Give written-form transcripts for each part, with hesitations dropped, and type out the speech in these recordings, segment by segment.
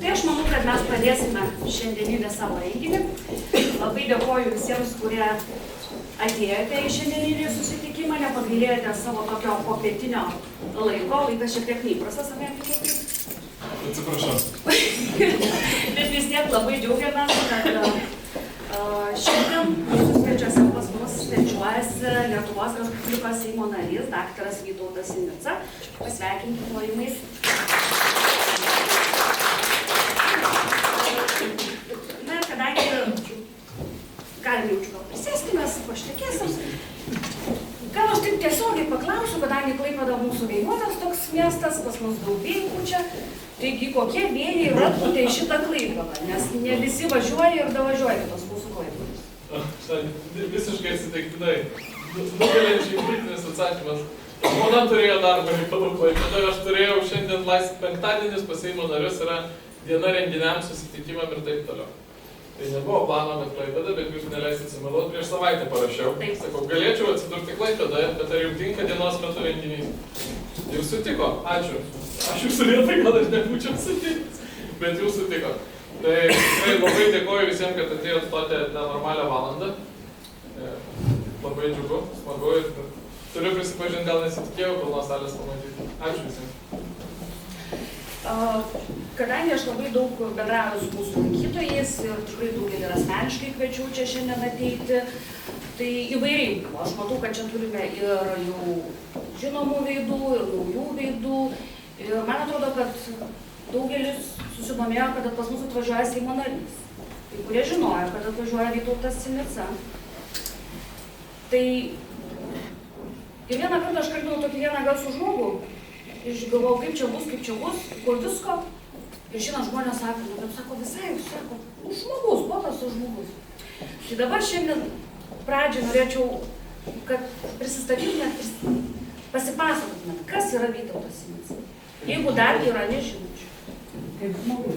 Tai aš manau, kad mes pradėsime šiandieninį savo renginį. Labai dėkoju visiems, kurie atėjote į šiandieninį susitikimą, nepagailėjote savo tokio popietinio laiko. Laikas šiek tiek neįprastas, ar ne? Atsiprašau. Bet vis tiek labai džiaugiamės, kad šiandien mūsų svečiuose pas mus svečiuojasi Lietuvos Respublikos Seimo narys, daktaras Vytautas Sinica. Pasveikinti plojimais. Na ir kadangi galim jaučiu gal prisėsti, mes pašnekėsim. Gal aš taip tiesiogiai paklausiu, kadangi Klaipėda mūsų vėjuotas toks miestas, pas mus daug vėjų čia. Taigi, kokie vėjai yra atpūtę į šitą Klaipėdą, nes ne visi važiuoja ir davažiuoja tos mūsų Klaipėdos. Visiškai atsitiktinai. Nugalinčiai kritinis atsakymas. Žmona turėjo darbą reikalų Klaipėdoje, aš turėjau šiandien penktadienis pas Seimo narius yra diena renginiams, susitikimam ir taip toliau. Tai nebuvo plano, kad Klaipėda, bet jūs neleisit sumeluoti, prieš savaitę parašiau. Sakau, galėčiau atsidurti Klaipėdoje, bet ar jums tinka dienos metu renginys? Jūs sutiko, ačiū. Aš jūsų vietoj gal aš nebūčiau sutikęs, bet jūs sutiko. Tai labai dėkoju visiems, kad atėjot stoti nenormalią valandą. Labai džiugu, smagu ir turiu prisipažinti, gal nesitikėjau pilnos salės pamatyti. Ačiū visiems. Kadangi aš labai daug bendrauju su mūsų lankytojais ir tikrai daugelį ir asmeniškai kviečiau čia šiandien ateiti, tai įvairiai buvo. Aš matau, kad čia turime ir jau žinomų veidų, ir naujų veidų. Ir man atrodo, kad daugelis susidomėjo, kad pas mus atvažiuoja Seimo narys. Kai kurie žinojo, kad atvažiuoja Vytautas Sinica. Tai ir vieną kartą aš kalbėjau tokį vieną garsų žmogų. Išgalvojau, kaip čia bus, kur visko. Ir šiandien žmonės sako, nu, bet sako, visai, sako, žmogus, paprastas žmogus. Tai dabar šiandien pradžią norėčiau, kad prisistatytumėt, pasipasakotumėt, kas yra Vytautas Sinica. Jeigu dar yra nežinučių.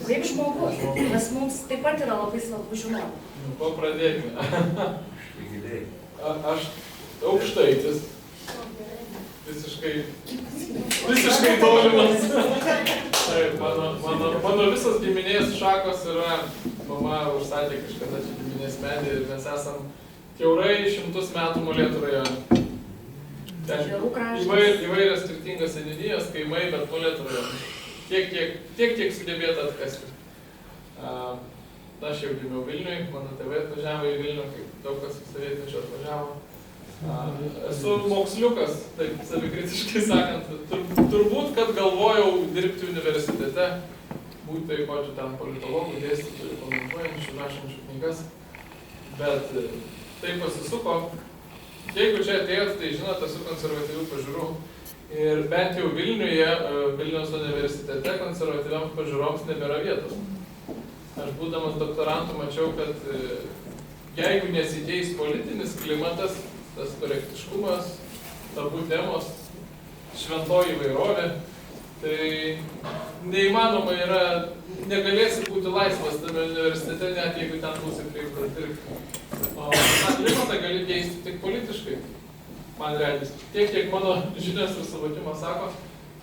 Kaip žmogus. Nes mums taip pat yra labai svarbu žinoti. Ko pradėkime? Aš aukštaitis. Visiškai tolimas. Mano visas giminės šakos yra, mama užstatė kažkada čia giminės medį ir mes esam kiaurai 100 metų Molėtų rajone. Įvairias skirtingas seniūnijos, kaimai, bet Molėtų rajone. Tiek sugebėta atkasti. Aš jau gimiau Vilniui, mano tėvai atvažiavo į Vilnių, kaip daug kas sovietmečio atvažiavo. Esu moksliukas, taip savikritiškai sakant. Turbūt, kad galvojau dirbti universitete, būti taip pat ten politologų, dėstytojų, komentuojančių, rašančių knygas. Bet taip pasisuko. Jeigu čia atėjot, tai žinot, esu konservatyvių pažiūrų. Ir bent jau Vilniuje, Vilniaus universitete konservatyviams pažiūroms nebėra vietos. Aš būdamas doktorantu mačiau, kad jeigu nesikeis politinis klimatas, tas korektiškumas, tabu temos, šventoji įvairovė, tai neįmanoma yra, negalėsi būti laisvas tame universitete, net jeigu ten būsi priimtas dirbti. O klimatą gali keisti tik politiškai, man regis. Tiek, kiek mano žinios ir suvokimas sako,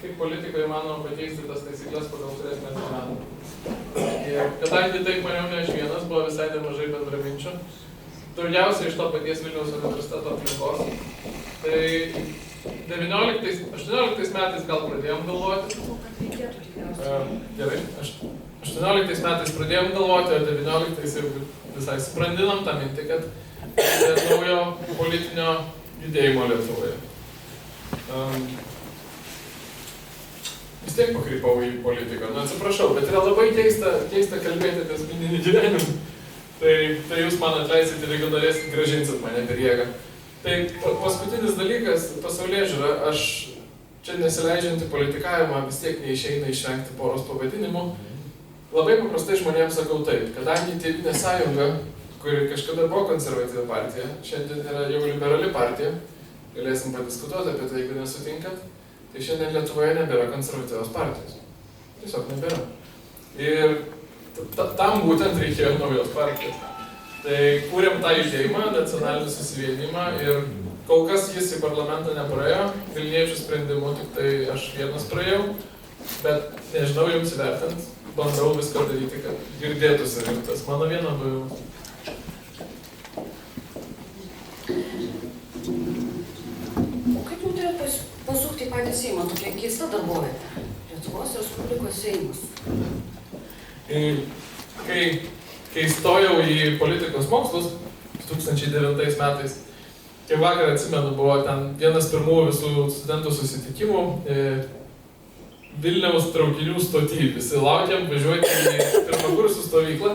kaip politikoje įmanoma pakeisti tas taisyklės, pagal kurias mes gyvename. Ir kadangi taip maniau ne aš vienas, buvo visai nemažai bendraminčių. Daugiausiai iš to paties Vilniaus universiteto aplinkos. Tai 18 metais gal pradėjom galvoti. Gerai, 18 metais pradėjom galvoti, o 19 jau visai subrandinam tą mintį, kad naujo politinio judėjimo Lietuvoje. Vis tiek pakrypau į politiką. Nu, atsiprašau, bet yra labai keista kalbėti apie asmeninį gyvenimą. Tai jūs man atleisit ir jeigu norėsit, grąžinsit mane per jėgą. Tai paskutinis dalykas, pasaulėžiūra, aš čia nesileidžiant į politikavimą vis tiek neišeina išvengti poros pavadinimų. Labai paprastai žmonėms sakau taip, kadangi Tėvynės sąjunga, kuri kažkada buvo konservatyvi partija, šiandien yra jau liberali partija, galėsim padiskutuoti apie tai, jeigu nesutinkat, tai šiandien Lietuvoje nebėra konservatyvios partijos. Tiesiog nebėra. Ir tam būtent reikėjo naujos partijos. Tai kūrėm tą judėjimą, nacionalinį susivienimą ir kol kas jis į parlamentą nepraėjo, vilniečių sprendimu, tik tai aš vienas praėjau. Bet nežinau jums įvertint, bandau viską daryti, kad girdėtųsi rimtas. Mano viena buvimas. O kaip nutarėt pasukti į patį Seimą, tokia keista darbovietė? Lietuvos Respublikos Seimas. Kai stojau į politikos mokslus 2009 metais, kai vakar atsimenu, buvo ten vienas pirmųjų visų studentų susitikimų Vilniaus traukinių stoty. Visi laukiam važiuoti į pirmakursų stovyklą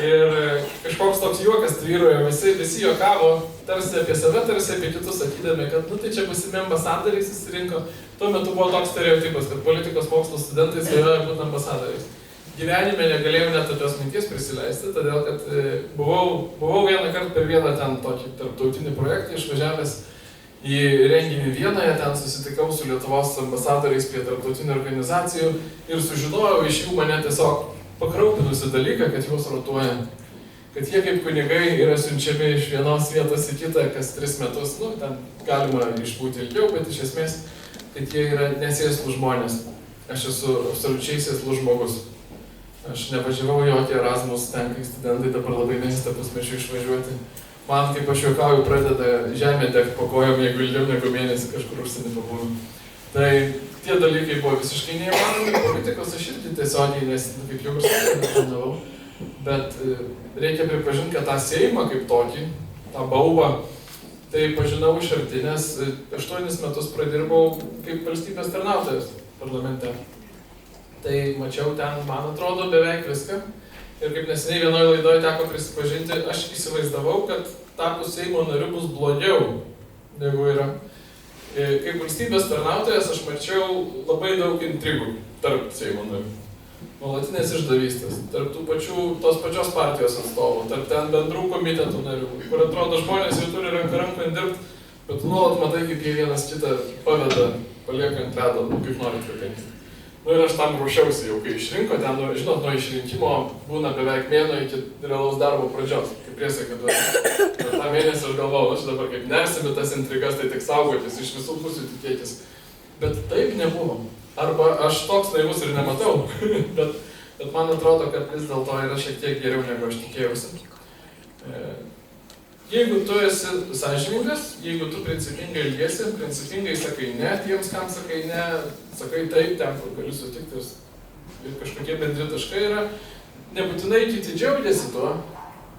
ir kažkoks toks juokas tvyrojo, visi juokavo tarsi apie save, tarsi apie kitus, sakydami, kad tai čia būsimi ambasadoriai susirinko. Tuo metu buvo toks stereotipas, kad politikos mokslo studentai svajoja būti ambasadoriais. Gyvenime negalėjau net tokios minties prisileisti, todėl kad buvau vieną kartą per vieną ten tokį tarptautinį projektą išvažiavęs į renginį Vienoje, ten susitikau su Lietuvos ambasadoriais prie tarptautinių organizacijų ir sužinojau iš jų mane tiesiog pakraupinusi dalyką, kad juos rotuoja. Kad jie kaip kunigai yra siunčiami iš vienos vietos į kitą kas 3 metus, ten galima išbūti ilgiau, bet iš esmės, kad jie yra nesėslūs žmonės. Aš esu absoliučiai sėslus žmogus. Aš nevažiavau jokį Erasmus, ten, kai studentai dabar labai mėgsta pusmečių išvažiuoti. Man, kaip aš juokauju, pradeda žemė degti po kojom, jeigu ilgiau negu mėnesį kažkur užsienį pabūnu. Tai tie dalykai buvo visiškai neįmanomi, politikos aš irgi tiesiogiai, nes kaip jau neplanavau. Bet reikia pripažinti, kad tą Seimą kaip tokį, tą baubą, tai pažinau iš arti, nes 8 metus pradirbau kaip valstybės tarnautojas parlamente. Tai mačiau ten, man atrodo, beveik viską. Ir kaip neseniai vienoje laidoje teko prisipažinti, aš įsivaizdavau, kad tapus Seimo nariu bus blogiau negu yra. Kaip valstybės tarnautojas aš mačiau labai daug intrigų tarp Seimo narių. Nuolatinės išdavystės, tarp tos pačios partijos atstovų, tarp ten bendrų komitetų narių, kur atrodo žmonės jau turi ranką dirbti, bet nuolat matai, kaip jie vienas kitą paveda, paliekant ledą, kaip norit pakeisti. Ir aš tam ruošiausi jau, kai išrinko, ten, žinot, nuo išrinkimo būna beveik mėnuo iki realaus darbo pradžios. Kaip priesaika, per tą mėnesį aš galvojau, aš dabar kaip nersimi tas intrigas, tai tik saugotis, iš visų pusių tikėtis. Bet taip nebuvo. Arba aš toks naivus ir nematau, bet man atrodo, kad vis dėlto yra šiek tiek geriau, negu aš tikėjausi. Jeigu tu esi sąžiningas, jeigu tu principingai elgiesi, principingai sakai ne tiems, kam sakai ne, sakai taip, ten, kur gali sutikti ir kažkokie bendri taškai yra, nebūtinai kiti džiaugiasi tuo,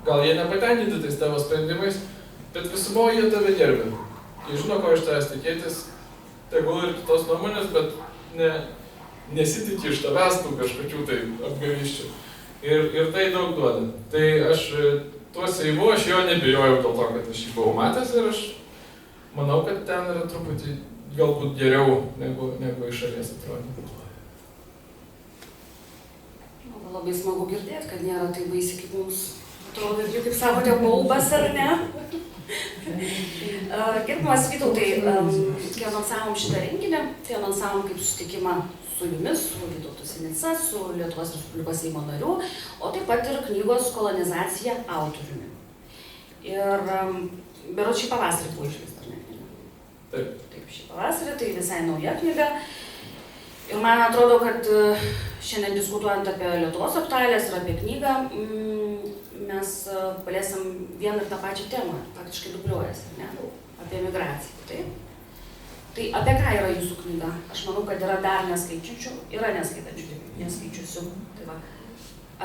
gal jie nepatenkinti tais tavo sprendimais, bet visumoje jie tave gerbia. Jie žino, ko iš tavęs tikėtis, tegul ir kitos nuomonės, bet nesitikė iš tavęs tų kažkokių tai apgavyščių. Ir tai daug duoda. Tai aš tuo Seimu aš jo nebijojau dėl to, kad aš jį buvau matęs ir aš manau, kad ten yra truputį galbūt geriau negu iš šalies atrodo. Labai smagu girdėti, kad nėra tai baisi, kaip mums atrodo, ir kaip sakote, baubas ar ne. Gerbiamas Vytautai, kai anonsavom šitą renginį, tai anonsavom kaip susitikimą su jumis, su Vytautu Sinica, su Lietuvos Respublikos Seimo nariu, o taip pat ir knygos Kolonizacija autoriumi. Ir berods šį pavasarį buvo išleista, ar ne? Taip, šį pavasarį, tai visai nauja knyga. Ir man atrodo, kad šiandien diskutuojant apie Lietuvos aktualijas ir apie knygą, mes paliesim vieną ir tą pačią temą, faktiškai dubliuojasi, ne? Apie migraciją, taip? Tai apie ką yra jūsų knyga? Aš manau, kad yra dar neskaičiusių, yra neskaičiusių. Tai va,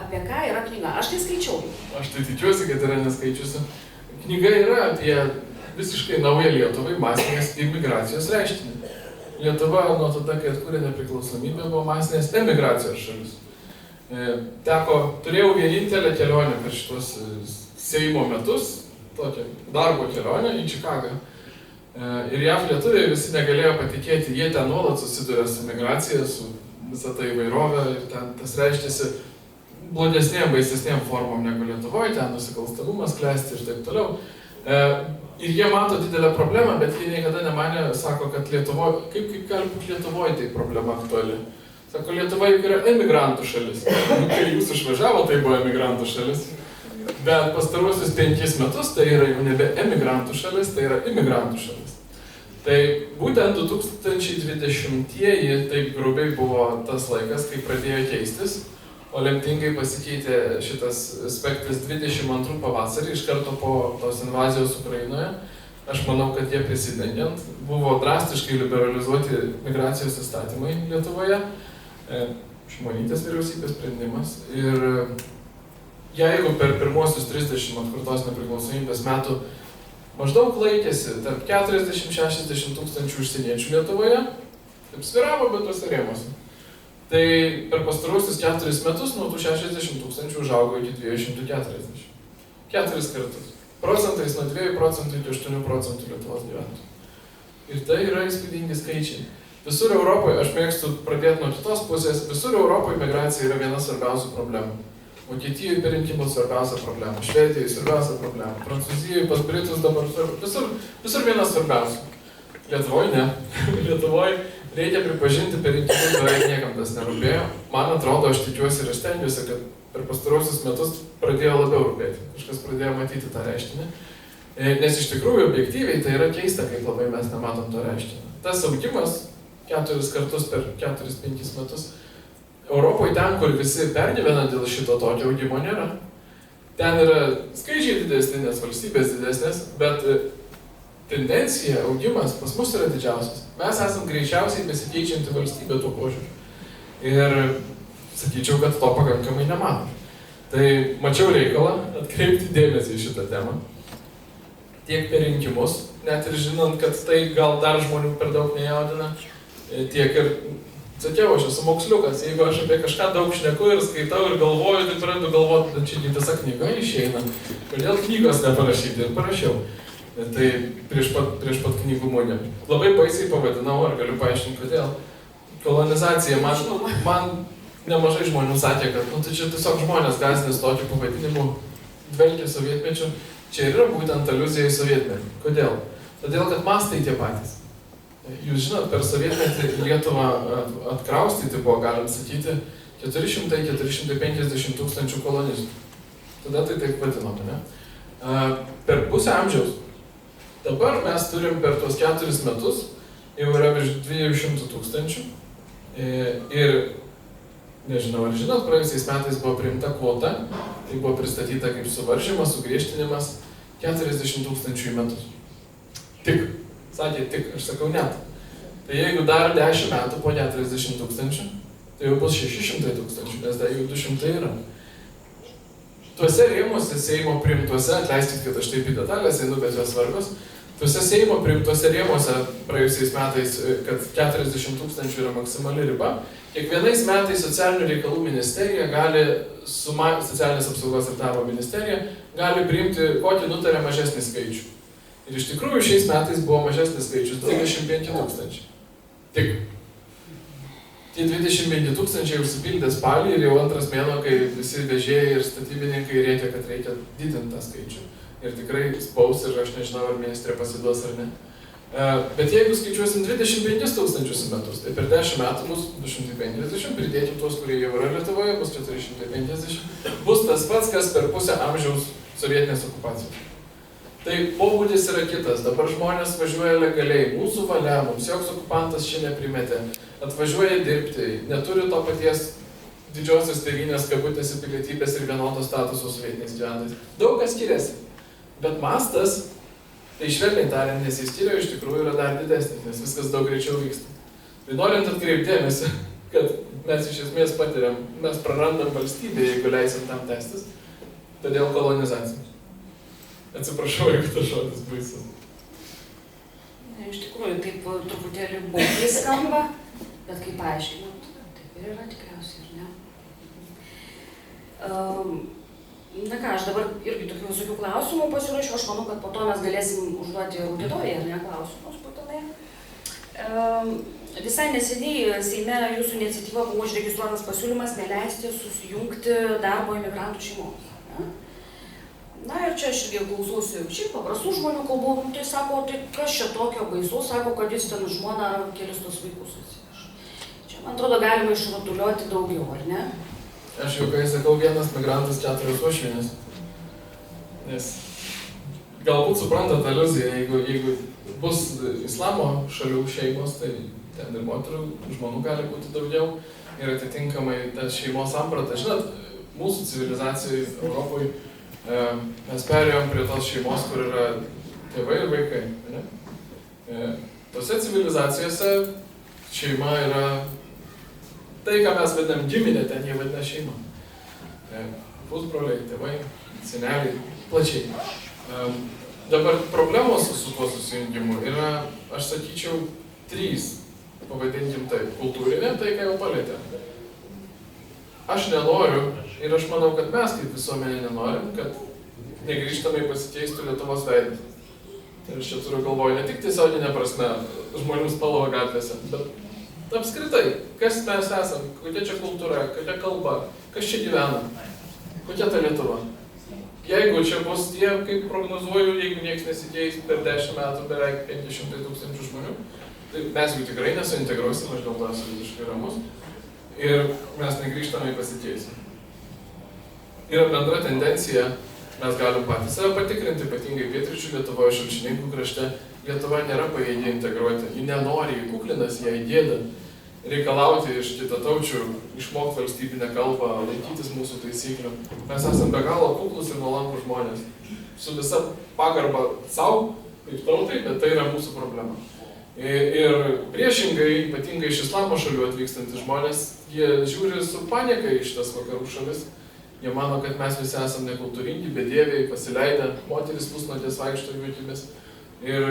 apie ką yra knyga? Aš tai skaičiau. Aš tai tikiuosi, kad yra neskaičiusių. Knyga yra apie visiškai naują Lietuvai masinės imigracijos reiškinį. Lietuva nuo tada, kai atkūrė nepriklausomybę, buvo masinės emigracijos šalis. Turėjau vienintelę kelionę per šitos Seimo metus, tokią darbo kelionę į Čikagą. Ir JAV lietuviai visi negalėjo patikėti, jie ten nuolat susiduria su migracija, su visą tą įvairovę ir ten tas reiškėsi blogesnėm, baisesnėm formom negu Lietuvoje, ten nusikalstamumas klesti ir taip toliau. Ir jie mato didelę problemą, bet jie niekada nemanė, sako, kad Lietuvoje, kaip gali būti Lietuvoje tai problema aktuali. Sako, Lietuva juk yra emigrantų šalis. Kai jūs išvažiavo, tai buvo emigrantų šalis. Bet pastaruosius 5 metus tai yra jau nebe emigrantų šalis, tai yra imigrantų šalis. Tai būtent 2020-ieji, taip grubiai buvo tas laikas, kai pradėjo keistis, o lemtingai pasikeitė šitas aspektas 22 pavasarį, iš karto po tos invazijos Ukrainoje. Aš manau, kad jie prisidengiant buvo drastiškai liberalizuoti migracijos įstatymai Lietuvoje, Šimonytės vyriausybės sprendimas. Ir jeigu per pirmosius 30 atkurtos nepriklausomybės metų maždaug laikėsi tarp 40-60 tūkstančių užsieniečių Lietuvoje, taip sviravo, bet tuose rėmuose. Tai per pastaruosius 4 metus nuo tų 60 tūkstančių užaugo iki 240. 4 kartus. Procentais nuo 2% iki 8% Lietuvos gyventojų. Ir tai yra įspūdingi skaičiai. Visur Europoje, aš mėgstu pradėti nuo kitos pusės, visur Europoje migracija yra viena svarbiausių problemų. Vokietijoje per rinkimus svarbiausia problema, Švedijoje svarbiausia problema, Prancūzijoje pas Britus dabar visur viena svarbiausia. Lietuvoje ne. Lietuvoje reikia pripažinti, per rinkimus beveik niekam tas nerūpėjo. Man atrodo, aš tikiuosi ir aš stengiuosi, kad per pastarosius metus pradėjo labiau rūpėti. Kažkas pradėjo matyti tą reiškinį. Nes iš tikrųjų objektyviai tai yra keista, kaip labai mes nematom to reiškinio. Tas augimas 4 kartus per 4-5 metus Europoje ten, kur visi pergyvena dėl šito tokio augimo nėra. Ten yra skaičiai didesni, nes valstybės didesnės, bet tendencija, augimas pas mus yra didžiausias. Mes esam greičiausiai besikeičianti valstybė tuo požiūriu. Ir sakyčiau, kad to pakankamai nematom. Tai mačiau reikalą atkreipti dėmesį į šitą temą. Tiek per rinkimus, net ir žinant, kad tai gal dar žmonių per daug nejaudina, tiek ir, sakiau, aš esu moksliukas, jeigu aš apie kažką daug šneku ir skaitau ir galvoju, tai pradedu galvoti, kad čia visa knyga išeina, kodėl knygos neparašyti ir parašiau. Tai prieš pat knygų mugę. Labai baisiai pavadinau, ar galiu paaiškinti, kodėl. Kolonizacija, man nemažai žmonių sakė, kad tai čia tiesiog žmonės gąsdinės tokiu pavadinimu, dvelkia sovietmečiu. Čia yra būtent aliuzija į sovietmetį. Kodėl? Todėl, kad mastai tie patys. Jūs žinot, per sovietmetį Lietuvą atkraustyti buvo, galim sakyti, 400-450 tūkstančių kolonistų. Tada tai taip vadinome, ne? Per pusę amžiaus. Dabar mes turim per tuos 4 metus jau yra virš 200 tūkstančių. Ir nežinau, ar žinot, praėjusiais metais buvo priimta kvota, tai buvo pristatyta kaip suvaržymas, sugriežtinimas 40 tūkstančių į metus. Tik, sakė tik, aš sakau net. Tai jeigu dar 10 metų po 40 tūkstančių, tai jau bus 600 tūkstančių, nes dar jau 200 yra. Tuose rėmuose Seimo priimtuose, atleiskit, kad aš taip į detalės einu, bet jos svarbios, tuose Seimo priimtuose rėmuose praėjusiais metais, kad 40 tūkstančių yra maksimali riba, kiekvienais metais socialinių reikalų ministerija gali, socialinės apsaugos ir darbo ministerija, gali priimti kokį nutarė mažesnį skaičių. Ir iš tikrųjų šiais metais buvo mažesnis skaičius 25 tūkstančiai. Tik. Tie 25 tūkstančiai užsipildė spalį ir jau antras mėnuo, kai visi vežėjai ir statybininkai rėkia, kad reikia didinti tą skaičių. Ir tikrai spaus ir aš nežinau, ar ministrė pasiduos ar ne. Bet jeigu skaičiuosim 25 tūkstančius į metus, tai per 10 metų bus 250, pridėkim tuos, kurie jau yra Lietuvoje, bus 450. Bus tas pats, kas per pusę amžiaus sovietinės okupacijos. Tai pobūdis yra kitas. Dabar žmonės važiuoja legaliai. Mūsų valia, mums joks okupantas čia neprimetė. Atvažiuoja dirbti, neturi to paties didžiosios tėvynės kabutės pilietybės ir vienodo statuso sovietiniais gyventojais. Daug kas skiriasi. Bet mastas, tai švelniai tariant, nesiskiria, iš tikrųjų yra dar didesnis, nes viskas daug greičiau vyksta. Tai norint atkreipdėmėsi, kad mes iš esmės patiriam, mes prarandam valstybę, jeigu leisim tam tęstis, todėl kolonizacija. Atsiprašau, jeigu tas žodis baisus. Iš tikrųjų, taip truputėlį baugiai skamba, bet kaip paaiškinant, taip ir yra tikriausiai, ar ne? Na ką, aš dabar irgi tokių visokių klausimų pasirašiau, aš manau, kad po to mes galėsim užduoti auditorijai, ar ne, klausimus būtinai. Visai neseniai Seime jūsų iniciatyva buvo užregistruotas pasiūlymas neleisti susijungti darbo imigrantų šeimoms. Na ir čia aš irgi klausausi šiaip paprastų žmonių kalbų, tai sako, tai kas čia tokio baisu, sako, kad jis ten žmoną ar kelis tos vaikus atsiveža. Čia, man atrodo, galima išrotuliuoti daugiau, ar ne? Aš jau kai sakau, vienas migrantas 4 uošvienės. Nes galbūt suprantat aliuziją, jeigu bus islamo šalių šeimos, tai ten ir moterų, žmonių gali būti daugiau ir atitinkamai ta šeimos samprata. Žinot, mūsų civilizacijai Europoje mes perėjom prie tos šeimos, kur yra tėvai ir vaikai. Ne? Tose civilizacijose šeima yra tai, ką mes vadinam giminė, ten jie vadina šeima. Pusbroliai, tėvai, seneliai, plačiai. Dabar problemos su tuo susijungimu yra, aš sakyčiau, 3, pavadinkim taip, kultūrinė, tai ką jau palėtė. Aš nenoriu ir aš manau, kad mes kaip visuomenė nenorim, kad negrįžtamai pasikeistų Lietuvos veidas. Ir aš čia turiu galvoje ne tik tiesioginė prasme žmonių spalva gatvėse, bet apskritai, kas mes esam, kokia čia kultūra, kokia kalba, kas čia gyvena, kokia ta Lietuva. Jeigu čia bus tie, kaip prognozuoju, jeigu nieks nesikeis per 10 metų beveik 500 000 žmonių, tai mes jų tikrai nesuintegruosim, aš dėl to esu visiškai ramus, ir mes negrįžtamai pasikeisim. Yra bendra tendencija, mes galim patys save patikrinti, ypatingai pietryčių Lietuvoje, Šalčininkų krašte, Lietuva nėra pajėgi integruoti, ji nenori, ji kuklinasi, jai gėda reikalauti iš kitataučių išmokti valstybinę kalbą, laikytis mūsų taisyklių. Mes esame be galo kuklus ir nuolankūs žmonės. Su visa pagarba savo, kaip tautai, bet tai yra mūsų problema. Ir priešingai, ypatingai iš islamo šalių atvykstantys žmonės, jie žiūri su panieka iš tas vakarų šalis. Jie mano, kad mes visi esame nekultūringi, bedieviai, pasileidę, moteris pusnuodės vaikšto jų akimis. Ir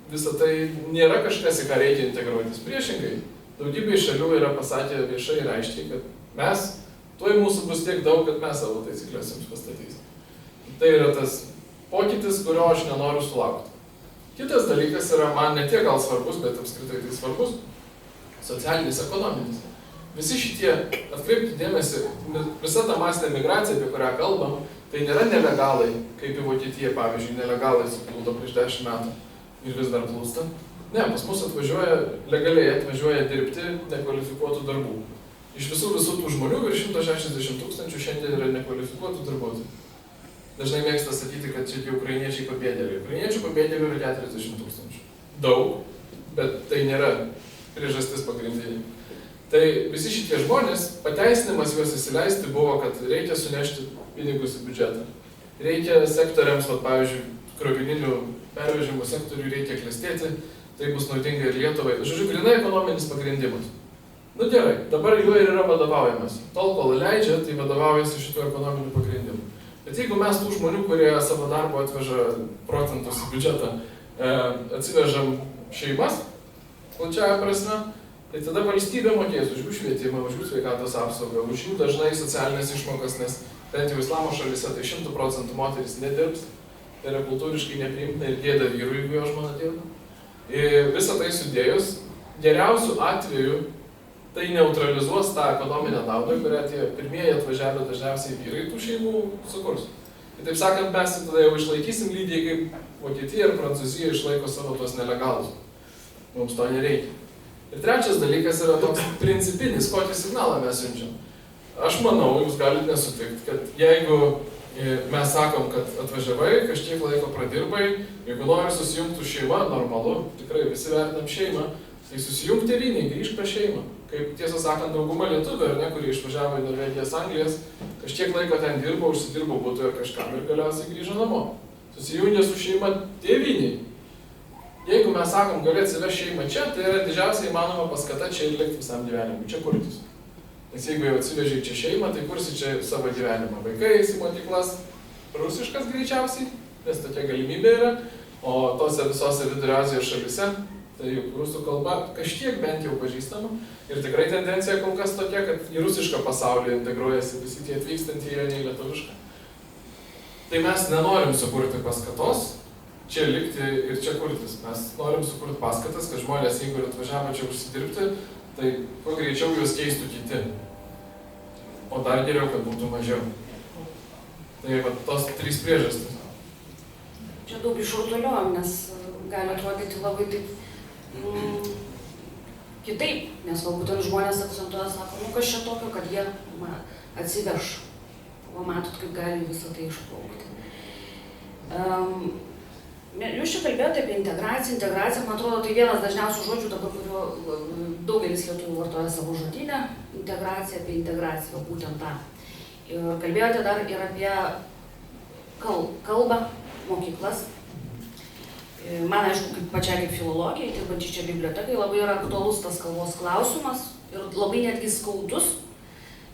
visa tai nėra kažkas, į ką reikia integruotis. Priešingai, daugybė šalių yra pasakę viešai ir aiškiai, kad mes, tuoj mūsų bus tiek daug, kad mes savo taisyklės jums pastatysim. Tai yra tas pokytis, kurio aš nenoriu sulaukti. Kitas dalykas yra man ne tiek gal svarbus, bet apskritai tai svarbus, socialinis, ekonominis. Visi šitie, atkreipti dėmesį, visa ta masinė migracija, apie kurią kalbam, tai nėra nelegalai, kaip į Vokietiją, pavyzdžiui, nelegalai suplūdo prieš 10 metų ir vis dar plūsta. Ne, pas mus atvažiuoja, legaliai atvažiuoja dirbti nekvalifikuotų darbų. Iš visų tų žmonių virš 160 000 šiandien yra nekvalifikuotų darbuotojų. Dažnai mėgsta sakyti, kad čia tie ukrainiečiai pabėgėliai. Ukrainiečių pabėgėlių yra 40 000. Daug, bet tai nėra priežastis pagrindinė. Tai visi šitie žmonės, pateisinimas juos įsileisti buvo, kad reikia sunešti pinigus į biudžetą. Reikia sektoriams, pavyzdžiui, krovininių pervežimų sektorių reikia klestėti. Tai bus naudinga ir Lietuvai. Žodžiu, grinai ekonominis pagrindimas. Nu gerai, dabar juo ir yra vadovaujamas. Tol, kol leidžia, tai vadovaujasi šitų ekonominių pagrindimų. Bet jeigu mes tų žmonių, kurie savo darbo atveža procentus į biudžetą, atsivežam šeimas, plačiaja prasme, tai tada valstybė mokės už jų švietimą, už jų sveikatos apsaugą, už jų dažnai socialinės išmokas, nes bent jau islamo šalyse tai 100% moteris nedirbs, tai yra kultūriškai nepriimtina ir gėda vyrui, jeigu jo žmona dirba. Ir visą tai sudėjus, geriausiu atveju tai neutralizuos tą ekonominę naudą, kurią tie pirmieji atvažiavę dažniausiai vyrai tų šeimų sukurs. Kitaip sakant, mes tada jau išlaikysim lygiai kaip Vokietija ir Prancūzija išlaiko savo tos nelegalus. Mums to nereikia. Ir trečias dalykas yra toks principinis, kokį signalą mes siunčiam. Aš manau, jūs galite nesutikti, kad jeigu mes sakom, kad atvažiavai, kažkiek laiko pradirbai, jeigu nori susijungti šeima, normalu, tikrai visi vertinam šeimą, tai susijungti tėvynei, grįžk pas šeimą. Kaip tiesą sakant, dauguma lietuvių, ar ne, kurie išvažiavo į Norvegijas, Anglijas, kažkiek laiko ten dirbo, užsidirbo būtų ir kažkam ir galiausiai grįžo namo. Susijungė su šeima tėvynei. Jeigu mes sakom, gali atsivešti šeimą čia, tai yra didžiausia įmanoma paskata čia ir likti visam gyvenimui, čia kurtis. Nes jeigu jau atsivežiai čia šeimą, tai kursi čia savo gyvenimą. Vaikai eis į mokyklas, rusiškas greičiausiai, nes tokia galimybė yra, o tose visose Vidurio Azijos šalyse, tai juk rusų kalba kažkiek bent jau pažįstama. Ir tikrai tendencija kol kas tokia, kad į rusišką pasaulį integruojasi visi tie atvykstantieji, ne į lietuvišką. Tai mes nenorim sukurti paskatos, čia likti ir čia kurtis. Mes norim sukurti paskatas, kad žmonės, jeigu atvažiavo čia užsidirbti, tai kuo greičiau juos keistų kiti. O dar geriau, kad būtų mažiau. Tai va, tos 3 priežastys. Čia daug išrutuliuojam, nes gali atrodyti labai taip kitaip. Nes va, būtent žmonės akcentuoja, sako, nu kas čia tokio, kad jie atsiveš. O matot, kaip gali visą tai išplaukti. Jūs čia kalbėjote apie integraciją. Integracija, man atrodo, tai vienas dažniausių žodžių dabar, kurio daugelis lietuvių vartoja savo žodyne. Integracija, apie integraciją, būtent tą. Ir kalbėjote dar ir apie kalbą, mokyklas. Man, aišku, kaip pačiai kaip filologijai, dirbančiai čia bibliotekai, labai yra aktualus tas kalbos klausimas ir labai netgi skaudus,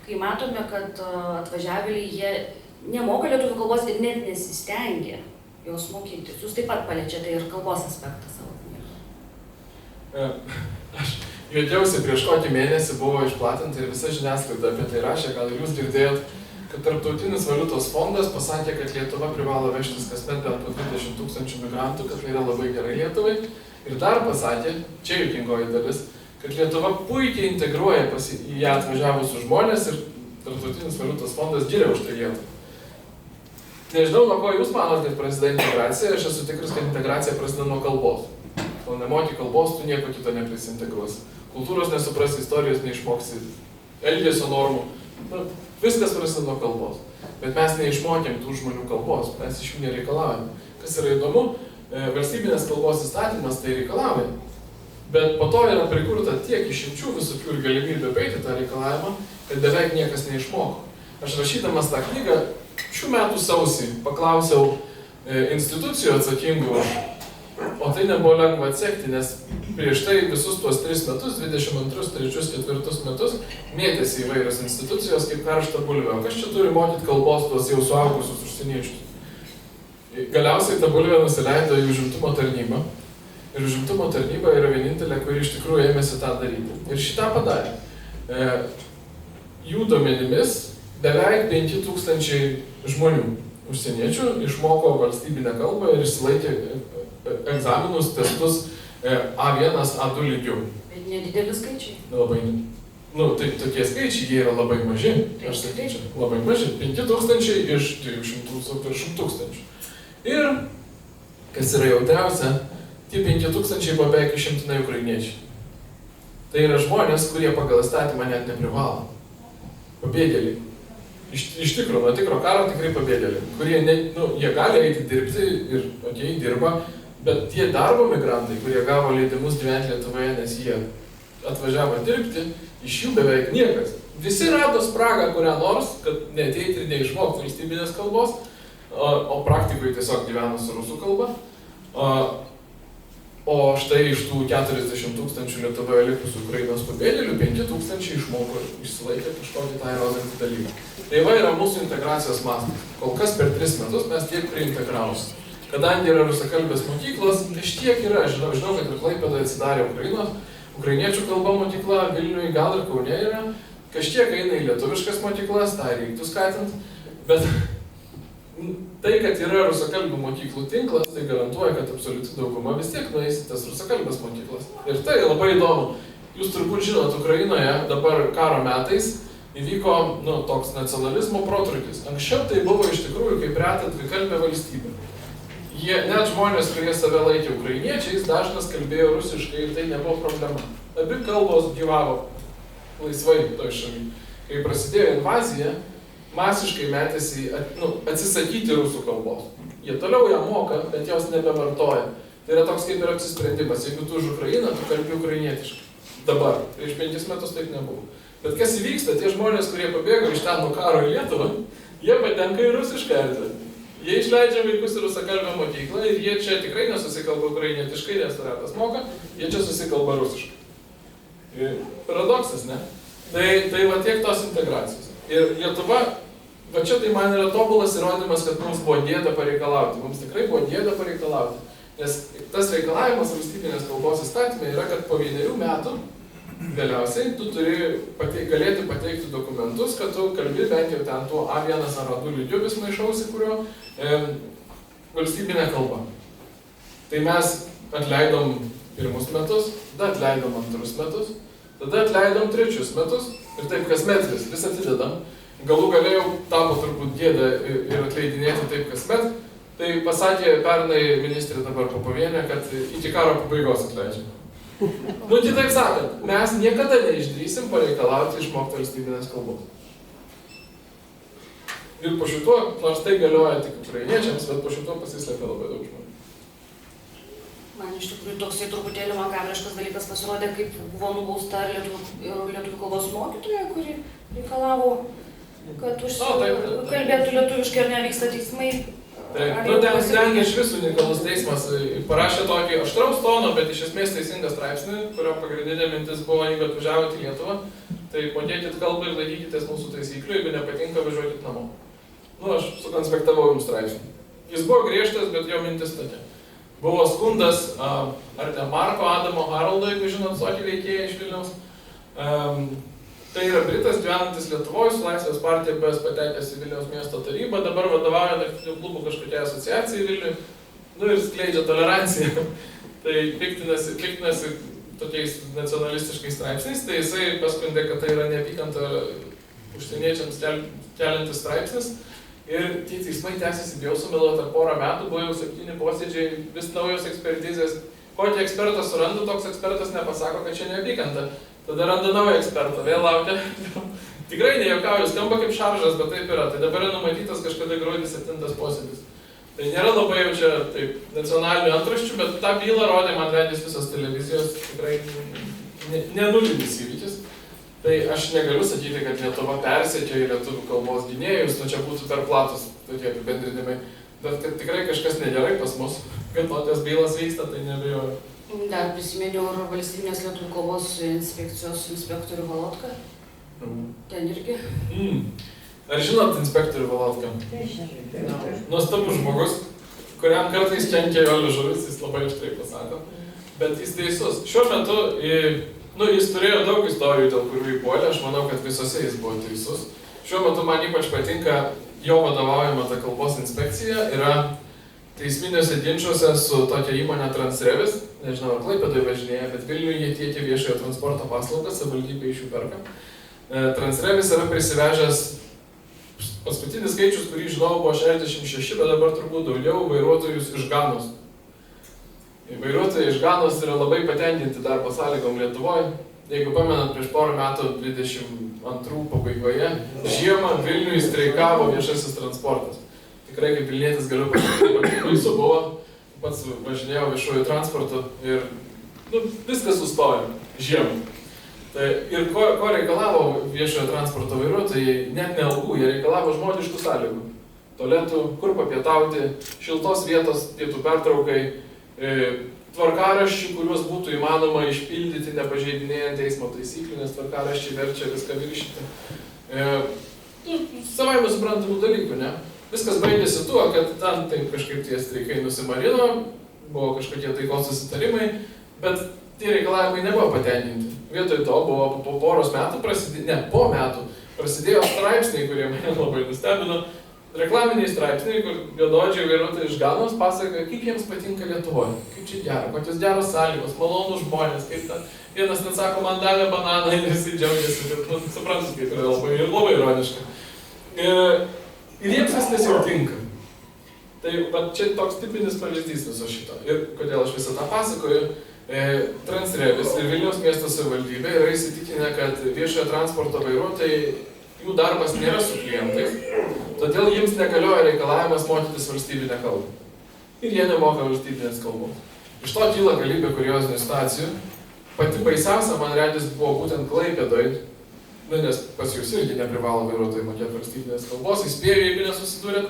kai matome, kad atvažiavėliai jie nemoka lietuvių kalbos ir net nesistengia jos mokytis. Jūs taip pat paliečiate ir kalbos aspektą savo knygą. Aš juokiausi, prieš kokį mėnesį buvo išplatinta ir visa žiniasklaida apie tai rašė, gal ir jūs girdėjot, kad Tarptautinis valiutos fondas pasakė, kad Lietuva privalo vežtis kasmet bent po 20 000 migrantų, kad tai yra labai gerai Lietuvai. Ir dar pasakė, čia juokingoji dalis, kad Lietuva puikiai integruoja į ją atvažiavusius žmonės ir Tarptautinis valiutos fondas giria už tai Lietuvą. Nežinau, nuo ko jūs manot, kad prasideda integracija, aš esu tikras, kad integracija prasideda nuo kalbos. Kol nemoki kalbos, tu nieko kito neprisintegruosi. Kultūros nesuprasi, istorijos neišmoksi, elgesio normų. Viskas prasideda nuo kalbos. Bet mes neišmokėm tų žmonių kalbos, mes iš jų nereikalavome. Kas yra įdomu, valstybinės kalbos įstatymas tai reikalauja. Bet po to yra prikurta tiek išimčių visokių ir galimybė apeiti tą reikalavimą, kad beveik niekas neišmoko. Aš rašydamas tą knygą šių metų sausį paklausiau institucijų atsakingų, o tai nebuvo lengva atsekti, nes prieš tai visus tuos 3 metus, 22, 3, 4 metus, mėtėsi įvairios institucijos kaip karštą bulvę. O kas čia turi mokyti kalbos tuos jau suaugusius užsieniečius? Galiausiai ta bulvė nusileido į užimtumo tarnybą. Ir užimtumo tarnyba yra vienintelė, kuri iš tikrųjų ėmėsi tą daryti. Ir šitą padarė. Jų duomenimis beveik 5000 žmonių užsieniečių išmoko valstybinę kalbą ir išsilaikė egzaminus, testus A1, A2 lygių. Bet nedideli skaičiai. Labai, tai tokie skaičiai, jie yra labai maži, aš sakyčiau, labai maži. 5000 iš 300 tūkstančių. Ir, kas yra jautriausia, tie 5000 buvo beveik išimtinai ukrainiečiai. Tai yra žmonės, kurie pagal įstatymą net neprivalo. Pabėgėliai. Iš tikro, nuo tikro karo tikrai pabėgėliai, kurie jie gali eiti dirbti ir dirba, bet tie darbo migrantai, kurie gavo leidimus gyventi Lietuvoje, nes jie atvažiavo dirbti, iš jų beveik niekas. Visi rado spragą kurią nors, kad neateiti ir neišmokti valstybinės kalbos, o praktikoje tiesiog gyveno su rusų kalba. O štai iš tų 40 000 Lietuvoje likusių Ukrainos pabėgėlių 5000 išmoko ir išsilaikė kažkokį tą įrodantį dalyką. Tai va yra mūsų integracijos mastas. Kol kas per 3 metus mes tiek priintegravome. Kadangi yra rusakalbės mokyklos, kažkiek yra, žinau, kad ir Klaipėdoje atsidarė ukrainiečių kalba mokykla, Vilniuje gal ir Kaune yra, kažkiek eina į lietuviškas mokyklas, tą reiktų skatinti, bet tai, kad yra rusakalbių mokyklų tinklas, tai garantuoja, kad absoliuti dauguma vis tiek nueis į tas rusakalbės mokyklas. Ir tai labai įdomu. Jūs turbūt žinot, Ukrainoje dabar karo metais įvyko toks nacionalizmo protrūkis. Anksčiau tai buvo iš tikrųjų kaip reta dvikalbė valstybė. Net žmonės, kurie save laikė ukrainiečiais, dažnas kalbėjo rusiškai ir tai nebuvo problema. Abi kalbos gyvavo laisvai toj šaly. Kai prasidėjo invazija, masiškai metėsi atsisakyti rusų kalbos. Jie toliau ją moka, bet jos nebevartoja. Tai yra toks kaip ir apsisprendimas. Jeigu tu už Ukrainą, tu kalbi ukrainietiškai. Dabar, prieš 5 metus taip nebuvo. Bet kas įvyksta, tie žmonės, kurie pabėgo iš ten nuo karo į Lietuvą, jie patenka į rusišką erdvę. Jie išleidžia vaikus į rusakalbę mokyklą ir jie čia tikrai nesusikalba ukrainietiškai, nes retas moka, jie čia susikalba rusiškai. Paradoksas, ne? Tai va tiek tos integracijos. Ir Lietuva, va čia tai man yra tobulas įrodymas, kad mums buvo gėda pareikalauti. Mums tikrai buvo gėda pareikalauti. Nes tas reikalavimas valstybinės kalbos įstatyme yra, kad po 1 metų vėliausiai tu turi galėti pateikti dokumentus, kad tu kalbi bent jau ten tuo A1 ar A2 lygiu vis maišausi, kurio valstybinė kalba. Tai mes atleidom 1 metus, tada atleidom 2 metus, tada atleidom 3 metus ir taip kasmet vis atidedam. Galų galėjau tapo turbūt gėda ir atleidinėti taip kasmet. Tai pasakė pernai ministrė dabar Popovienė, kad iki karo pabaigos atleidžia. Kitaip sakant, mes niekada neišdrysim pareikalauti išmokti valstybinės kalbos. Ir po šituo, nors tai galioja tik ukrainiečiams, bet po šituo pasislėpia labai daug žmonių. Man iš tikrųjų toksai truputėlį makabriškas dalykas pasirodė, kaip buvo nubausta lietuvių kalbos mokytoja, kuri reikalavo, kad kalbėtų lietuviškai ir nevyksta teismai. Taip, nu ten iš vis unikalus teismas parašė tokį aštraus tono, bet iš esmės teisingą straipsnį, kurio pagrindinė mintis buvo, jeigu atvažiavote į Lietuvą, tai mokėkit kalbą ir laikykitės mūsų taisyklių, jeigu nepatinka, važiuokit namo. Nu, aš sukonspektavau jums straipsnį. Jis buvo griežtas, bet jo mintis tokia. Buvo skundas, ar ne Marko Adamo Haroldo, jeigu žinot, tokį veikėją iš Vilniaus. Tai yra Britas gyvenantis Lietuvoje, su Laisvės partija buvęs patekęs į Vilniaus miesto tarybą, dabar vadovauja naktinių klubų kažkokiai asociacijai Vilniui, nu ir skleidžia toleranciją. Tai piktinasi tokiais nacionalistiškais straipsniais, tai jisai paskundė, kad tai yra neapykanta užsieniečiams keliantis straipsnis. Ir tie teismai tęsiasi, bijau sumeluoti, porą metų, buvo jau 7 posėdžiai, vis naujos ekspertizės. Kokį ekspertą suranda, toks ekspertas nepasako, kad čia neapykanta. Tada randa naują ekspertą, vėl laukia. Tikrai nejuokauju, skamba kaip šaržas, bet taip yra. Tai dabar yra numatytas kažkada gruodį 7 posėdis. Tai nėra labai jau čia taip nacionalinių antraščių, bet tą bylą rodė man regis visos televizijos, tikrai nenulinis įvykis. Tai aš negaliu sakyti, kad Lietuva persekioja lietuvių kalbos gynėjus, nu čia būtų per platus tokie apibendrinimai, bet kad tikrai kažkas negerai pas mus, kad tokios bylos vyksta, tai nebejoju. Dar prisiminiau ir valstybinės lietuvių kalbos inspekcijos inspektorių Volodką. Ten irgi. Ar žinot inspektorių Volodką? Nuostabus žmogus, kuriam kartais kenkia jo liežuvis, jis labai aštrai pasako, bet jis teisus. Šiuo metu jis turėjo daug istorijų, dėl kurių įpuolė, aš manau, kad visose jis buvo teisus. Šiuo metu man ypač patinka jo vadovaujama ta kalbos inspekcija, yra teisminiuose ginčiuose su tokia įmonė Transrevis, nežinau, ar Klaipėdoje važinėja, bet Vilniuje jie tiekia viešojo transporto paslaugas, savivaldybė iš jų perka. Transrevis yra prisivežęs, paskutinis skaičius, kurį žinau, buvo 66, bet dabar turbūt daugiau vairuotojus iš Ganos. Vairuotojai iš Ganos yra labai patenkinti darbo sąlygom Lietuvoje. Jeigu pamenat, prieš porą metų 22 pabaigoje, žiemą Vilniuje streikavo viešasis transportas. Tikrai kaip Vilnietis galiu pasakyti, kad baisu buvo, pats važinėjau viešuoju transportu ir viskas sustojo žiemą. Ir ko reikalavo viešojo transporto vairuotojai, net ne algų, jie reikalavo žmogiškų sąlygų. Tualetų, kur papietauti, šiltos vietos, pietų pertraukai, tvarkaraščių, kuriuos būtų įmanoma išpildyti, nepažeidinėjant eismo taisyklių, nes tvarkaraščiai verčia viską viršyti. Savaime suprantamų dalykų, ne? Viskas baigėsi tuo, kad ten taip kažkaip tie streikai nusimarino, buvo kažkokie taikos susitarimai, bet tie reikalavimai nebuvo patenkinti. Vietoj to buvo po poros metų prasidėjo straipsniai, kurie mane labai nustebino. Reklaminiai straipsniai, kur juodaodžiai vairuotojai iš Ganos pasakoja, kaip jiems patinka Lietuvoje, kaip čia gera, kokios geros sąlygos, malonūs žmonės, kaip ten. Vienas net sako, man davė bananą ir visi džiaugiasi, bet suprantu, kaip yra labai ironiška. Ir jiems viskas jau tinka. Tai čia toks tipinis pavyzdys viso šito. Ir kodėl aš visą tą pasakoju, Transrevis ir Vilniaus miesto savivaldybė yra įsitikinę, kad viešojo transporto vairuotojai, jų darbas nėra su klientais, todėl jiems negalioja reikalavimas mokytis valstybinę kalbą. Ir jie nemoka valstybinės kalbos. Iš to kyla galybė kuriozinių situacijų. Pati baisiausia, man regis, buvo būtent Klaipėdoje, nes pas jūs irgi neprivalo vairuotojai mokėti valstybinės kalbos, įspėju, jeigu nesusidūrėt.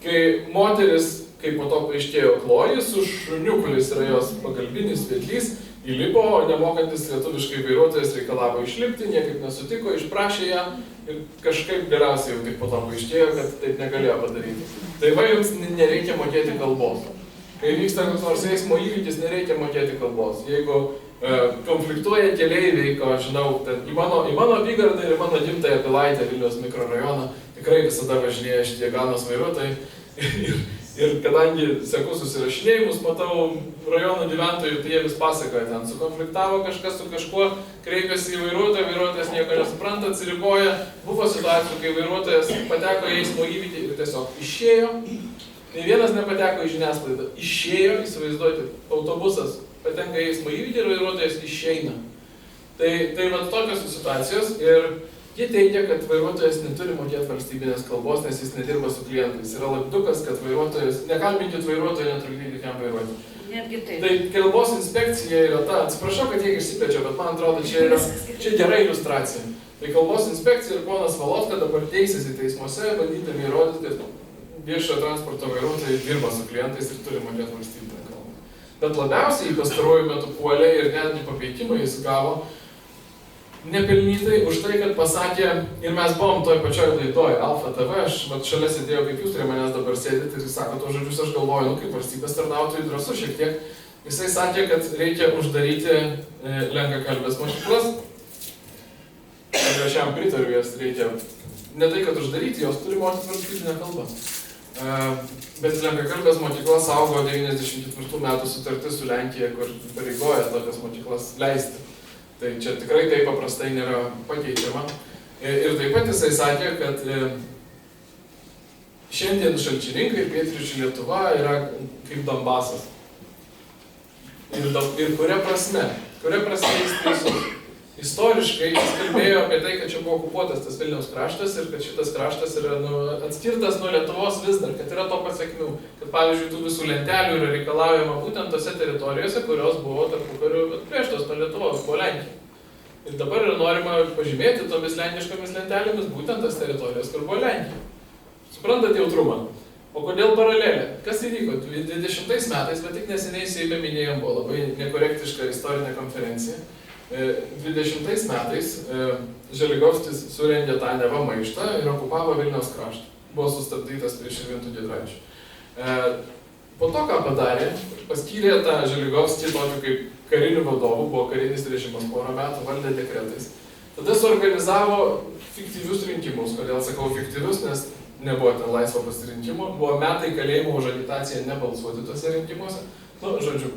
Kai moteris, kaip po to paaiškėjo, Kloji, su šuniu, kuris yra jos pagalbinis vedlys, įlipo, o nemokantis lietuviškai vairuotojas reikalavo išlipti, niekaip nesutiko, išprašė ją ir kažkaip galiausiai jau tik po to paaiškėjo, kad taip negalėjo padaryti. Tai va, jums nereikia mokėti kalbos. Kai vyksta koks nors eismo įvykis, nereikia mokėti kalbos. Jeigu konfliktuoja keleiviai, ko žinau, į mano apygardą ir mano gimtąją Pilaitę Vilniaus mikrorajoną, tikrai visada važinėja šitie Ganos vairuotojai. Ir kadangi seku susirašinėjimus, matau rajono gyventojų, tai jie vis pasakoja ten, sukonfliktavo kažkas su kažkuo, kreipėsi į vairuotoją, vairuotojas nieko nesupranta, atsiriboja. Buvo situacijų, kai vairuotojas pateko į eismo įvykį ir tiesiog išėjo. Tai vienas nepateko į žiniasklaidą, išėjo, įsivaizduoti, autobusas patenka į eismo įvykį ir vairuotojas išeina. Tai vat tokios situacijos ir jie teigia, kad vairuotojas neturi mokėti valstybinės kalbos, nes jis nedirba su klientais. Yra lagdukas, kad vairuotojas, nekalbinkit vairuotojo, netrukdykit jam vairuoti. Netgi taip. Tai kalbos inspekcija yra ta, atsiprašau, kad tiek išsiplečia, bet man atrodo, čia gera iliustracija. Tai kalbos inspekcija ir ponas Valotka dabar teisėsi teismuose, bandydami įrodyti, kad viešojo transporto vairuotojai dirba su klientais ir turi mokėti valstybinę kalbą. Bet labiausiai pastaruoju metu puolė ir netgi papeikimą jis gavo nepelnytai už tai, kad pasakė, ir mes buvom toj pačioj laidoj Alfa TV, aš šalia sėdėjau, kaip jūs prie manęs dabar sėdit, ir jis sako, to žodžius aš galvoju, kaip valstybės tarnautojai drąsu šiek tiek. Jisai sakė, kad reikia uždaryti lenkakalbės mokyklas. Ir aš jam pritariu, jas reikia, ne tai, kad uždaryti, jos turi mokyti valstybinę kalbą. Bet lenkakalbės mokyklas saugo 94 metų sutartis su Lenkija, kur pareigoja tokias mokyklas leisti. Tai čia tikrai taip paprastai nėra pakeičiama. Ir taip pat jisai sakė, kad šiandien šalčininkai, pietryčių Lietuva yra kaip Donbasas. Ir kuria prasme jis teisus. Istoriškai jis kalbėjo apie tai, kad čia buvo okupuotas tas Vilniaus kraštas ir kad šitas kraštas yra atskirtas nuo Lietuvos vis dar, kad yra to pasekmių. Kad pavyzdžiui, tų visų lentelių yra reikalaujama būtent tose teritorijose, kurios buvo tarpukariu atplėštos nuo Lietuvos, buvo Lenkija. Ir dabar yra norima pažymėti tomis lenkiškomis lentelėmis būtent tas teritorijas, kur buvo Lenkija. Suprantate jautrumą? O kodėl paralelė? Kas įvyko? 20 metais, bet tik neseniai Seime minėjom, buvo labai nekorektiška istorinė konferencija. 20 metais Želigovskis surengė tą neva maištą ir okupavo Vilniaus kraštą. Buvo sustabdytas prieš Širvintų Giedraičių. Po to, ką padarė, paskyrė tą Želigovskį tokiu kaip kariniu vadovu, buvo karinis režimas, porą metų valdė dekretais. Tada suorganizavo fiktyvius rinkimus. Kodėl sakau fiktyvius, nes nebuvo ten laisvo pasirinkimo. Buvo metai kalėjimo už agitaciją nebalsuoti tuose rinkimuose. Žodžiu,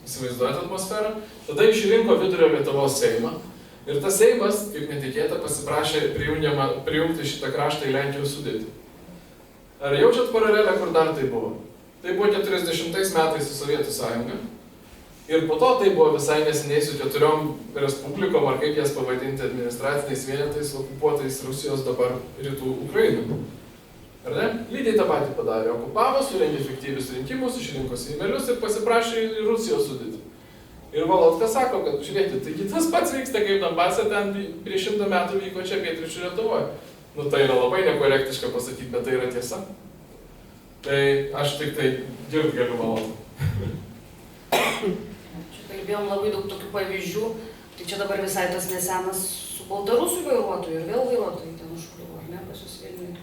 įsivaizduojate atmosferą. Tada išrinko Vidurio Lietuvos Seimą. Ir tas Seimas, kaip netikėta, pasiprašė prijungti šitą kraštą į Lenkijos sudėtį. Ar jaučiat paralelę, kur dar tai buvo? Tai buvo 40 metais su Sovietų sąjunga. Ir po to tai buvo visai neseniai su 4 respublikom, ar kaip jas pavadinti, administraciniais vienetais, okupuotais Rusijos dabar rytų Ukrainų. Ar ne? Lygiai tą patį padarė. Okupavo, surengė fiktyvius rinkimus, išrinko seimelius ir pasiprašė į Rusijos sudėtį. Ir Valotka sako, kad žiūrėkite, taigi tas pats vyksta kaip Donbase, ten prieš 100 metų vyko čia pietryčių Lietuvoje. Tai yra labai nekorektiška pasakyti, bet tai yra tiesa. Tai aš tik tai dirbt galiu Valotką. Čia kalbėjom labai daug tokių pavyzdžių, tai čia dabar visai tas nesenas su baltarusių vairuotojų ir vėl vairuotojai ten užkliuvo, ar ne, pas jūs Vilniuje.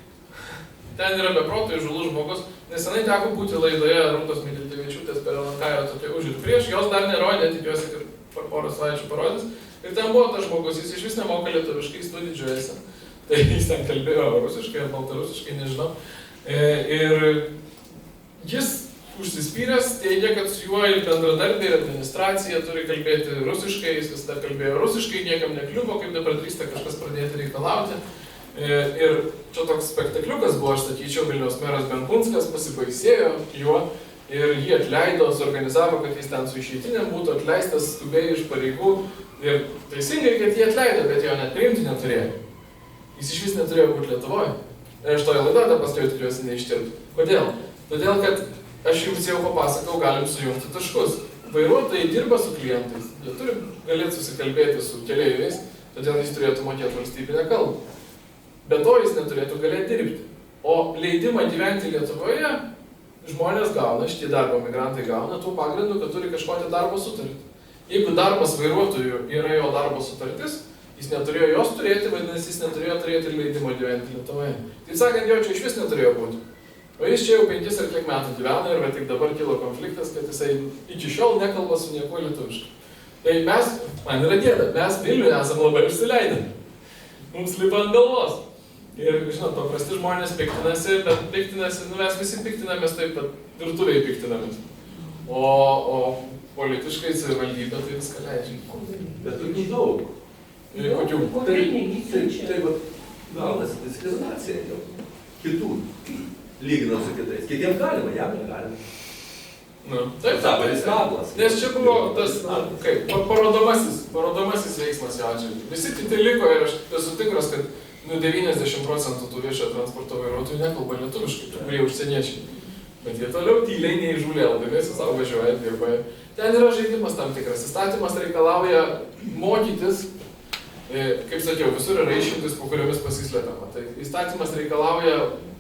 Ten yra beprotai žulus žmogus. Nesenai teko būti laidoje Rūtos Militevičiūtės per Lankajo tokia už ir prieš. Jos dar nerodė, tikiuosi, kad per porą savaičių parodys. Ir ten buvo tas žmogus, jis iš vis nemoka lietuviškai, jis didžiuojasi. Tai jis ten kalbėjo rusiškai ar baltarusiškai, nežinau. Ir jis užsispyręs teigia, kad su juo ir bendradarbiai ir administracija turi kalbėti rusiškai. Jis vis dar kalbėjo rusiškai, niekam nekliuvo, kaip dabar drįsta kažkas pradėti reikalauti. Ir čia toks spektakliukas buvo, aš sakyčiau, Vilniaus meras Benkunskas pasibaisėjo juo ir jį atleido, suorganizavo, kad jis ten su išeitinėm būtų atleistas skubiai iš pareigų. Ir teisingai, kad jį atleido, bet jo net priimti neturėjo. Jis iš vis neturėjo būti Lietuvoje. Ir aš toje laidoje paskui tikiuosi neištirti. Kodėl? Todėl, kad aš jums jau papasakau, galim sujungti taškus. Vairuotojai dirba su klientais, jie turi galėti susikalbėti su keleiviais, todėl jis turėtų mokėti valstybinę kalbą. Be to jis neturėtų galėti dirbti. O leidimą gyventi Lietuvoje žmonės gauna, šitie darbo migrantai gauna tų pagrindų, kad turi kažkokią darbo sutartį. Jeigu darbas vairuotojų yra jo darbo sutartis, jis neturėjo jos turėti, vadinasi, jis neturėjo turėti leidimo gyventi Lietuvoje. Tai sakant, jo čia iš vis neturėjo būti. O jis čia jau 5 ar kiek metų gyvena ir tik dabar kilo konfliktas, kad jisai iki šiol nekalba su niekuo lietuviškai. Tai mes, man yra gėda, mes Vilniuje esam labai užsileidę. Mums lipa ant galvos. Ir, žinot, paprasti žmonės piktinasi, bet piktinasi, mes visi piktinamės taip, bet virtuviai piktinamės. O politiškai savivaldybė tai viską leidžia. Bet tokių daug. Kokių? Tai gaunasi diskriminacija jau. Kitų. Lyginant su kitais. Kitiems galima, jam negalima. Taip, kablas. Nes čia buvo tas, kaip, parodomasis veiksmas jo atžvilgiu. Visi kiti liko ir aš esu tikras, kad 90% tų viešojo transporto vairuotojų nekalba lietuviškai, kurie užsieniečiai. Bet jie toliau tyliai neįžūlė, aldami su savo važiuoja, dirba. Ten yra žaidimas tam tikras. Įstatymas reikalauja mokytis, kaip sakiau, visur yra išimtis, po kuriomis pasislėpiama. Tai įstatymas reikalauja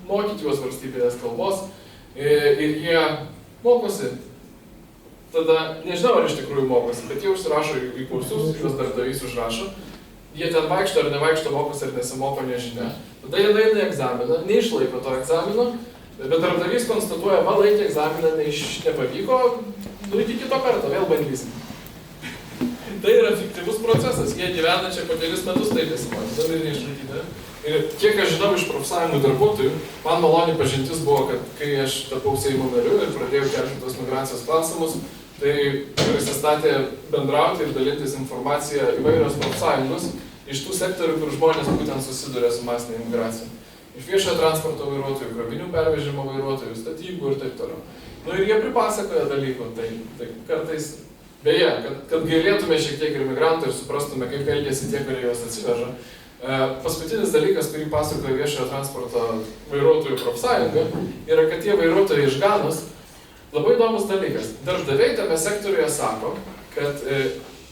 mokyti juos valstybinės kalbos ir jie mokosi. Tada, nežinau, ar iš tikrųjų mokosi, bet jie užsirašo į kursus, juos darbdavys užrašo. Jie ten vaikšto ar nevaikšto, mokosi ar nesimoko, nežinia. Tada jie eina į egzaminą, neišlaiko to egzamino, bet darbdavys konstatuoja, va, laikė egzaminą, nepavyko, iki kito karto, vėl bandysim. Tai yra fiktyvus procesas, jie gyvena čia po 2 metus, taip nesimokė, tada ir neišlaikyti. Ir kiek aš žinau iš profsąjungų darbuotojų, man maloni pažintis buvo, kad kai aš tapau Seimo nariu ir pradėjau kelti tos migracijos klausimus, tai prisistatė bendrauti ir dalintis informaciją įvairios profsąjungos iš tų sektorių, kur žmonės būtent susiduria su masinė imigracija. Iš viešojo transporto vairuotojų, krovinių pervežimo vairuotojų, statybų ir taip toliau. Nu ir jie pripasakoja dalykų, tai kartais, beje, kad gailėtume šiek tiek ir migrantų ir suprastume, kaip elgiasi tie, kurie juos atsiveža. Paskutinis dalykas, kurį pasakoja viešojo transporto vairuotojų profsąjunga, yra, kad tie vairuotojai iš Ganos, labai įdomus dalykas. Darbdaviai tame sektoriuje sako, kad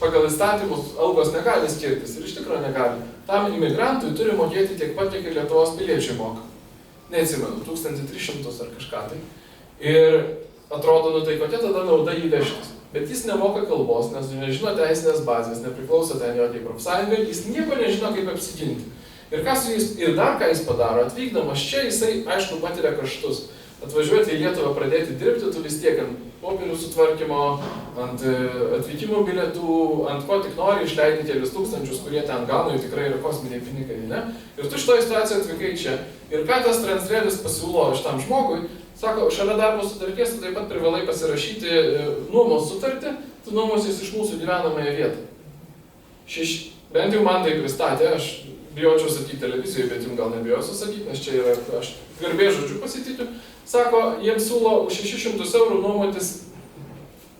pagal įstatymus algos negali skirtis ir iš tikrųjų negali. Tam imigrantui turi mokėti tiek pat, kiek ir Lietuvos piliečiai moka. Neatsimenu, 1300 ar kažką tai. Ir atrodo, nu tai kokia tada nauda įvežtis. Bet jis nemoka kalbos, nes nežino teisinės bazės, nepriklauso ten jokiai profsąjungai, jis nieko nežino, kaip apsiginti. Ir, ir dar ką jis padaro, atvykdamas čia, jisai, aišku, patiria kaštus. Atvažiuoti į Lietuvą pradėti dirbti, tu vis tiek ant popierių sutvarkymo, ant atvykimo bilietų, ant ko tik nori, išleidi kelius tūkstančius, kurie ten gauna, jau tikrai yra kosminiai pinigai, ne? Ir tu šitoje situacijoje atvykai čia. Ir ką tas transrėlis pasiūlo šitam žmogui, sako, šalia darbo sutarties tu taip pat privalai pasirašyti nuomos sutartį, tu nuomosies iš mūsų gyvenamąją vietą. Bent jau man tai pristatė, aš bijočiau sakyti televizijoje, bet jums gal nebijosiu sakyti, nes čia yra, aš garbės žodžiu pasitikiu. Sako, jiems siūlo už 600 eurų nuomotis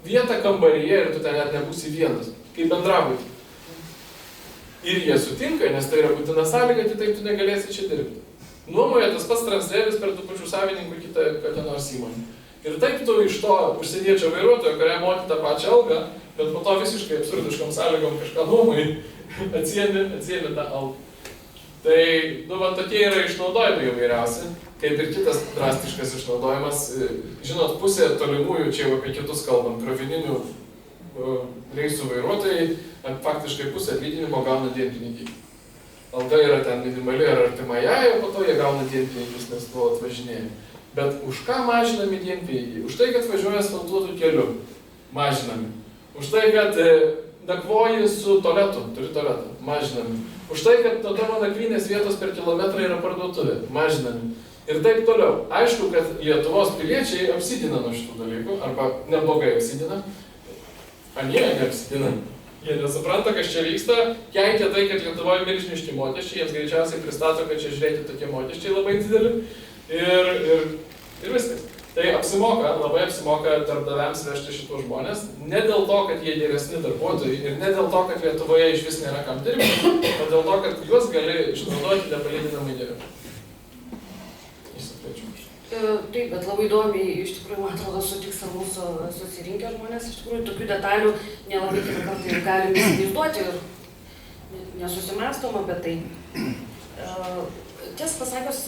vietą kambaryje ir tu ten net nebūsi vienas, kaip bendrabutį. Ir jie sutinka, nes tai yra būtina sąlyga, kitaip tu negalėsi čia dirbti. Nuomoja tas pats transrėlis per tų pačių savininkų kitą kokią nors įmonę. Ir taip tu iš to užsieniečio vairuotojo, kuriam moki tą pačią algą, bet po to visiškai absurdiškom sąlygom kažką nuomai, atsiemi tą algą. Tai, nu, va, tokie yra išnaudojimai įvairiausi, kaip ir kitas drastiškas išnaudojimas. Žinot, pusė tolimųjų, čia jau apie kitus kalbant, krovininių reisų vairuotojai, faktiškai pusė atlyginimo gauna dienpinigiai. Alga yra ten minimali ar artimajai, o po to jie gauna dienpinigius, nes nuolat važinėja. Bet už ką mažinami dienpinigiai? Už tai, kad važiuoja asfaltuotų keliu. Mažinami. Už tai, kad nakvoji su tualetu, turi tualetą. Mažinami. Už tai, kad nuo tavo nakvynės vietos per kilometrą yra parduotuvė. Mažinami. Ir taip toliau. Aišku, kad Lietuvos piliečiai apsidina nuo šitų dalykų, arba neblogai apsidina. Anie neapsidina. Jie nesupranta, kas čia vyksta, keikia tai, kad Lietuvoje milžiniški mokesčiai, jiems greičiausiai pristato, kad čia žiūrėti tokie mokesčiai labai dideli ir viskas. Tai apsimoka, labai apsimoka darbdaviams vežti šitų žmonės, ne dėl to, kad jie geresni darbuotojai ir ne dėl to, kad Lietuvoje iš vis nėra kam dirbti, o dėl to, kad juos gali išnaudoti nepalyginamai geriau. Taip, bet labai įdomiai, iš tikrųjų, man atrodo, sutiks ar mūsų susirinkę žmonės, iš tikrųjų, tokių detalių nelabai kitą kartą ir galim įsivaizduoti ir nesusimąstom apie tai. Tiesą pasakius,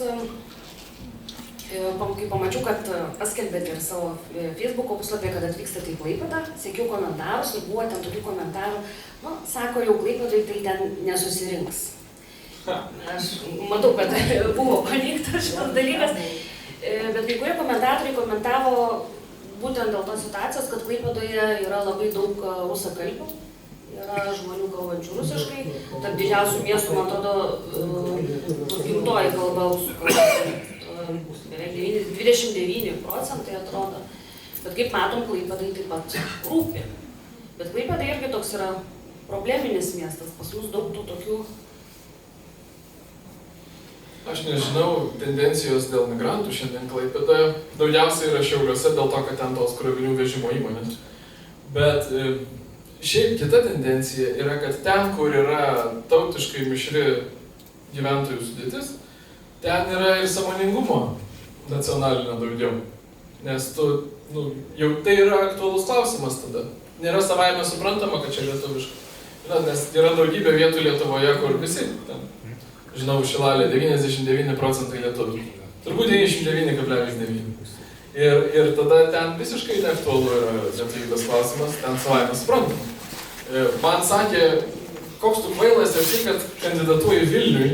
kai pamačiau, kad paskelbėte ir savo Facebook'o puslapyje, kad atvykstate į Klaipėdą, sekiau komentarus ir buvo ten tokių komentarų, nu, sako, jau Klaipėdai tai ten nesusirinks. Aš matau, kad buvo paneigtas šitas dalykas. Bet kai kurie komentatoriai komentavo būtent dėl tos situacijos, kad Klaipėdoje yra labai daug rusakalbių, yra žmonių kalbančių rusiškai, tarp didžiausių miestų, man atrodo, gimtoji kalba rusų kalba, beveik 29% atrodo. Bet kaip matom, Klaipėdai taip pat rūpi. Bet Klaipėda irgi toks yra probleminis miestas, pas mus daug tų tokių. Aš nežinau tendencijos dėl migrantų šiandien Klaipėdoje. Daugiausiai yra Šiauliuose dėl to, kad ten tos krovinių vežimo įmonės. Bet šiaip kita tendencija yra, kad ten, kur yra tautiškai mišri gyventojų sudėtis, ten yra ir sąmoningumo nacionalinio daugiau. Nes tu, jau tai yra aktualus klausimas tada. Nėra savaime suprantama, kad čia lietuviška. Nes yra daugybė vietų Lietuvoje, kur visi, žinau, Šilalė 99% lietuvių. Turbūt 99,9. Ir tada ten visiškai neaktualu yra lietuvybės klausimas, ten savaime suprantama. Man sakė, koks tu kvailas esi, kad kandidatuoji Vilniui.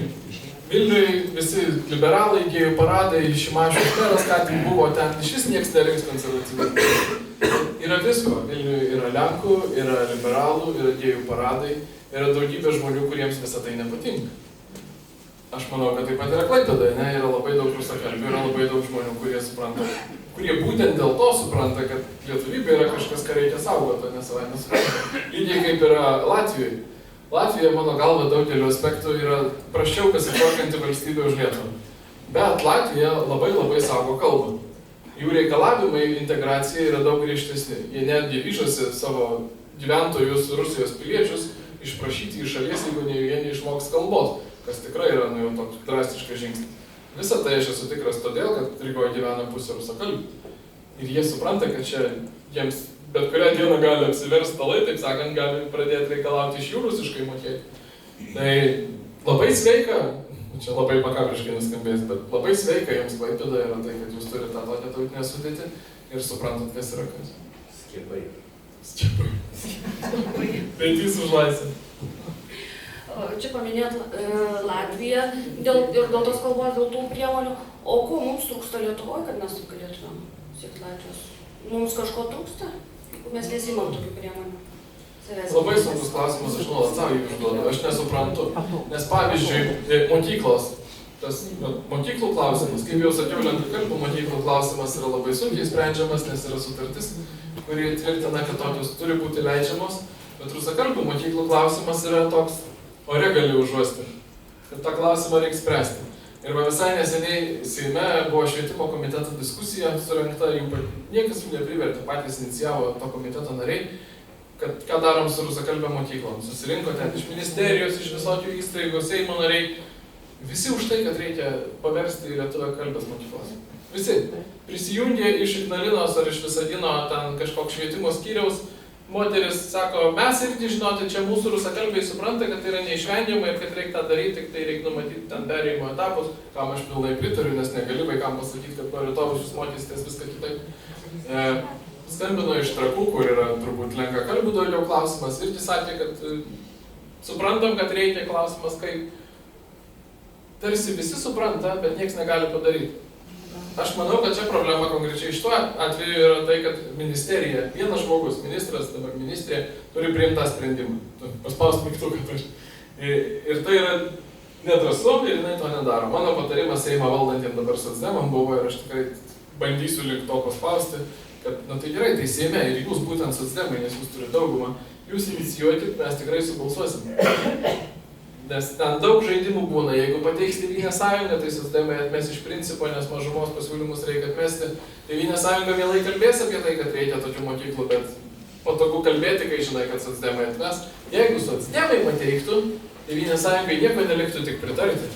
Vilniui visi liberalai, gėjų paradai, Šimašiaus meras, ką tik buvo ten, iš vis nieks nerinks konservatyvių. Yra visko. Vilniui yra Lenkų, yra liberalų, yra gėjų paradai, yra daugybė žmonių, kuriems visą tai nepatinka. Aš manau, kad taip pat yra Klaipėdoje, ne? Yra labai daug rusakalbių, yra labai daug žmonių, kurie supranta, kurie būtent dėl to supranta, kad lietuvybė yra kažkas, ką reikia saugoti, nes savaime supranta. Lygiai kaip yra Latvijoje. Latvija, mano galva, daugeliu aspektų yra prasčiau pasitvarkanti valstybė už Lietuvą. Bet Latvija labai saugo kalbą. Jų reikalavimai integracijai yra daug griežtesni. Jie netgi ryžosi savo gyventojus, Rusijos piliečius, išprašyti iš šalies, jeigu jie neišmoks kalbos, kas tikrai yra jau toks drastiškas žingsnis. Visą tai aš esu tikras todėl, kad Rygoje gyvena pusė rusakalbių. Ir jie supranta, kad čia jiems bet kurią dieną gali apsiversti stalai, taip sakant, gali pradėti reikalauti iš jų rusiškai mokėti. Tai labai sveika, čia labai makabriškai nuskambės, bet labai sveika jums Klaipėdoje yra tai, kad jūs turite tą tokią tautinę sudėtį ir suprantat, kas yra kas. Skiepai. Petys už laisvę. Čia paminėt Latviją dėl tos kalbos, dėl tų priemonių. O ko mums trūksta Lietuvoje, kad mes taip galėtumėm siekti Latvijos? Mums kažko trūksta? Mes nesimam tokių priemonių. Labai sunkus klausimas, aš nuolat savo jį užduodu, aš nesuprantu. Nes pavyzdžiui, mokyklos, tas mokyklų klausimas, kaip jau sakiau, lenkakalbių mokyklų klausimas yra labai sunkiai sprendžiamas, nes yra sutartis, kuri tvirtina, kad tokios turi būti leidžiamos, bet rusakalbių mokyklų klausimas yra toks, ore gali užuosti, kad tą klausimą reikia spręsti. Ir visai neseniai Seime buvo švietimo komiteto diskusija surengta, niekas jų neprivertė, patys inicijavo to komiteto nariai, kad ką darom su rusakalbėm mokyklom. Susirinko ten iš ministerijos, iš visokių įstaigų, Seimo nariai. Visi už tai, kad reikia paversti į lietuviakalbės mokyklas. Visi. Prisijungė iš Ignalinos ar iš Visagino ten kažkoks švietimo skyriaus. Moteris sako, mes irgi žinoti, čia mūsų rusakalbiai supranta, kad tai yra neišvengiama ir kad reikia tą daryti, tik tai reikia numatyti ten perėjimo etapus, kam aš pilnai pritariu, nes negali vaikam pasakyti, kad nuo rytojus jūs mokysitės viską kitaip. Skambino iš Trakų, kur yra turbūt lenkakalbių daugiau klausimas, irgi sakė, kad suprantam, kad reikia klausimas, kaip tarsi visi supranta, bet nieks negali padaryti. Aš manau, kad čia problema konkrečiai iš to atveju yra tai, kad ministerija, vienas žmogus, ministras, dabar ministrė, turi priimti tą sprendimą. Paspaust mygtuką prieš. Ir tai yra nedrąsu ir jinai to nedaro. Mano patarimas Seimą valdantiem dabar socdemam buvo ir aš tikrai bandysiu link to paspausti, kad, tai gerai, tai Seime ir jūs būtent socdemai, nes jūs turite daugumą, jūs inicijuokit, mes tikrai subalsuosim. Nes ten daug žaidimų būna, jeigu pateiks Tėvynės sąjunga, tai socdemai atmes iš principo, nes mažumos pasiūlymus reikia atmesti. Tėvynės sąjunga mielai kalbės apie tai, kad reikia tokių mokyklų, bet patogu kalbėti, kai žinai, kad socdemai atmes. Jeigu socdemai pateiktų, Tėvynės sąjungai nieko neliktų tik pritarti.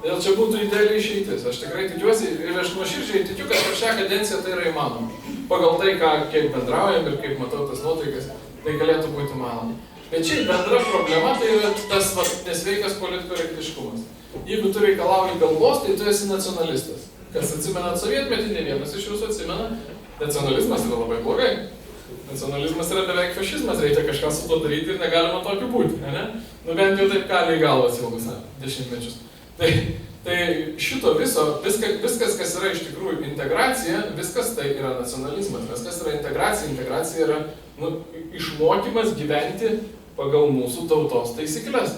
Todėl čia būtų ideali išeitis. Aš tikrai tikiuosi ir aš nuoširdžiai tikiu, kad per šią kadenciją tai yra įmanoma. Pagal tai, kiek bendraujam ir kaip matau tas nuotaikas, tai galėtų būti įmanoma. Bet čia bendra problema tai yra tas nesveikas politkorektiškumas. Jeigu tu reikalauji kalbos, tai tu esi nacionalistas. Kas atsimenat sovietmetį, ne vienas iš jūsų atsimena, nacionalizmas yra labai blogai. Nacionalizmas yra beveik fašizmas, reikia kažką su to daryti ir negalima tokiu būti, ne? Bent jau taip kaliai galvas ilgus dešimtmečius. Tai šito viso, viskas, kas yra iš tikrųjų integracija, viskas tai yra nacionalizmas. Viskas yra integracija, integracija yra išmokymas gyventi pagal mūsų tautos taisyklės.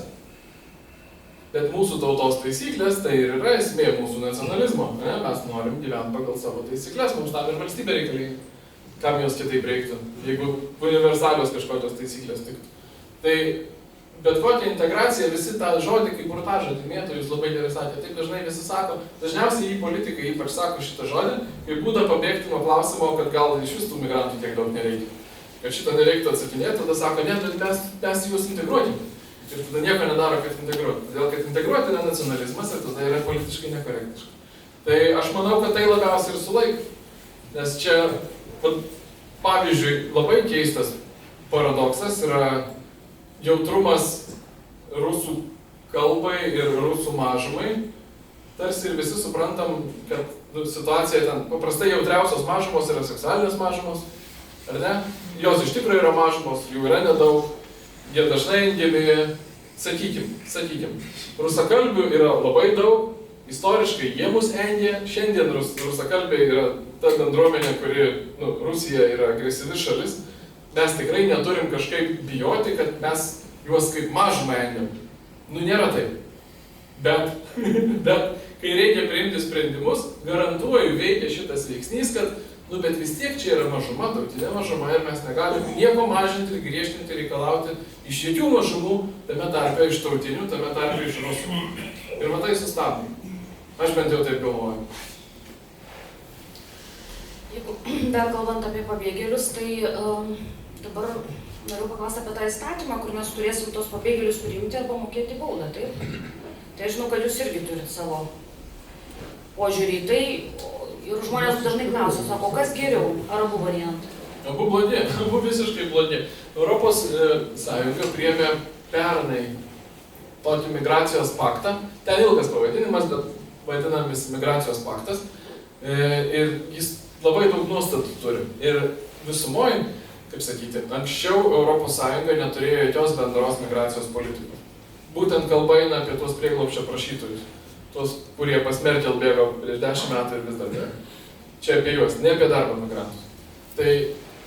Bet mūsų tautos taisyklės tai ir yra esmė mūsų nacionalizmo. Ne? Mes norim gyventi pagal savo taisyklės, mums tam ir valstybė reikalinga. Kam jos kitaip reiktų, jeigu universalios kažkokios taisyklės tiktų. Tai bet kokia integracija, visi tą žodį kaip burtažodį mėto, jūs labai gerai sakėte, taip dažnai visi sako, dažniausiai į politikai ypač sako šitą žodį, kai būda pabėgti nuo klausimo, kad gal iš vis tų migrantų tiek daug nereikia. Kad šitą nereiktų atsakinėti, tada sako, ne, mes juos integruotim. Ir tada nieko nedaro, kad integruoti. Todėl, kad integruoti yra nacionalizmas ir tada yra politiškai nekorektiška. Tai aš manau, kad tai labiausiai ir sulaiko. Nes čia, pavyzdžiui, labai keistas paradoksas yra jautrumas rusų kalbai ir rusų mažumai. Tarsi ir visi suprantam, kad situacija ten paprastai jautriausios mažumos yra seksualinės mažumos, ar ne? Jos iš tikrųjų yra mažumos, jų yra nedaug, jie dažnai engiami, sakykim, rusakalbių yra labai daug, istoriškai jie mus engia, šiandien rusakalbiai yra ta bendruomenė, kuri, Rusija yra agresyvi šalis, mes tikrai neturim kažkaip bijoti, kad mes juos kaip mažumą engiam. Nėra taip. Bet kai reikia priimti sprendimus, garantuoju veikia šitas veiksnys, kad, bet vis tiek čia yra mažuma, tautinė mažuma ir mes negalim nieko mažinti, griežtinti, reikalauti iš jokių mažumų, tame tarpe iš tautinių, tame tarpe iš rusų. Ir tai sustabdom. Aš bent jau taip galvoju. Jeigu dar kalbant apie pabėgėlius, tai dabar noriu paklausti apie tą įstatymą, kur mes turėsim tos pabėgėlius priimti arba mokėti baudą, taip? Tai aš žinau, kad jūs irgi turit savo požiūrį į tai ir žmonės dažnai klausia, sako, kas geriau, ar abu variantai? Abu blogi, abu visiškai blogi. Europos Sąjunga priėmė pernai tokį migracijos paktą, ten ilgas pavadinimas, bet vadinamis migracijos paktas, ir jis labai daug nuostatų turi. Ir visumoje, kaip sakyti, anksčiau Europos Sąjunga neturėjo jokios bendros migracijos politikos. Būtent kalba eina apie tuos prieglobsčio prašytojus, tuos, kurie pas Merkel bėgo prieš 10 metų ir vis dar bėgo. Čia apie juos, ne apie darbo migrantus. Tai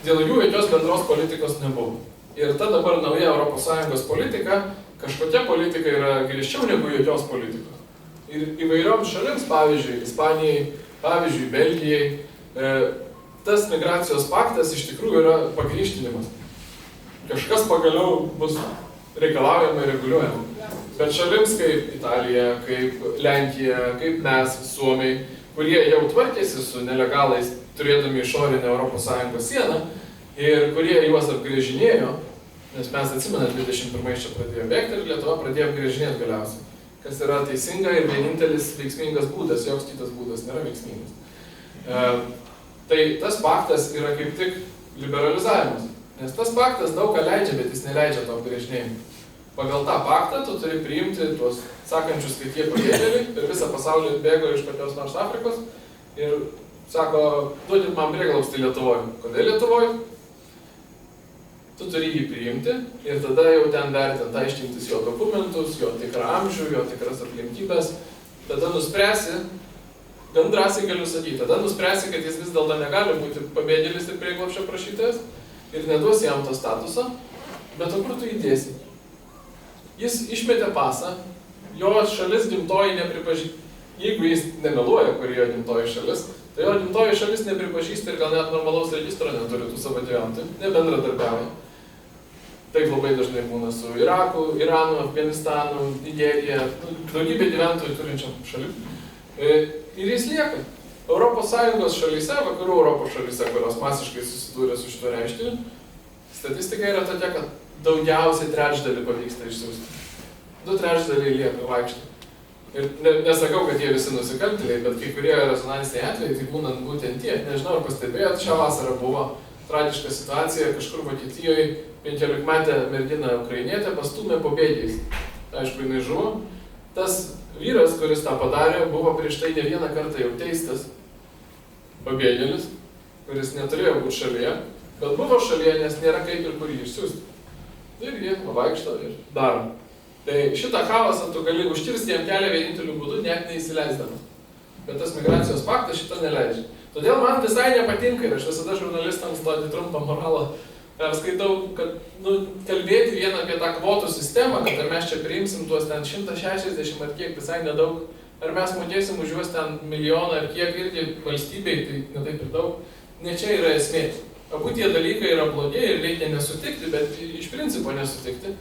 dėl jų jokios bendros politikos nebuvo. Ir ta dabar nauja Europos Sąjungos politika, kažkokia politika yra griežčiau negu jokios politikos. Ir įvairioms šalims, pavyzdžiui, Ispanijai, pavyzdžiui, Belgijai, tas migracijos paktas iš tikrųjų yra pagrįžtinimas. Kažkas pagaliau bus reikalaujama ir reguliuojama. Bet šalims kaip Italija, kaip Lenkija, kaip mes, Suomiai, kurie jau tvarkėsi su nelegalais, turėdami išorinę Europos Sąjungos sieną ir kurie juos apgrėžinėjo, nes mes atsimenat, 21 čia pradėjo bėgti ir Lietuva pradėjo apgrėžinėti galiausiai. Kas yra teisinga ir vienintelis veiksmingas būdas, joks kitas būdas nėra veiksmingas. Tai tas paktas yra kaip tik liberalizavimas, nes tas paktas daug ką leidžia, bet jis neleidžia to apgrėžinėjimo. Pagal tą paktą tu turi priimti tuos sakančius, kad jie pabėgėliai ir visą pasaulį bėgo iš kokios nors Afrikos ir sako, duokit man prieglobstį Lietuvoje. Kodėl Lietuvoje? Tu turi jį priimti ir tada jau ten vertinti, aiškintis jo dokumentus, jo tikrą amžių, jo tikras aplinkybės. Tada nuspręsi, gan drąsiai galiu sakyti, tada nuspręsi, kad jis vis dėlto negali būti pabėgėlis ir prieglobsčio prašytojas ir neduosi jam to statuso, bet o kur tu įdėsi? Jis išmetė pasą, jo šalis gimtoji nepripažįsta. Jeigu jis nemeluoja, kur jo gimtoji šalis, tai jo gimtoji šalis nepripažįsta ir gal net normalaus registro neturi tų savo gyventojų, nebendradarbiauja. Taip labai dažnai būna su Iraku, Iranu, Afganistanu, Nigerija, daugybė gyventojų turinčiam šalim. Ir jis lieka. Europos Sąjungos šalyse, vakarų Europos šalyse, kurios masiškai susidūrė su šituo reiškiniu, statistika yra tokia, kad daugiausiai trečdalį pavyksta išsiųsti. 2/3 lieka vaikštai. Ir nesakau, kad jie visi nusikaltėliai, bet kai kurie rezonansiniai atvejai, tai būnant būtent tie. Nežinau, ar pastebėjot, šią vasarą buvo tragiška situacija, kažkur Vokietijoje 15-metė mergina ukrainietė pastūmė pabėgėliais. Aišku, jinai žuvo. Tas vyras, kuris tą padarė, buvo prieš tai ne vieną kartą jau teistas pabėgėlis, kuris neturėjo būti šalyje, bet buvo šalyje, nes nėra kaip ir kur jį išsiųsti. Ir jie vaikšto ir daro. Tai šitą chaosą tu gali užkirsti jam kelią vieninteliu būdu, net neįsileisdamas. Bet tas migracijos paktas šito neleidžia. Todėl man visai nepatinka ir aš visada žurnalistams tokį trumpą moralą perskaitau, kad kalbėti vien apie tą kvotų sistemą, kad ar mes čia priimsim tuos ten 160 ar kiek visai nedaug, ar mes mokėsim už juos ten milijoną ar kiek irgi valstybei, tai netaip ir daug, ne čia yra esmė. Abu tie dalykai yra blogi ir reikia nesutikti, bet iš principo nesutikti,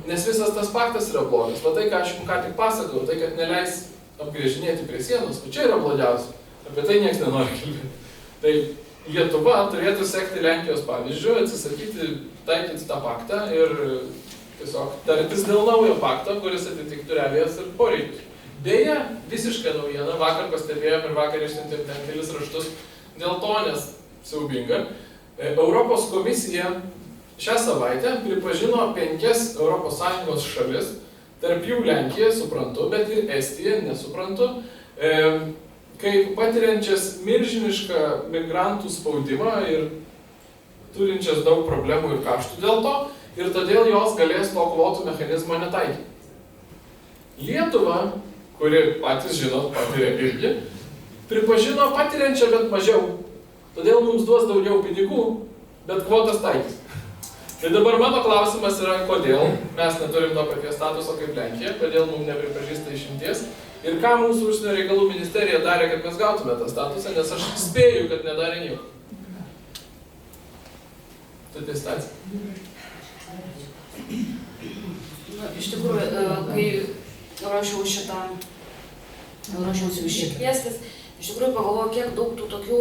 nes visas tas paktas yra blogas. Va tai, ką aš jums ką tik pasakau, tai, kad neleis apgrėžinėti prie sienos, o čia yra blogiausia. Apie tai niekas nenori kalbėti. Tai Lietuva turėtų sekti Lenkijos pavyzdžiu, atsisakyti taikyti tą paktą ir tiesiog tartis dėl naujo pakto, kuris atitiktų realijas ir poreikius. Beje, visiška naujiena, vakar pastebėjom ir vakar išsiuntėm ten kelis raštus dėl to, nes siaubinga, Europos komisija šią savaitę pripažino 5 ES šalis, tarp jų Lenkiją suprantu, bet ir Estiją nesuprantu, kaip patiriančias milžinišką migrantų spaudimą ir turinčias daug problemų ir kaštų dėl to, ir todėl jos galės to kvotų mechanizmo netaikyti. Lietuva, kuri patys žino, patiria irgi, pripažino patiriančią, bet mažiau. Todėl mums duos daugiau pinigų, bet kvotas taikys. Tai dabar mano klausimas yra, kodėl mes neturim to paties statuso kaip Lenkija, kodėl mums nepripažįsta išimties ir ką mūsų užsienio reikalų ministerija darė, kad mes gautume tą statusą, nes aš spėju, kad nedarė nieko. Tai situacija. Iš tikrųjų, kai ruošiausi už šį kviestis, iš tikrųjų pagalvojau, kiek daug tų tokių,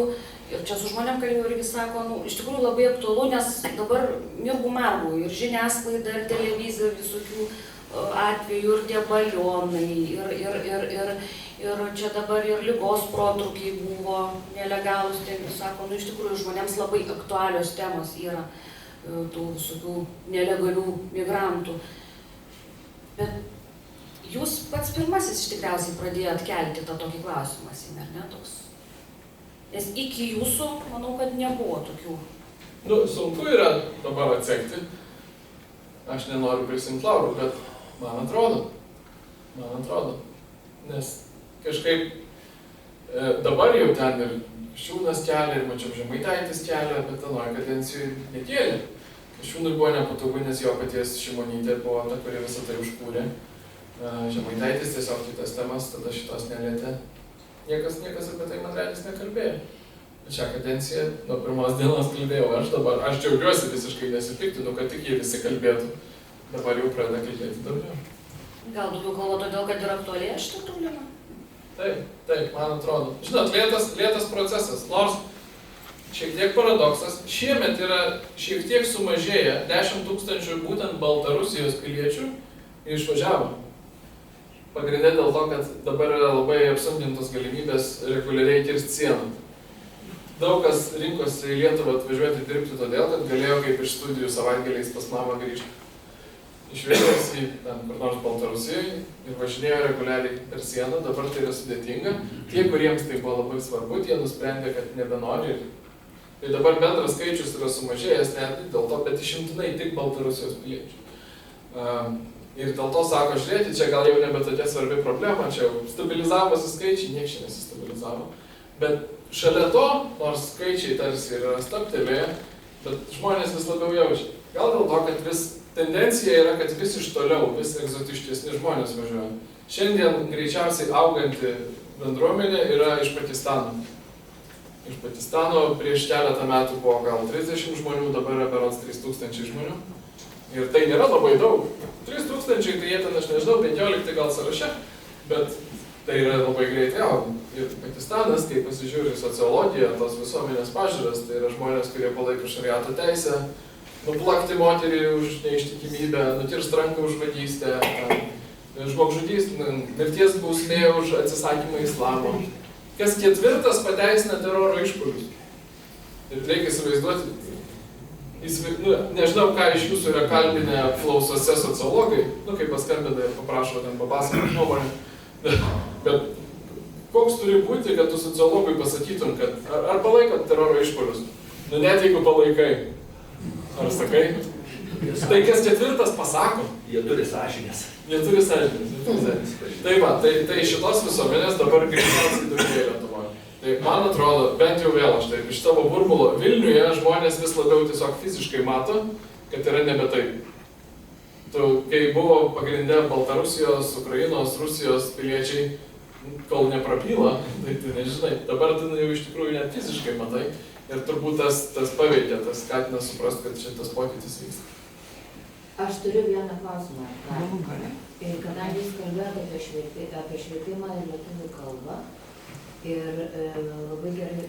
ir čia su žmonėm kalbėjau irgi sako, iš tikrųjų labai aktualu, nes dabar mirgų margų ir žiniasklaida, ir televizija, visokių atvejų, ir tie balionai, ir čia dabar ir ligos protrukiai buvo nelegalūs, tai sako, iš tikrųjų žmonėms labai aktualios temos yra tų visokių nelegalių migrantų. Bet jūs pats pirmasis iš tikriausiai pradėjot kelti tą tokį klausimą, ar ne toks? Nes iki jūsų, manau, kad nebuvo tokių. Sunku yra dabar atsekti. Aš nenoriu prisimti laurų, bet man atrodo. Nes kažkaip dabar jau ten ir Kasčiūnas kelia, ir mačiau Žemaitaitis kelia, bet anoje kadencijoje nekėlė. Kasčiūnui buvo nepatogu, nes jo paties Šimonytė buvo ta, kuri visą tai užkūrė. Žemaitaitis tiesiog kitas temas, tada šitos nelietė. Niekas apie tai, man regis, nekalbėjo. Šią kadenciją nuo pirmos dienos kalbėjau aš dabar. Aš džiaugiuosi visiškai nesipiktinu, kad tik jie visi kalbėtų. Dabar jau pradeda kalbėti daugiau. Gal daugiau kalba todėl, kad yra aktualėja šitą problemą? Taip, man atrodo. Žinot, lėtas procesas, nors šiek tiek paradoksas. Šiemet yra šiek tiek sumažėję 10 000 būtent Baltarusijos piliečių išvažiavo. Pagrindė dėl to, kad dabar yra labai apsunkintos galimybės reguliariai kirsti sieną. Daug kas rinkosi į Lietuvą atvažiuoti dirbti todėl, kad galėjo kaip iš studijų savaitgaliais pas mamą grįžti. Išvėlės į kur nors Baltarusijoje ir važinėjo reguliariai per sieną, dabar tai yra sudėtinga. Tie, kuriems tai buvo labai svarbu, tie nusprendė, kad nebenori. Tai dabar bendras skaičius yra sumažėjęs, net dėl to, bet išimtinai tik Baltarusijos piliečių. Ir dėl to sako, žiūrėti, čia gal jau nebe tokia svarbi problema, čia jau stabilizavosi skaičiai, nieks čia nesistabilizavo. Bet šalia to, nors skaičiai tarsi yra stabtelėję, bet žmonės vis labiau jaučia. Gal dėl to, kad vis tendencija yra, kad vis iš toliau, vis egzotiškesni žmonės važiuoja. Šiandien greičiausiai auganti bendruomenė yra iš Pakistano. Iš Pakistano prieš keletą metų buvo gal 30 žmonių, dabar yra berods 3000 žmonių. Ir tai nėra labai daug. 3000, tai jie ten, aš nežinau, 15 gal sąraše, bet tai yra labai greitai augant. Ir Pakistanas, kai pasižiūri sociologiją, tos visuomenės pažiūras, tai yra žmonės, kurie palaiko šariato teisę, nuplakti moterį už neištikimybę, nukirst ranką už vagystę, žmogžudystę, mirties bausmė už atsisakymą islamo. Kas ketvirtas pateisina teroro išpuolius. Ir reikia įsivaizduoti, nežinau, ką iš jūsų yra kalbinę apklausose sociologai, kai paskambina ir paprašo ten papasakoti nuomonę. Bet koks turi būti, kad tu sociologui pasakytum, kad ar palaikot teroro išpuolius? Net jeigu palaikai. Ar sakai? Tai kas ketvirtas pasako? Jie turi sąžinės. Tai va, tai šitos visuomenės dabar greičiausiai daugėja Lietuvoje. Tai man atrodo, bent jau vėl aš taip, iš tavo burbulo Vilniuje žmonės vis labiau tiesiog fiziškai mato, kad yra nebe taip. Kai buvo pagrindė Baltarusijos, Ukrainos, Rusijos piliečiai, kol neprapyla, tai tu nežinai. Dabar tu jau iš tikrųjų net fiziškai matai. Ir turbūt tas paveikia, tas skatina suprast, kad šitas pokytis vyksta. Aš turiu vieną klausimą. Ir kadangi jūs kalbėjote apie švietimą ir lietuvių kalbą, ir labai gerai,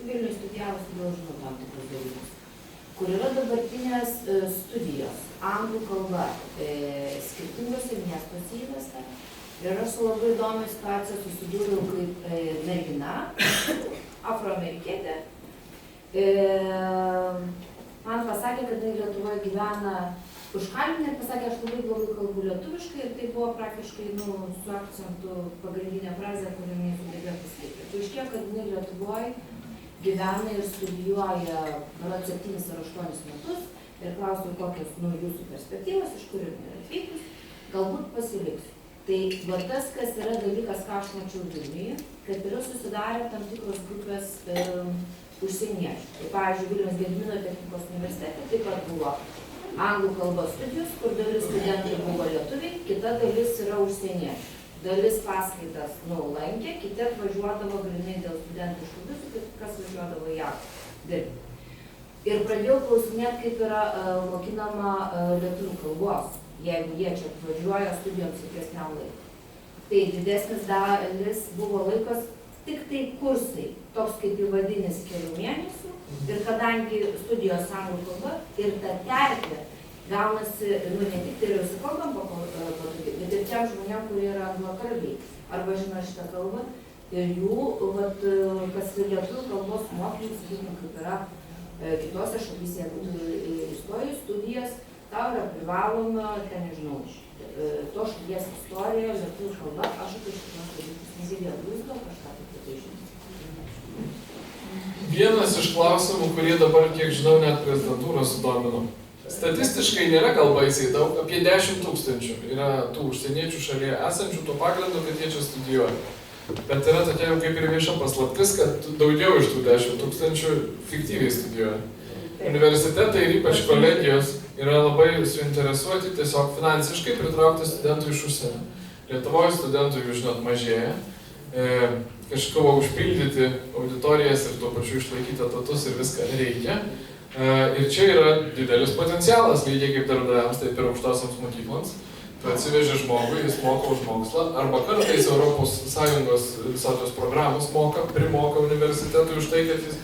Vilnius studijavus, todėl žinau tam tikrus dalykus, kur yra dabartinės studijos, anglų kalba, skirtingose miestuose įvesta. Ir aš su labai įdomia situacija susidūriau kaip mergina, afroamerikietė. Man pasakė, kad jinai Lietuvoje gyvena užkalbinė ir pasakė, aš labai blogai kalbu lietuviškai ir tai buvo praktiškai, su akcentu pagrindinė frazė, kurį jinai sugebėjo pasakyti. Tai iškiek, kad jinai Lietuvoje gyvena ir studijuoja 7 ar 8 metus ir klausiu, kokios jūsų perspektyvos, iš kur jinai atvykus, galbūt pasiliksiu. Tai va tas, kas yra dalykas, ką aš mačiau Vilniuje, kad yra susidarę tam tikros grupės užsieniečių. Tai pavyzdžiui, Vilniaus Gedimino technikos universitete taip pat buvo anglų kalbos studijos, kur dalis studentų buvo lietuviai, kita dalis yra užsieniečių. Dalis paskaitas lankė, kiti atvažiuodavo grinai dėl studentiškų vizų, kas važiuodavo į JAV dirbti. Ir pradėjau klausinėti, kaip yra mokinama lietuvių kalbos, jeigu jie čia atvažiuoja studijoms ilgesniam laikui. Tai didesnis dalis buvo laikas tik tai kursai, toks kaip įvadinis kelių mėnesių. Ir kadangi studijos anglų kalba ir ta terpė gaunasi, ne tik tai ir visi kalbam patogiai, bet ir tiem žmonėm, kurie yra anglakalbiai arba žino šitą kalbą, ir jų, kas lietuvių kalbos mokymus, sakykim, kaip yra kitose šalyse, jeigu tu įstoji studijas, tau yra privaloma, ten nežinau, to šalies istorija, lietuvių kalba, aš apie šitos dalykus negirdėjau, jūs gal kažką tai žinai. Vienas iš klausimų, kurie dabar, kiek žinau, net prezidentūrą sudomino. Statistiškai nėra gal baisiai daug, apie 10 000 yra tų užsieniečių šalyje esančių tuo pagrindu, kad jie čia studijuoja. Bet yra tokia jau kaip ir vieša paslaptis, kad daugiau iš tų 10 000 fiktyviai studijuoja. Universitetai ir ypač kolegijos yra labai suinteresuoti tiesiog finansiškai pritraukti studentų iš užsienio. Lietuvoje studentų, jūs žinot, mažėja. Kažko užpildyti auditorijas ir tuo pačiu išlaikyti etatus ir viską reikia. Ir čia yra didelis potencialas, lygiai kaip darbdaviams, taip ir aukštosiams mokykloms. Tu atsiveži žmogų, jis moka už mokslą, arba kartais Europos Sąjungos visokios programos primoka universitetui už tai, kad jis,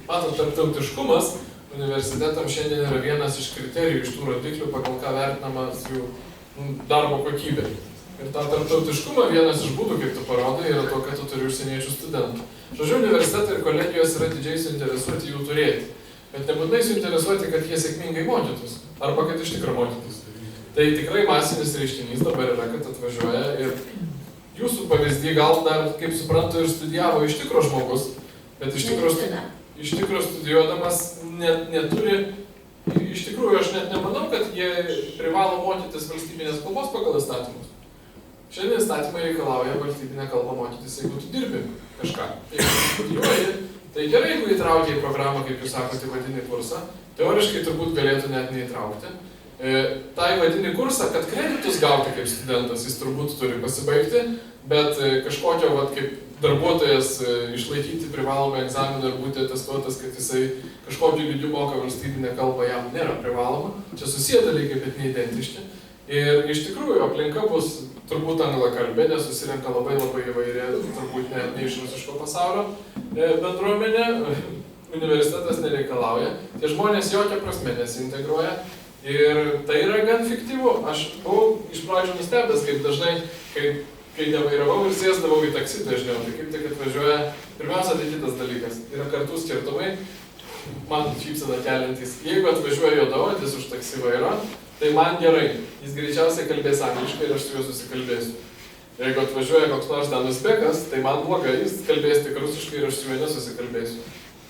matot, tarptautiškumas universitetams šiandien yra vienas iš kriterijų, iš tų rodiklių, pagal ką vertinamas jų darbo kokybė. Ir tą tarptautiškumą vienas iš būdų, kaip tu parodai, yra to, kad tu turi užsieniečių studentų. Žodžiu, universitetai ir kolegijos yra didžiai suinteresuoti jų turėti. Bet nebūtinai suinteresuoti, kad jie sėkmingai mokytųsi, arba kad iš tikro mokytųsi. Tai tikrai masinis reiškinys dabar yra, kad atvažiuoja ir jūsų pavyzdį gal dar, kaip suprantu, ir studijavo iš tikro žmogus, bet iš tikro studijuodamas neturi, iš tikrųjų aš net nemanau, kad jie privalo mokytis valstybinės kalbos pagal įstatymus. Šiandien įstatymai reikalauja valstybinę kalbą mokytis, jeigu tu dirbi kažką. Jeigu tu studijuoji, tai gerai, jeigu įtraukia į programą, kaip jūs sakote, vadinį kursą, teoriškai turbūt galėtų net neįtraukti. Tai vadinį kursą, kad kreditus gauti kaip studentas, jis turbūt turi pasibaigti, bet kažkokio, kaip darbuotojas išlaikyti privalomą egzaminą ir būti atestuotas, kad jisai kažkokiu lygiu moka valstybinę kalbą, jam nėra privaloma. Čia susiję dalykai, bet neidentiški. Ir iš tikrųjų aplinka bus turbūt anglakalbė, nes susirenka labai įvairi, turbūt net ne iš rusiško pasaulio bendruomenė, universitetas nereikalauja. Tie žmonės jokia prasme nesintegruoja ir tai yra gan fiktyvu. Aš buvau iš pradžių nustebęs, kaip dažnai, kai nevairavau ir sėsdavau į taksi dažniau, tai kaip tik atvažiuoja, pirmiausia, tai kitas dalykas, yra kartų skirtumai, man šypseną keliantys. Jeigu atvažiuoja juodaodis už taksi vairo, tai man gerai, jis greičiausiai kalbės angliškai ir aš su juo susikalbėsiu. Jeigu atvažiuoja koks nors ten uzbekas, tai man blogai, jis kalbės tik rusiškai ir aš su juo nesusikalbėsiu.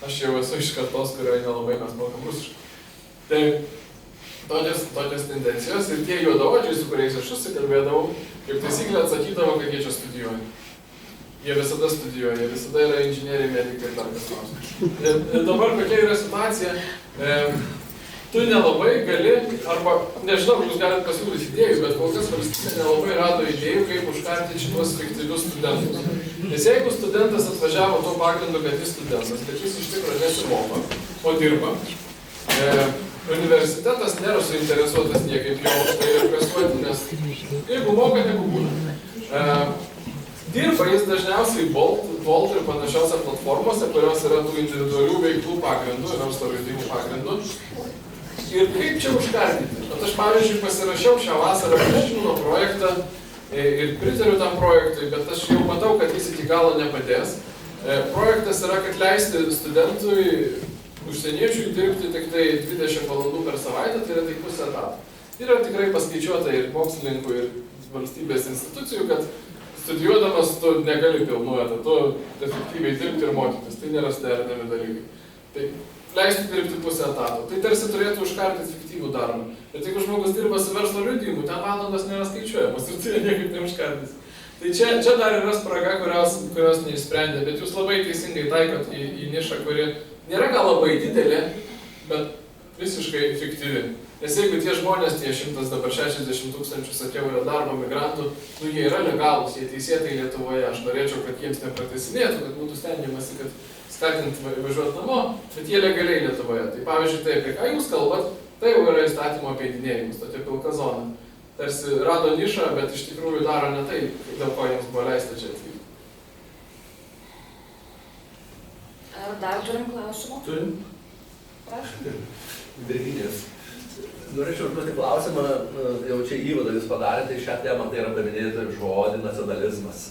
Aš jau esu iš kartos, kurioje nelabai mes mokam rusiškai. Tai tokios tendencijos ir tie juodaodžiai, su kuriais aš susikalbėdavau, kaip taisyklė atsakydavo, kad jie čia studijuoja. Jie visada studijuoja, jie visada yra inžinieriai, medikai ir dar kas nors. Ir dabar kokia yra situacija, tu nelabai gali, arba nežinau, jūs galite pasiūlyti idėjų, bet kol kas valstybė nelabai rado idėjų, kaip užkardyti šitos fiktyvius studentus. Nes jeigu studentas atvažiavo tuo pagrindu, kad jis studentas, bet jis iš tikrųjų nesimoko, o dirba, universitetas nėra suinteresuotas niekaip jo tai represuoti, nes jeigu moka, negu būna. Dirba jis dažniausiai Bolt ir panašiose platformose, kurios yra tų individualių veiklų pagrindų, verslo žaidimų pagrindų. Ir kaip čia užkardyti? Aš, pavyzdžiui, pasirašiau šią vasarą Priešimino projektą ir pritariu tam projektui, bet aš jau matau, kad jis iki galo nepadės. Projektas yra, kad leisti studentui, užsieniečiui dirbti tik tai 20 valandų per savaitę, tai yra tik pusę etato. Yra tikrai paskaičiuota ir mokslininkų, ir valstybės institucijų, kad studijuodamas tu negali pilnu etatu efektyviai dirbti ir mokytis. Tai nėra suderinami dalykai. Tai leisti dirbti pusę etato. Tai tarsi turėtų užkardyti fiktyvų darbą. Bet jeigu žmogus dirba su verslo liudijimu, ten valandos nėra skaičiuojamos ir tai niekaip neužkardys. Tai čia dar yra spraga, kurios neišsprendė, bet jūs labai teisingai taikot į nišą, kuri nėra gal labai didelė, bet visiškai fiktyvi. Nes jeigu tie žmonės, tie 160 tūkstančių, sakiau, yra darbo migrantų, jie yra legalūs, jie teisėtai Lietuvoje. Aš norėčiau, kad jiems nepratesinėtų, kad būtų stengiamasi, kad skatint važiuoti namo, bet jie legaliai Lietuvoje. Tai pavyzdžiui, tai apie ką jūs kalbat, tai jau yra įstatymo apeidinėjimas, tokia pilka zona. Tarsi rado nišą, bet iš tikrųjų daro ne tai, dėl ko jiems buvo leista čia atvykti. Ar dar turim klausimų? Turim. Prašom. Virginijus. Norėčiau užduoti klausimą, jau čia įvadą jūs padarėte, šią temą tai yra paminėti žodį nacionalizmas.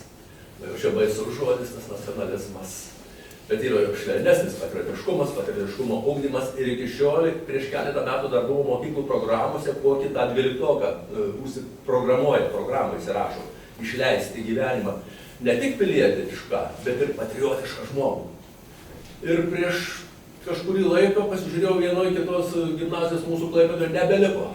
Jau čia baisus žodis, tas nacionalizmas. Bet yra jau švelnesnis patriotiškumo ugdymas ir iki šiol prieš keletą metų dar buvo mokyklų programuose, kokį tą 12-oką užsiprogramuoja, programą įsirašo, išleisti gyvenimą ne tik pilietišką, bet ir patriotišką žmogų. Ir prieš kažkurį laiką pasižiūrėjau vienoje kitos gimnazijos mūsų Klaipėdoje nebeliko.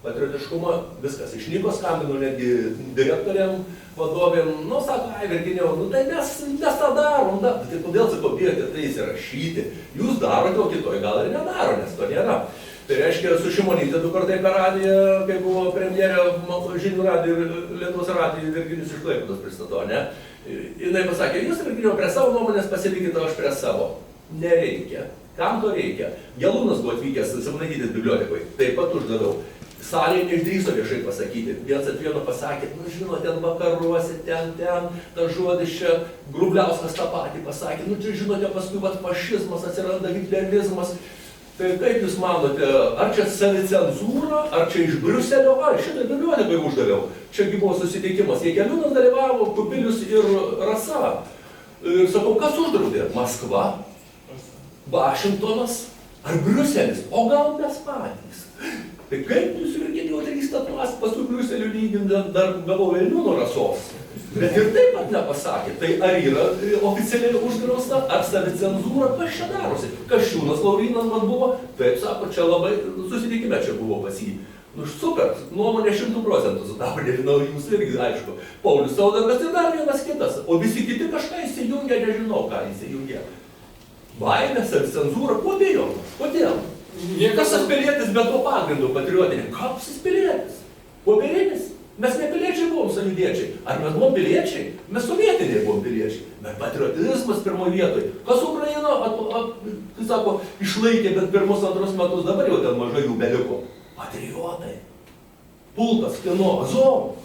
Patriotiškumo viskas išnyko, skambino netgi direktoriam, vadovėm, sako, Virginijau, tai mes tą darom, tai kodėl, sakau, bijote tai įsirašyti, jūs darote, o kitoj gal ir nedaro, nes to nėra. Tai reiškia, su Šimonytė du kartai per radiją, kai buvo premjerė Žinių radijo ir Lietuvos radijo Virginijus iš Klaipėdos pristato, ne? Jinai pasakė, jūs, Virginijau, prie savo nuomonės pasilikite, o aš prie savo. Nereikia. Kam to reikia? Gelūnas buvo atvykęs Simonaitytės bibliotekoje, taip pat uždaviau. Salėje neišdrįso viešai pasakyti. Vienas at vieno pasakė, žinot, ten vakaruose, ten, tas žodis čia, Grubliauskas tą patį pasakė, čia žinote, paskui fašizmas atsiranda, hitlerizmas. Tai kaip jūs manote, ar čia savicenzūra, ar čia iš Briuselio, šitą bibliotekai uždaviau. Čiagi buvo susitikimas, Jakeliūnas dalyvavo, Kubilius ir Rasa. Ir sakau, kas uždraudė? Maskva, Vašingtonas ar Briuselis, o gal mes patys. Tai kaip jūs Virginijau drįstat paskui Briuselių lyginti, dar gavau velnių nuo Rasos. Bet ir taip pat nepasakė. Tai ar yra oficialiai uždrausta, ar savicenzūra, kas čia darosi? Kasčiūnas Laurynas man buvo, taip sako, čia labai susitikime čia buvo pas jį. Super, nuomonė 100% sudaro, nežinau, jūs irgi aišku. Paulius Saudargas ir dar vienas kitas, o visi kiti kažką įsijungia, nežinau ką įsijungia. Baimė, savicenzūra, kuo bijomas? Kodėl? Kas tas pilietis be to pagrindo patriotinė? Kas tas pilietis? Popierinis? Mes ne piliečiai buvom sąjūdiečiai. Ar mes buvom piliečiai? Mes sovietiniai buvom piliečiai. Bet patriotizmas pirmoje vietoje. Kas Ukraina, kai sako, išlaikė, bet pirmus antrus metus dabar jau ten mažai jų beliko. Patriotai. Pulkas, kieno, Azovo.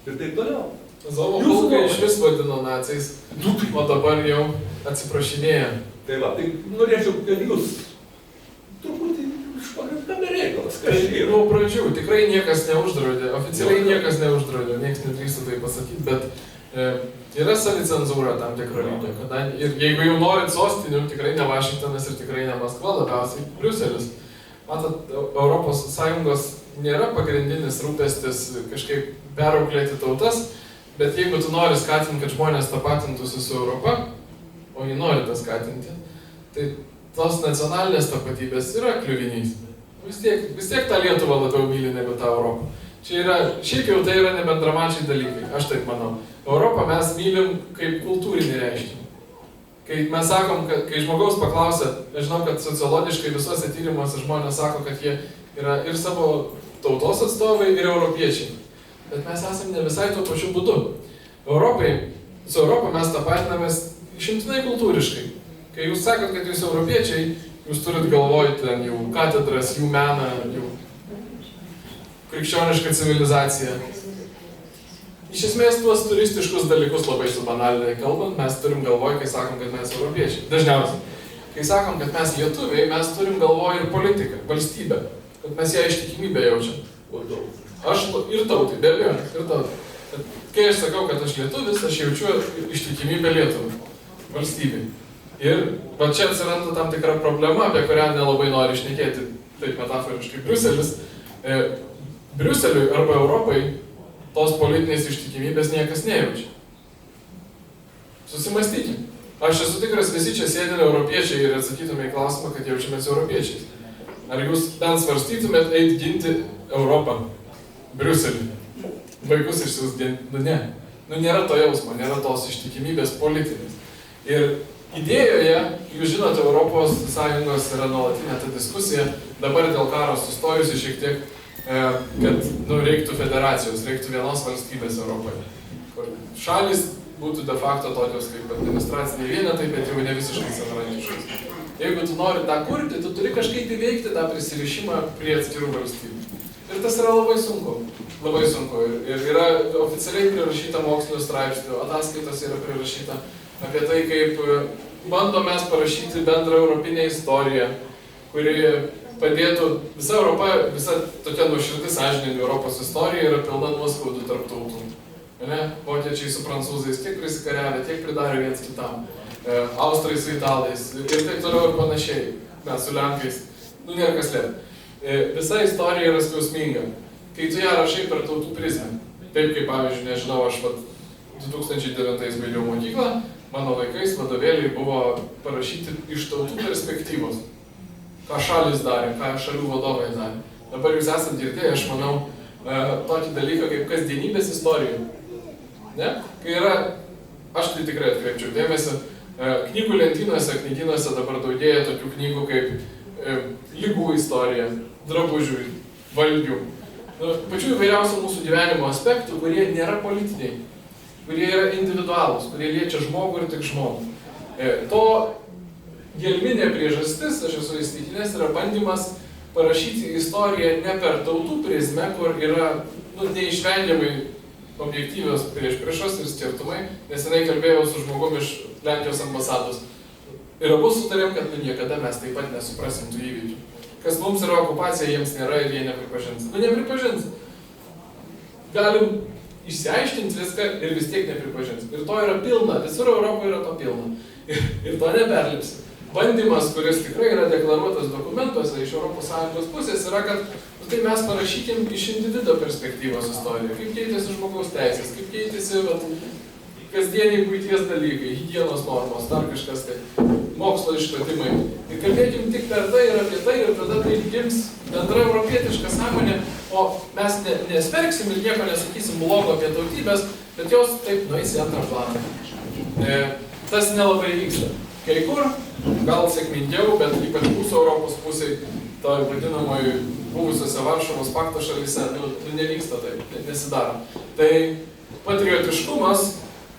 Ir taip toliau. Azovo pulkai iš vis vadino naciais, o dabar jau atsiprašinėja. Tai va, tai norėčiau, kad jūs truputį išpagrindame reikalas. Tai nuo pradžių tikrai niekas neuždraudė, oficialiai niekas neuždraudė, niekas nedrįstų tai pasakyti, bet yra savicenzūra tam tikro lygio. Ir jeigu jau norit sostinių, tikrai ne Vašingtonas ir tikrai ne Maskva, labiausiai Briuselis. Matot, Europos Sąjungos nėra pagrindinis rūpestis kažkaip perauklėti tautas, bet jeigu tu nori skatinti, kad žmonės tapatintųsi su Europa, o jį nori tą skatinti, tai tos nacionalinės tapatybės yra kliuvinys. Vis tiek tą Lietuvą labiau myli negu tą Europą. Šiaip jau tai yra nebendramačiai dalykai, aš taip manau. Europą mes mylim kaip kultūrinį reiškinį. Kai mes sakom, kad kai žmogaus paklausia, aš žinau, kad sociologiškai visuose tyrimuose žmonės sako, kad jie yra ir savo tautos atstovai, ir europiečiai. Bet mes esame ne visai tuo pačiu būdu. Su Europa mes tapatinamės išimtinai kultūriškai. Kai jūs sakot, kad jūs europiečiai, jūs turit galvoti ten jų katedras, jų meną, jų krikščionišką civilizaciją. Iš esmės tuos turistiškus dalykus labai subanaliai kalbant, mes turim galvoj, kai sakom, kad mes europiečiai. Dažniausiai. Kai sakom, kad mes lietuviai, mes turim galvoj ir politiką, valstybę. Kad mes ją ištikimybę jaučiam. Aš ir tautai, be abejo, ir tautai. Kai aš sakau, kad aš lietuvis, aš jaučiu ištikimybę Lietuvai. valstybei. Ir va čia atsiranda tam tikra problema, apie kurią nelabai nori šnekėti, taip metaforiškai, Briuselis. Briuseliui arba Europai tos politinės ištikimybės niekas nejaučia. Susimastykim. Aš esu tikras, visi čia sėdėme europiečiai ir atsakytume į klausimą, kad jaučiamės europiečiais. Ar jūs ten svarstytumėt eiti ginti Europą, Briuselį, vaikus išsiųsdinti? Nu ne. Nu nėra to jausmo, nėra tos ištikimybės politinės. Ir idėjoje, jūs žinote, Europos Sąjungos yra nuolatinė ta diskusija, dabar dėl karo sustojusi šiek tiek, kad reiktų federacijos, reiktų vienos valstybės Europoje, kur šalis būtų de facto tokios kaip administraciniai vienetai, bet jau ne visiškai savarankiškos. Jeigu tu nori tą kurti, tu turi kažkaip įveikti tą prisirišimą prie atskirų valstybių. Ir tas yra labai sunku. Labai sunku. Ir yra oficialiai prirašyta mokslinių straipsnių, ataskaitos yra prirašyta apie tai, kaip bandom mes parašyti bendrą europinę istoriją, kuri padėtų, visa Europa, visa tokia nuoširdi sąžininga Europos istorija yra pilna nuoskaudų tarp tautų. Vokiečiai su prancūzais tiek prisikariavę, tiek pridarė viens kitam, austrai su italais ir taip toliau ir panašiai, mes su lenkais, nėra kas slėpti. Visa istorija yra skausminga, kai tu ją rašai per tautų prizmę. Taip kaip, pavyzdžiui, nežinau, aš 2009 baigiau mokyklą, mano laikais vadovėliai buvo parašyti iš tautų perspektyvos. Ką šalis darė, ką šalių vadovai darė. Dabar jūs esate girdėję, aš manau, tokį dalyką kaip kasdienybės istorija. Ne? Kai yra, aš tai tikrai atkreipčiau dėmesį, knygų knygynuose dabar daugėja tokių knygų kaip lygų istorija, drabužių, valgių. Pačių įvairiausių mūsų gyvenimo aspektų, kurie nėra politiniai, kurie yra individualūs, kurie liečia žmogų ir tik žmogų. To gelminė priežastis, aš esu įsitikinęs, yra bandymas parašyti istoriją ne per tautų prizmę, kur yra neišvengiamai objektyvios priešpriešos ir skirtumai, nes jinai kalbėjau su žmogumi iš Lenkijos ambasados. Ir abu sutarėm, kad niekada mes taip pat nesuprasim tų įvykių. Kas mums yra okupacija, jiems nėra ir jie nepripažins. Nepripažins. Galim išsiaiškinti viską ir vis tiek nepripažins. Ir to yra pilna, visur Europoje yra to pilna. Ir to neperlipsi. Bandymas, kuris tikrai yra deklaruotas dokumentuose iš ES pusės, yra, kad tai mes parašykim iš individo perspektyvos istoriją. Kaip keitėsi žmogaus teisės, kaip keitėsi kasdieniai buities dalykai, higienos normos, dar kažkas tai, mokslo išradimai. Ir kalbėkim tik per tai ir apie tai, ir tada tai gims bendra europietiška sąmonė, o mes nesmerksim ir nieko nesakysim blogo apie tautybės, bet jos taip nueis į antrą planą. Tas nelabai vyksta. Kai kur, gal sėkmingiau, bet ypač mūsų Europos pusėje, to vadinamoji buvusiose Varšuvos pakto šalyse, nevyksta taip, nesidaro. Tai patriotiškumas,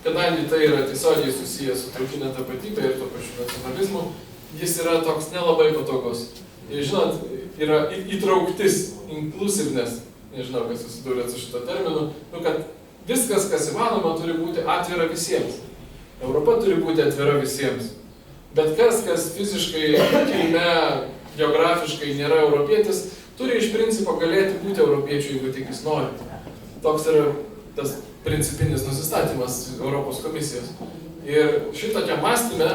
kadangi tai yra tiesiogiai susijęs su tautinė tapatybė ir to pačiu nacionalizmu, jis yra toks nelabai patogus. Ir žinot, yra įtrauktis, inclusiveness, nežinau, kas susidūrė su šito terminu, kad viskas, kas įmanoma, turi būti atvira visiems. Europa turi būti atvira visiems. Bet kas fiziškai, kilme, geografiškai nėra europietis, turi iš principo galėti būti europiečių, jeigu tik jis nori. Toks yra tas principinis nusistatymas Europos komisijos. Ir šitokia mąstyme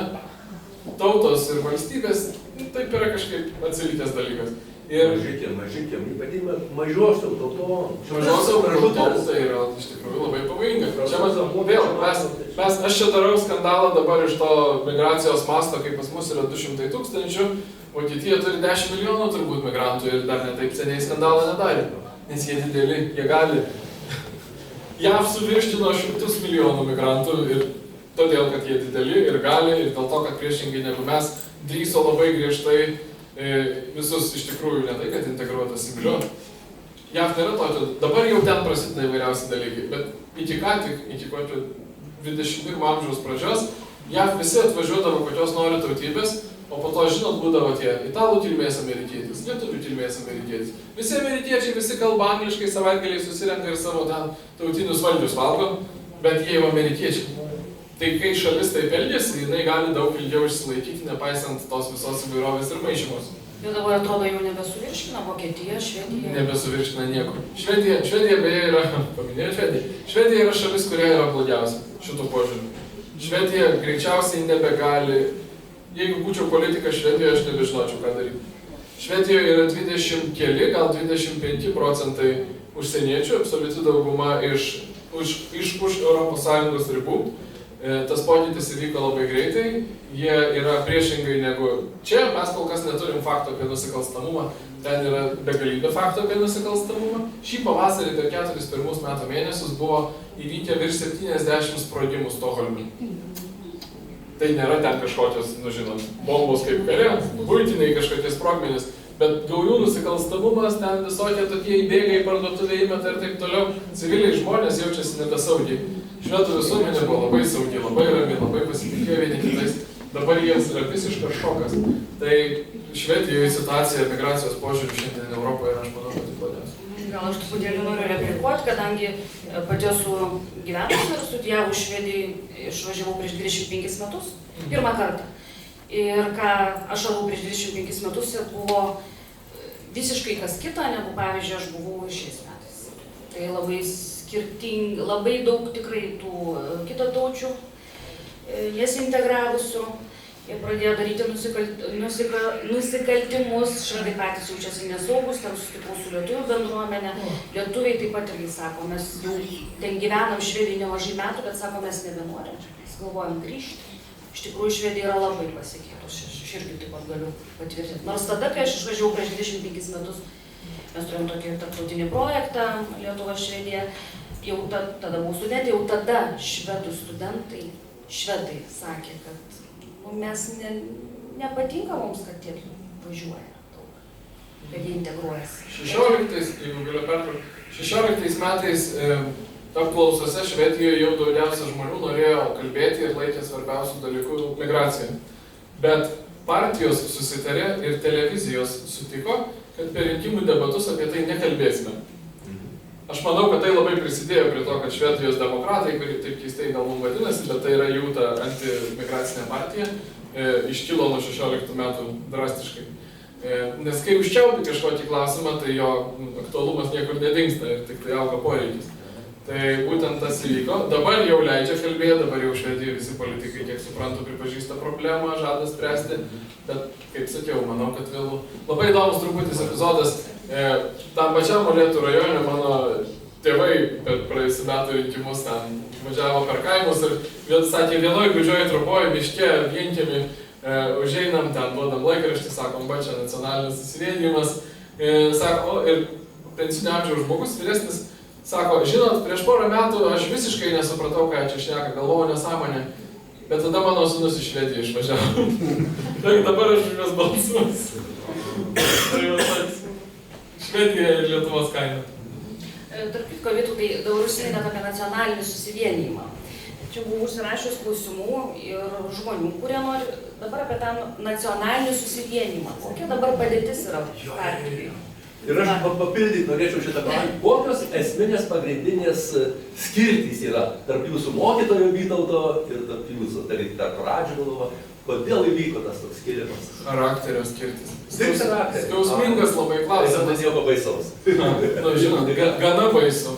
tautos ir valstybės taip yra kažkaip atsilikęs dalykas. Ir mažytėm, ypatingai mažiosiom tautom. Mažiosiom tautom tai yra iš tikrųjų labai pavojinga. Čia vėl, aš čia darau skandalą dabar iš to migracijos masto, kai pas mus yra 200 000, Vokietija turi 10 milijonų turbūt migrantų ir dar netaip seniai skandalą nedarė, nes jie dideli, jie gali. JAV suvirštino 100 milijonų migrantų ir todėl, kad jie dideli ir gali, ir dėl to, kad priešingai negu mes drįso labai griežtai visus iš tikrųjų ne tai, kad integruotas asimiliuoti. JAV nėra tokio, dabar jau ten prasideda įvairiausi dalykai, bet iki ką tik, iki kokio 21 amžiaus pradžios, JAV visi atvažiuodavo kokios nori tautybės, o po to, žinot, būdavo tie italų kilmės amerikietis, lietuvių kilmės amerikietis. Visi amerikiečiai, visi kalba angliškai, savaitgaliai susirenka ir savo ten tautinius valgius valgo, bet jie jau amerikiečiai. Tai kai šalis taip elgiasi, jinai gali daug ilgiau išsilaikyti, nepaisant tos visos įvairovės ir maišymos. Jau dabar atrodo jau nebesuvirškina Vokietija, Švedija. Nebesuvirškina nieko. Švedija beje yra, paminėjau Švediją. Švedija yra šalis, kurioje yra blogiausia šitų požiūrių. Švedija greičiausiai nebegali, jeigu būčiau politikas Švedijoje, aš nebežinočiau, ką daryti. Švedijoje yra 20 keli, gal 25% užsieniečių, absoliuti dauguma iš ES ribų. Tas pokytis įvyko labai greitai, jie yra priešingai negu čia, mes kol kas neturim faktų apie nusikalstamumą, ten yra begalybė faktų apie nusikalstamumą. Šį pavasarį per 4 pirmus metų mėnesius buvo įvykę virš 70 sprogimų Stokholme. Tai nėra ten kažkokios, žinot, bombos kaip kare, buitiniai kažkokie sprogmenys, bet gaujų nusikalstamumas, ten visokie tokie įbėgai, parduotuvė įmeta ir taip toliau, civiliai žmonės jaučiasi nebesaugiai. Švedų visuomenė buvo labai saugi, labai rami, labai pasitikėjo vieni kitais, dabar jiems yra visiškas šokas. Tai Švedijoje situacija migracijos požiūrių šiandien Europoje yra, aš manau, pati blogiausia. Gal aš truputėlį noriu replikuoti, kadangi pati esu gyvenusi ir studijavau Švedijai, išvažiavau prieš 25 metus, pirmą kartą. Ir ką aš radau prieš 25 metus ir buvo visiškai kas kita, negu pavyzdžiui aš buvau šiais metais. Tai labai skirtingi, labai daug tikrai tų kitataučių nesintegravusių. Jie pradėjo daryti nusikaltimus, švedai patys jaučiasi nesaugus, ten susitikau su lietuvių bendruomenė. Lietuviai taip pat irgi sako, mes jau ten gyvenam Švedijai nemažai metų, bet sako, mes nebenorim. Mes galvojam grįžti. Iš tikrųjų, Švedija yra labai pasikeitus, aš irgi taip pat galiu patvirtinti. Nors tada, kai aš išvažiavau prieš 25 metus, mes turėjom tokį tarptautinį projektą Lietuva-Švedija, jau tada buvau studentė, jau tada švedai sakė, kad mes nepatinka mums, kad tiek važiuoja daug, kad jie integruojasi. 16 metais apklausose Švedijoje jau daugiausia žmonių norėjo kalbėti ir laikė svarbiausių dalykų migraciją. Bet partijos susitarė ir televizijos sutiko, kad per rinkimų debatus apie tai nekalbėsime. Aš manau, kad tai labai prisidėjo prie to, kad Švedijos demokratai, kuri taip keistai gal mums vadinasi, bet tai yra jų ta antimigracinė partija, iškilo nuo 16 metų drastiškai. Nes kai užčiaupi kažkokį klausimą, tai jo aktualumas niekur nedingsta ir tik tai auga poreikis. Tai būtent tas įvyko. Dabar jau leidžia kalbėti, dabar jau Švedijoje visi politikai, kiek suprantu, pripažįsta problemą, žada spręsti, bet, kaip sakiau, manau, kad vėlų. Labai įdomus truputis epizodas. Tam pačiam Molėtų rajone mano tėvai per praėjusių metų rinkimus ten važiavo per kaimus ir sakė, vienoj gudžioj trupoje miške vienkiemi užeinam, ten duodam laikraštį, sakom, va čia nacionalinis susivienijimas, sako, ir pensinio amžiaus žmogus vyresnis, sako, žinot, prieš porą metų aš visiškai nesupratau, ką čia šneka, galvojau nesąmonę, bet tada mano sūnus iš Švediją išvažiavo. Tai dabar aš juos balsuosiu. Tai jau toks Švedija ir Lietuvos kaina. Tarp kitko, Vytautai, dabar užsiminėt apie nacionalinį susivienijimą. Čia buvau užsirašius klausimų ir žmonių, kurie nori dabar apie tą nacionalinį susivienijimą. Kokia dabar padėtis yra partijoje? Ir aš papildyti norėčiau šitą klausimą. Kokios esminės pagrindinės skirtys yra tarp jūsų mokytojo Vytauto ir tarp jūsų, tarp Radžvilovo? Kodėl įvyko tas toks skirimas? Charakterio skirtis. Skausmingas labai klausimas. Tai nieko baisaus. Nu, žinot, gana baisu.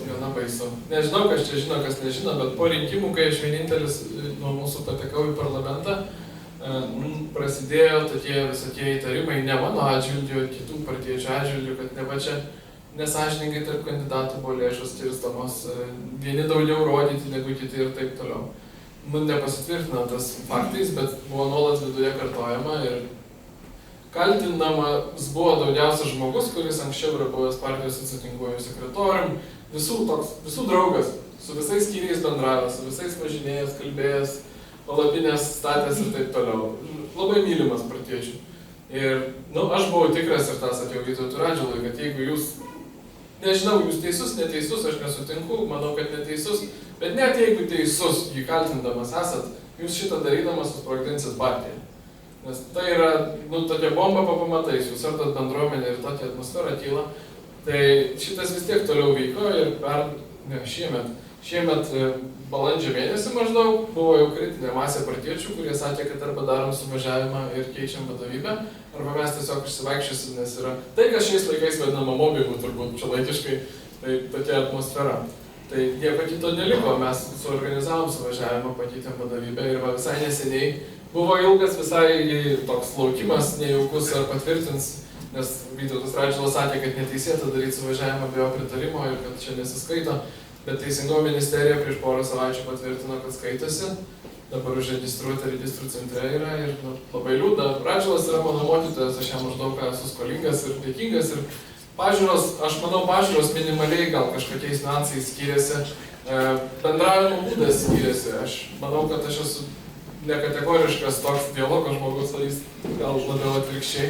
Nežinau, kas čia žino, kas nežino, bet po rinkimų, kai aš vienintelis nuo mūsų patekau į parlamentą, prasidėjo tokie visokie įtarimai, ne mano atžvilgiu, kitų partiečių atžvilgiu, kad ne va čia nesąžiningai tarp kandidatų buvo lėšos skirstamos, vieni daugiau rodyti negu kiti ir taip toliau. Nepasitvirtino tas faktais, bet buvo nuolat viduje kartojama ir kaltinamas buvo daugiausia žmogus, kuris anksčiau yra buvęs partijos atsakinguoju sekretorium, visų draugas, su visais skyriais bendravęs, su visais važinėjęs, kalbėjęs, palapinės statęs ir taip toliau. Labai mylimas partiečių. Ir, aš buvau tikras ir tą sakiau Vytautui Radžvilui, kad jeigu jūs, nežinau, jūs teisus, neteisus, aš nesutinku, manau, kad neteisus, bet net jeigu teisus, jį kaltindamas esat, jūs šitą darydamas susprogdinsit partiją. Nes tai yra, tokia bomba pamatais, jūs ardat bendruomenę ir tokia atmosfera kyla. Tai šitas vis tiek toliau vyko ir šiemet balandžio mėnesį maždaug buvo jau kritinė masė partiečių, kurie sakė, kad arba darom suvažiavimą ir keičiam vadovybę, arba mes tiesiog išsivaikščiosim, nes yra tai, kas šiais laikais vadinama mobbingu turbūt šiuolaikiškai, tai tokia atmosfera. Tai nieko kito neliko, mes suorganizavom suvažiavimą, pakeitėm vadovybę ir visai neseniai buvo ilgas visai toks laukimas, nejaukus ar patvirtins, nes Vytautas Radžvilas sakė, kad neteisėta daryti suvažiavimą be jo pritarimo ir kad čia nesiskaito, bet Teisingumo ministerija prieš porą savaičių patvirtino, kad skaitosi, dabar užregistruota registrų centre yra ir labai liūdna. Radžvilas yra mano mokytojas, aš jam maždaug esu skolingas ir dėkingas ir pažiūros, aš manau, pažiūros minimaliai gal kažkokiais niuansais skiriasi, bendravimo būdas skiriasi. Aš manau, kad aš esu nekategoriškas toks dialogo žmogus, o jis gal labiau atvirkščiai,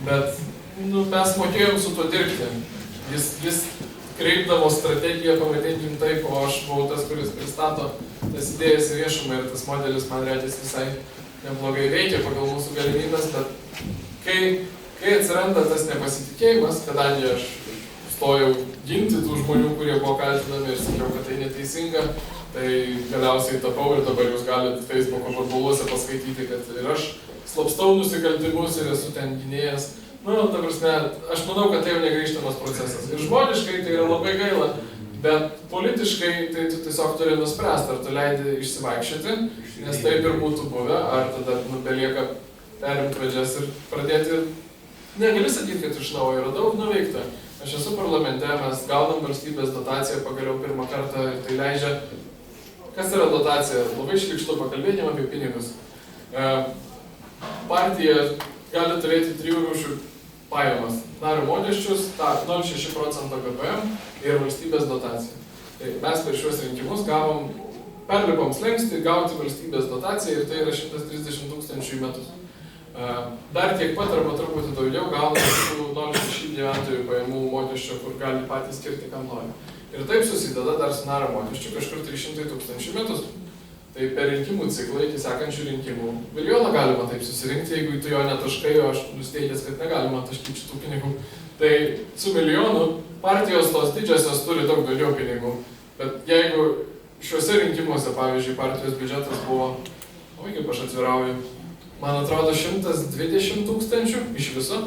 bet mes mokėjom su tuo dirbti. Jis kreipdavo strategiją, pavadinkim taip, o aš buvau tas, kuris pristato tas idėjas į viešumą ir tas modelis man regis visai neblogai veikia pagal mūsų galimybės, bet kai atsiranda tas nepasitikėjimas, kadangi aš stojau ginti tų žmonių, kurie buvo kaltinami ir sakiau, kad tai neteisinga, tai galiausiai tapau ir dabar jūs galite Facebook'o burbuluose paskaityti, kad ir aš slapstau nusikaltimus ir esu ten gynėjas. Ta prasme, aš manau, kad tai jau negrįžtamas procesas. Ir žmoniškai tai yra labai gaila, bet politiškai tai tu tiesiog turi nuspręsti, ar tu leidi išsivaikščioti, nes taip ir būtų buvę, ar tada belieka perimti vadžias ir pradėti. Negali sakyti, kad iš naujo yra daug nuveikta. Aš esu parlamente, mes gaunam valstybės dotaciją pagaliau pirmą kartą ir tai leidžia. Kas yra dotacija? Labai šlykštu, pakalbėkim apie pinigus. Partija gali turėti 3 rūšių pajamas. Nario mokesčius, 0,6% GPM ir valstybės dotaciją. Tai mes per šiuos rinkimus perlipom slengstį gauti valstybės dotaciją ir tai yra 130 000 į metus. Dar tiek pat arba truputį daugiau gauname tų 0,6 gyventojų pajamų mokesčio, kur gali patys skirti, kam nori. Ir taip susideda dar su nario mokesčiu kažkur 300 000 metus. Tai per rinkimų ciklą iki sekančių rinkimų milijoną galima taip susirinkti, jeigu tu jo netaškai, o aš nusteigęs, kad negalima taškyti šitų pinigų. Tai su milijonu partijos tos didžiosios turi daug daugiau pinigų. Bet jeigu šiuose rinkimuose, pavyzdžiui, partijos biudžetas buvo, kaip aš atvirauju, man atrodo 120 000 iš viso,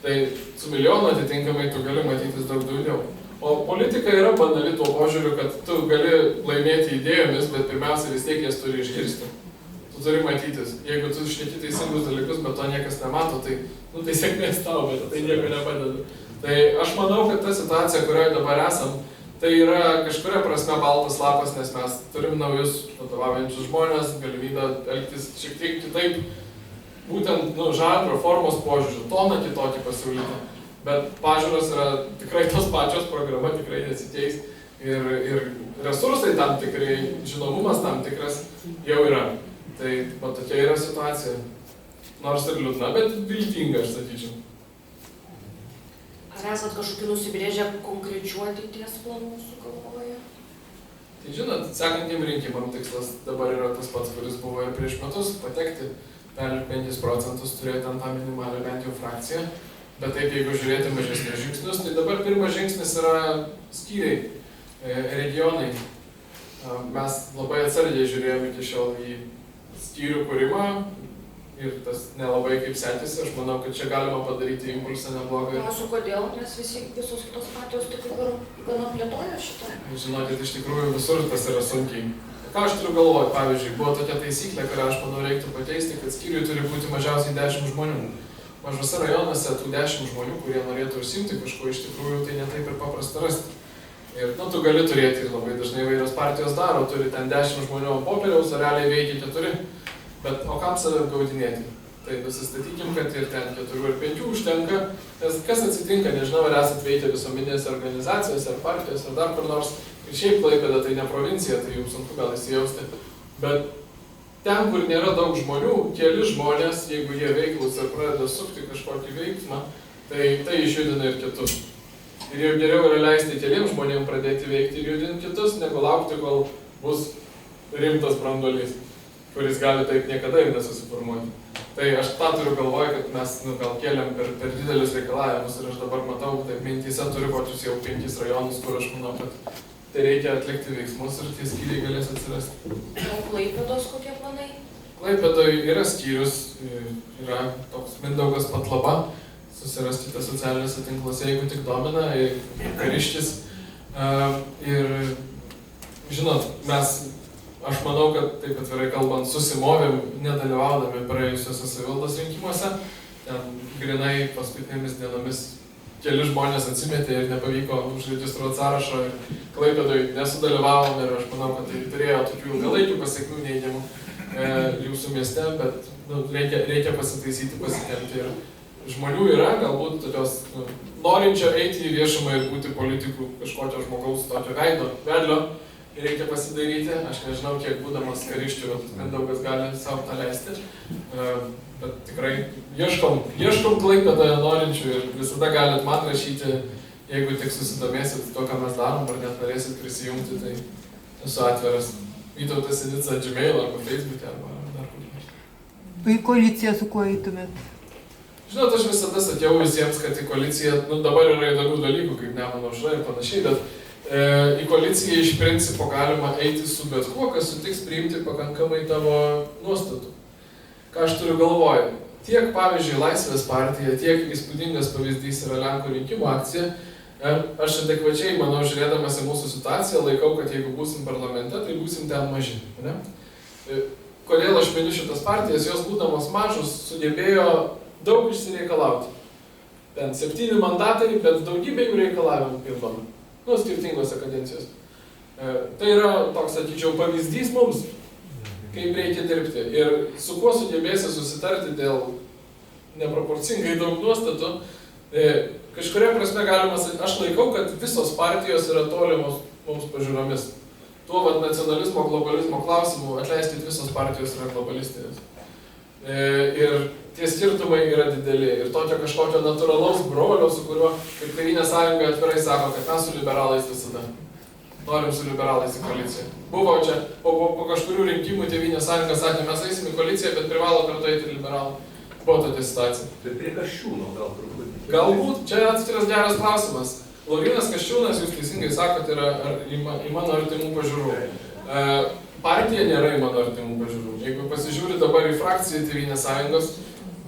tai su milijonu atitinkamai tu gali matytis daug daugiau. O politika yra banali tuo požiūriu, kad tu gali laimėti idėjomis, bet pirmiausia vis tiek jas turi išgirsti. Tu turi matytis. Jeigu tu šneki teisingus dalykus, bet to niekas nemato, tai sėkmės tau, bet tai nieko nepadeda. Tai aš manau, kad ta situacija, kurioje dabar esam, tai yra kažkuria prasme baltas lapas, nes mes turim naujus vadovaujančius žmonės, galimybę elgtis šiek tiek kitaip, būtent žanro formos požiūriu, toną kitokį pasiūlyti. Bet pažiūros yra tikrai tos pačios, programa tikrai nesikeis ir resursai tam tikrai, žinomumas tam tikras jau yra. Tai tokia yra situacija. Nors ir liūdna, bet viltinga, aš sakyčiau. Ar esat kažkokį nusibrėžę konkrečių ateities planų sugalvoję? Tai žinot, sekantiem rinkimam tikslas dabar yra tas pats, kuris buvo ir prieš metus, patekti per 5% turėti ant tą minimalią bent jau frakciją. Bet taip, jeigu žiūrėti mažesnius žingsnius, tai dabar pirmas žingsnis yra skyriai, regionai. Mes labai atsargiai žiūrėjome iki šiol į skyrių kūrimą ir tas nelabai kaip sekėsi. Aš manau, kad čia galima padaryti impulsą neblogą. Kodėl? Nes visos kitos partijos tik gana plėtoja šitą. Žinokit, iš tikrųjų visur tas yra sunkiai. Ką aš turiu galvoti? Pavyzdžiui, buvo tokia taisyklė, kurią aš manau reiktų pakeisti, kad skyriui turi būti mažiausiai 10 žmonių. Mažose rajonuose tų 10 žmonių, kurie norėtų užsiimti kažko, iš tikrųjų tai netaip ir paprasta rasti. Ir tu gali turėti ir labai dažnai vairios partijos daro, turi ten 10 žmonių ant popieriaus, o realiai veikia 4. Bet o kam save apgaudinėti? Tai nusistatykim, kad ir ten 4 ar 5 užtenka, nes kas atsitinka, nežinau, ar esat veikę visuomeninėse organizacijose, ar partijos, ar dar kur nors. Ir šiaip Klaipėda tai ne provincija, tai jums sunku gal įsijausti. Bet ten, kur nėra daug žmonių, keli žmonės, jeigu jie veiklus ir pradeda sukti kažkokį veiksmą, tai išjudina ir kitus. Ir jau geriau yra leisti keliems žmonėms pradėti veikti ir judinti kitus, negu laukti, kol bus rimtas branduolys, kuris gali taip niekada ir nesusiformuoti. Tai aš tą turiu galvoje, kad mes gal kėlėm per didelius reikalavimus ir aš dabar matau, taip mintyse turiu kokius jau 5 rajonus, kur aš manau, kad tai reikia atlikti veiksmus ir tie skyriai galės atsirasti. O Klaipėdos kokie planai? Klaipėdoje yra skyrius, yra toks Mindaugas Patlaba, susirasti socialiniuose tinkluose, jeigu tik domina, kariškis. Ir žinot, aš manau, kad taip atvirai kalbant, susimovėm, nedalyvaudami praėjusiuose savivaldos rinkimuose. Ten grinai paskutinėmis dienomis keli žmonės atsimetė ir nepavyko užregistruoti sąrašo ir Klaipėdoje nesudalyvavom ir aš manau, kad tai turėjo tokių ilgalaikių pasiekmių neigiamų jūsų mieste, bet reikia pasitaisyti, pasitempti ir žmonių yra, galbūt tokios norinčio eiti į viešumą ir būti politikų kažkokio žmogaus tokio vedlio reikia pasidaryti. Aš nežinau, kiek būdamas kariščių, Mindaugas gali savo tą leisti, bet tikrai ieškom Klaipėdoje norinčių ir visada galit man rašyti, jeigu tik susidomėsit to, ką mes darom, ar net norėsit prisijungti, tai esu atviras. Vytautas Sinica Gmail arba Facebook'e arba dar kur nors. Į koaliciją su kuo eitumėt? Žinot, aš visada sakiau visiems, kad į koaliciją, dabar yra įdomių dalykų, kaip Nemuno aušra ir panašiai, bet į koaliciją iš principo galima eiti su bet kuo, kas sutiks priimti pakankamai tavo nuostatų. Ką aš turiu galvoje? Tiek, pavyzdžiui, Laisvės partija, tiek įspūdingas pavyzdys yra Lenkų rinkimų akcija. Aš adekvačiai, manau, žiūrėdamas į mūsų situaciją, laikau, kad jeigu būsim parlamente, tai būsim ten maži. Ne? Kodėl aš miniu šitas partijas? Jos būdamos mažus sugebėjo daug išsireikalauti. Ten 7 mandatai, bet daugybė jų reikalavimų pildoma. Skirtingose kadencijose. Tai yra toks, sakyčiau, pavyzdys mums, kaip reikia dirbti. Ir su kuo sugebėsi susitarti dėl neproporcingai daug nuostatų, kažkuria prasme galima sakyti, aš laikau, kad visos partijos yra tolimos mums pažiūromis. Tuo nacionalizmo, globalizmo klausimu, atleiskit, visos partijos yra globalistinės. Ir tie skirtumai yra dideli. Ir tokio kažkokio natūralaus brolio, su kuriuo, kaip Tėvynės sąjunga atvirai sako, kad mes su liberalais visada norim su liberalais į koaliciją. Buvo čia, po kažkurių rinkimų Tėvynės sąjunga sakė, mes eisim į koaliciją, bet privalo kartu eiti liberalai. Buvo tokia situacija. Tai prie Kasčiūno gal turbūt. Galbūt, čia atskiras geras klausimas. Laurynas Kasčiūnas, jūs teisingai sakot, yra į mano artimų pažiūrų. Partija nėra į mano artimų pažiūrų. Jeigu pasižiūri dabar į frakciją Tėvynės sąjungos,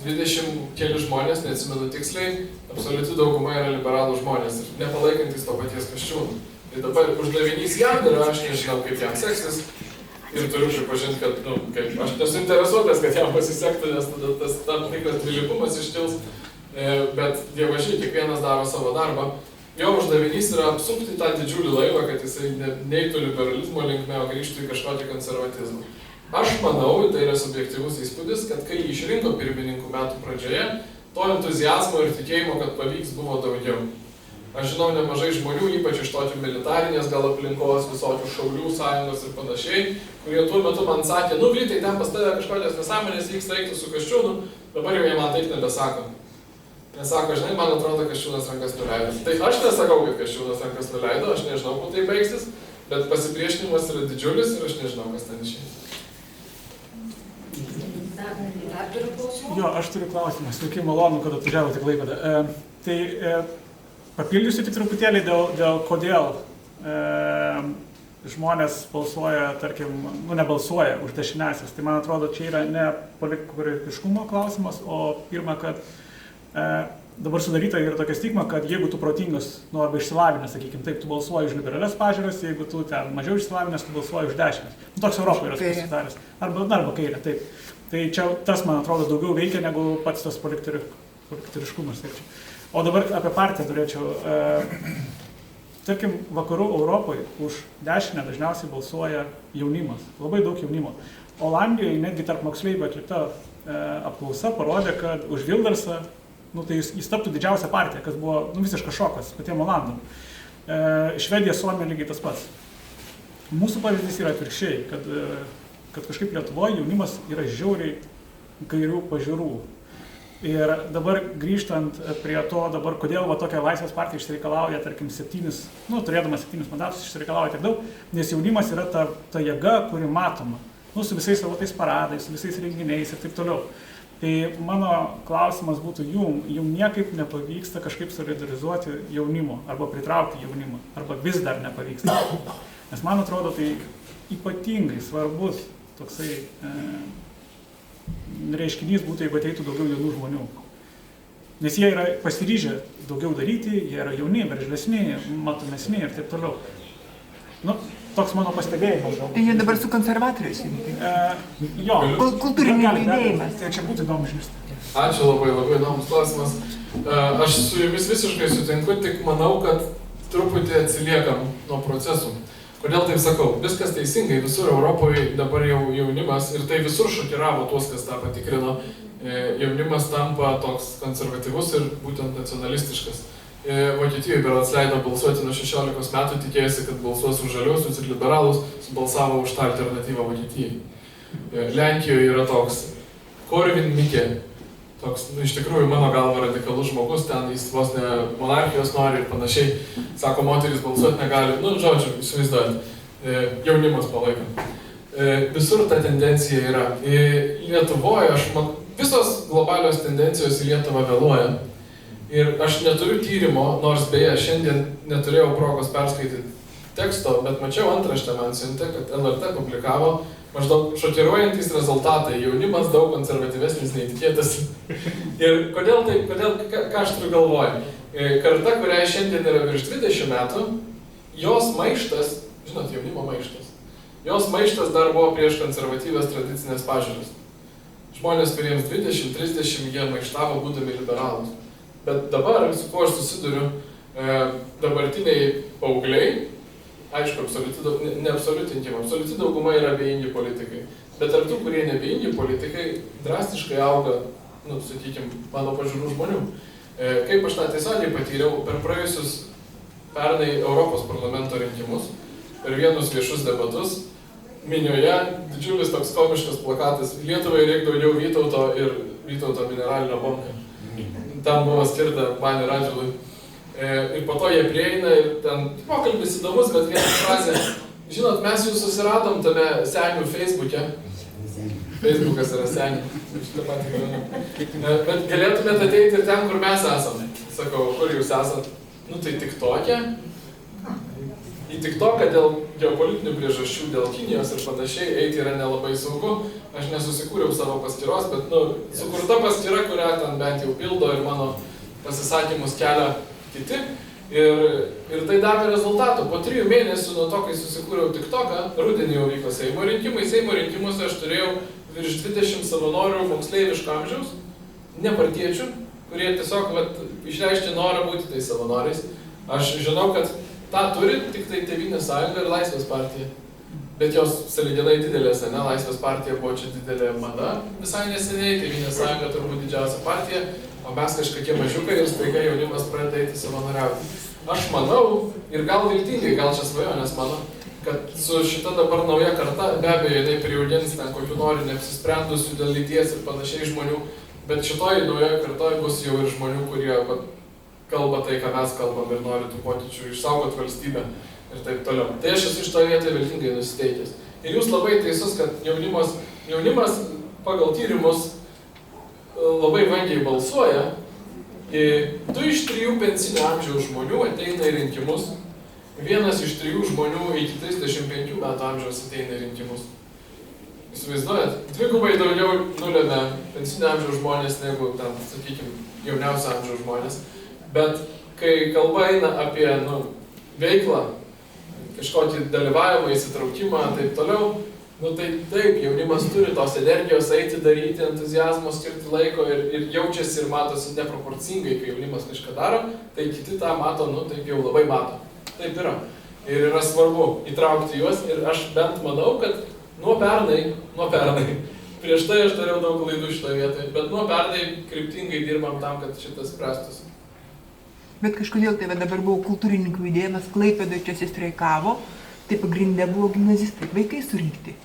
20 keli žmonės, neatsimenu tiksliai, absoliuti dauguma yra liberalų žmonės ir nepalaikantis to paties Kasčiūno. Tai dabar uždavinys jam yra, aš nežinau, kaip jam seksis ir turiu pripažinti, kad aš nesu interesuotas, kad jam pasisektų, nes tada tas tam tikras dvilypumas ištils, bet dievažiai, kiekvienas daro savo darbą. Jo uždavinys yra apsupti tą didžiulį laivą, kad jisai neitų liberalizmo linkme, o grįžtų į kažkokį konservatizmą. Aš manau, tai yra subjektyvus įspūdis, kad kai išrinko pirmininkų metų pradžioje, to entuziazmo ir tikėjimo, kad pavyks, buvo daugiau. Aš žinau nemažai žmonių, ypač iš tokių militarinės gal aplinkos, visokių šaulių sąjungos ir panašiai, kurie tuo metu man sakė, Vytai, ten pas tave kažkokios nesąmonės vyksta, eiktų su Kasčiūnu, dabar jau jie man taip nebesako. Nes sako, žinai, man atrodo, Kasčiūnas rankas nuleido. Tai aš nesakau, kad Kasčiūnas rankas nuleido, aš nežinau, kuo tai baigsis, bet pasipriešinimas yra didžiulis ir aš nežinau, kas ten išeis. Dar turiu klausimų? Jo, aš turiu klausimą. Sveiki, malonu, kad atvažiavote į Klaipėdą. Papildysiu tik truputėlį dėl kodėl žmonės balsuoja, tarkim, nebalsuoja už dešiniąsias. Tai man atrodo, čia yra ne politikorektiškumo klausimas, o pirma, kad dabar sudaryta yra tokia stigma, kad jeigu tu protingas, arba išsilavinęs, sakykime, taip, tu balsuoji už liberalias pažiūras, jeigu tu ten mažiau išsilavinęs, tu balsuoji už dešinės. Toks Europoje yra susidaręs. Arba kairė, taip. Tai čia tas, man atrodo, daugiau veikia negu pats tas politikariškumas. O dabar apie partiją turėčiau. Tarkim, vakarų Europoje už dešinę dažniausiai balsuoja jaunimas. Labai daug jaunimo. Olandijoje netgi tarp moksleivių atlikta apklausa parodė, kad už Vildersą tai jis taptų didžiausia partija, kas buvo visiškas šokas patiem Olandam. Švedija, Suomija lygiai tas pats. Mūsų pavyzdys yra atvirkščiai, kad kažkaip Lietuvoje jaunimas yra žiauriai kairių pažiūrų. Ir dabar grįžtant prie to, kodėl tokia Laisvės partija išsireikalauja, tarkim, turėdama 7 mandatus išsireikalauja tiek daug, nes jaunimas yra ta jėga, kuri matoma, su visais savo tais paradais, su visais renginiais ir taip toliau. Tai mano klausimas būtų jum niekaip nepavyksta kažkaip solidarizuoti jaunimo, arba pritraukti jaunimą, arba vis dar nepavyksta. Nes man atrodo, tai ypatingai svarbus toksai reiškinys būtų, jeigu ateitų daugiau jaunų žmonių. Nes jie yra pasiryžę daugiau daryti, jie yra jauni, veržlesni, matomesni ir taip toliau. toks mano pastebėjimas. Tai jie dabar su konservatoriais jungti. Jo. Kultūrinis Gali, judėjimas. Tai čia būtų įdomu išgirsti. Ačiū labai įdomus klausimas. Aš su jumis visiškai sutinku, tik manau, kad truputį atsiliekam nuo procesų. Kodėl taip sakau? Viskas teisingai, visur Europoje dabar jau jaunimas, ir tai visur šokiravo tuos, kas tą patikrino, jaunimas tampa toks konservatyvus ir būtent nacionalistiškas. Vokietijoje berods leido balsuoti nuo 16 metų, tikėjosi, kad balsuos už žaliuosius ir liberalus, balsavo už tą alternatyvą Vokietijai. Lenkijoje yra toks Korvin Mikke, toks, iš tikrųjų, mano galva radikalus žmogus, ten jis vos ne monarchijos nori ir panašiai, sako, moteris balsuoti negali, žodžiu, įsivaizduojant, jaunimas palaiko. Visur ta tendencija yra. Lietuvoje, visos globalios tendencijos į Lietuvą vėluoja. Ir aš neturiu tyrimo, nors beje, šiandien neturėjau progos perskaityti teksto, bet mačiau antraštę man siuntė, kad LRT publikavo maždaug šokiruojantys rezultatai, jaunimas daug konservatyvesnis nei tikėtasi. Ir kodėl taip, ką aš turiu galvoje? Karta, kuriai šiandien yra virš 20 metų, jos maištas, žinot, jaunimo maištas, jos maištas dar buvo prieš konservatyvės tradicinės pažiūras. Žmonės, kuriems 20-30, jie maištavo būdami liberalus. Bet dabar, su kuo aš susiduriu, dabartiniai paaugliai, aišku, absoliuti dauguma yra abejingi politikai. Bet tarp tų, kurie neabejingi politikai, drastiškai auga, sakykime, mano pažiūrų žmonių. Kaip aš tą tiesiogiai patyriau, per praėjusius pernai Europos parlamento rinkimus, per vienus viešus debatus, minioje didžiulis toks komiškas plakatas, Lietuvai reikia daugiau Vytauto ir Vytauto mineralinio bonką. Tam buvo skirta man ir Radžilui. Ir po to jie prieina ir ten pokalbis įdomus, bet viena frazė. Žinot, mes jūs susiradom tame senių Facebook'e. Facebookas yra senių. Šitą patį gyvenu. Bet galėtumėte ateiti ir ten, kur mes esame. Sakau, kur jūs esat? Tai TikTok'e. Į TikToką dėl geopolitinių priežasčių, dėl Kinijos ir panašiai, eiti yra nelabai sunku. Aš nesusikūriau savo paskyros, bet, sukurta paskyra, kurią ten bent jau pildo ir mano pasisakymus kelia kiti. Ir tai davė rezultatų. Po 3 mėnesių nuo to, kai susikūriau TikToką, rudenį jau vyko Seimo rinkimai. Seimo rinkimuose aš turėjau virš 20 savanorių moksleiviško amžiaus, nepartiečių, kurie tiesiog išreiškė norą būti tais savanoriais. Aš žinau, kad tą turi tik tai Tėvynės sąjunga ir Laisvės partija. Bet jos sąlyginai didelės, ne? Laisvės partija buvo čia didelė mada visai neseniai, Tėvynės sąjunga turbūt didžiausia partija, o mes kažkokie mažiukai ir staiga jaunimas pradeda eiti savanoriauti. Aš manau, ir gal viltingai, gal čia svajonės mano, kad su šita dabar nauja karta, be abejo, jinai priaugins ten kokių nori neapsisprendusių dėl lyties ir panašiai žmonių, bet šitoj naujoje kartoje bus jau ir žmonių, kurie kalba tai, ką mes kalbam ir nori tų pokyčių, išsaugot valstybę ir taip toliau. Tai aš esu iš to vietoje viltingai nusiteikęs. Ir jūs labai teisus, kad jaunimas pagal tyrimus labai vangiai balsuoja. 2 iš 3 pensinio amžiaus žmonių ateina į rinkimus. 1 iš 3 žmonių iki 35 metų amžiaus ateina į rinkimus. Įsivaizduojat, 2 daugiau nulėmė pensinio amžiaus žmonės negu ten, sakykime, jauniausio amžiaus žmonės. Bet kai kalba eina apie veiklą, kažkokį dalyvavimą, įsitraukimą ir taip toliau, tai taip, jaunimas turi tos energijos eiti, daryti, entuziazmo, skirti laiko ir jaučiasi ir matosi neproporcingai, kai jaunimas kažką daro, tai kiti tą mato, taip jau labai mato. Taip yra. Ir yra svarbu įtraukti juos ir aš bent manau, kad nuo pernai, prieš tai aš dariau daug klaidų šitoje vietoje, bet nuo pernai kryptingai dirbam tam, kad šitas spręstųsi. Bet kažkodėl tai dabar buvo kultūrininkų judėjimas, Klaipėdoje čia streikavo, tai pagrindė buvo gimnazistai, vaikai surinkti.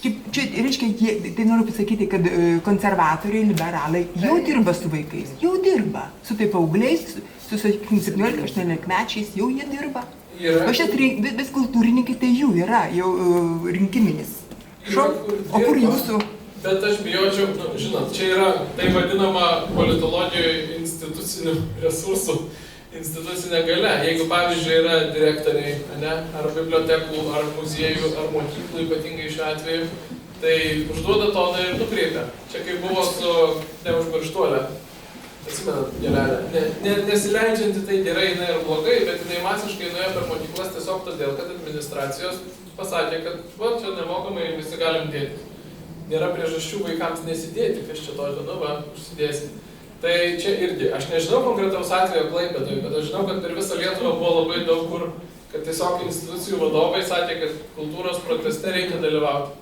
Čia reiškia, tai noriu pasakyti, kad konservatoriai, liberalai jau dirba su vaikais, jau dirba. Su tai paaugliais, su 17-18 mečiais, jau jie dirba. O šiandien vis kultūrininkai tai jų yra, jau rinkiminis. O kur jūsų? Bet aš bijočiau, žinot, čia yra tai vadinama politologijoje institucinių resursų, institucinė galia. Jeigu, pavyzdžiui, yra direktoriai, ar bibliotekų, ar muziejų, ar mokyklų, ypatingai šiuo atveju, tai užduoda toną ir nukreipia. Čia kaip buvo su neužmirštuolė. atsimenat, Jelelė, nesileidžianti tai gerai, jinai ir blogai, bet jinai masiškai nuėjo per mokyklas tiesiog todėl, kad administracijos pasakė, kad va, čia nemokamai visi galim dėti. Nėra priežasčių vaikams nesidėti, kas čia to žino, va, užsidėsim. Tai čia irgi, aš nežinau konkretaus atvejo Klaipėdoje, bet aš žinau, kad per visą Lietuvą buvo labai daug kur, kad tiesiog institucijų vadovai sakė, kad kultūros proteste reikia dalyvauti.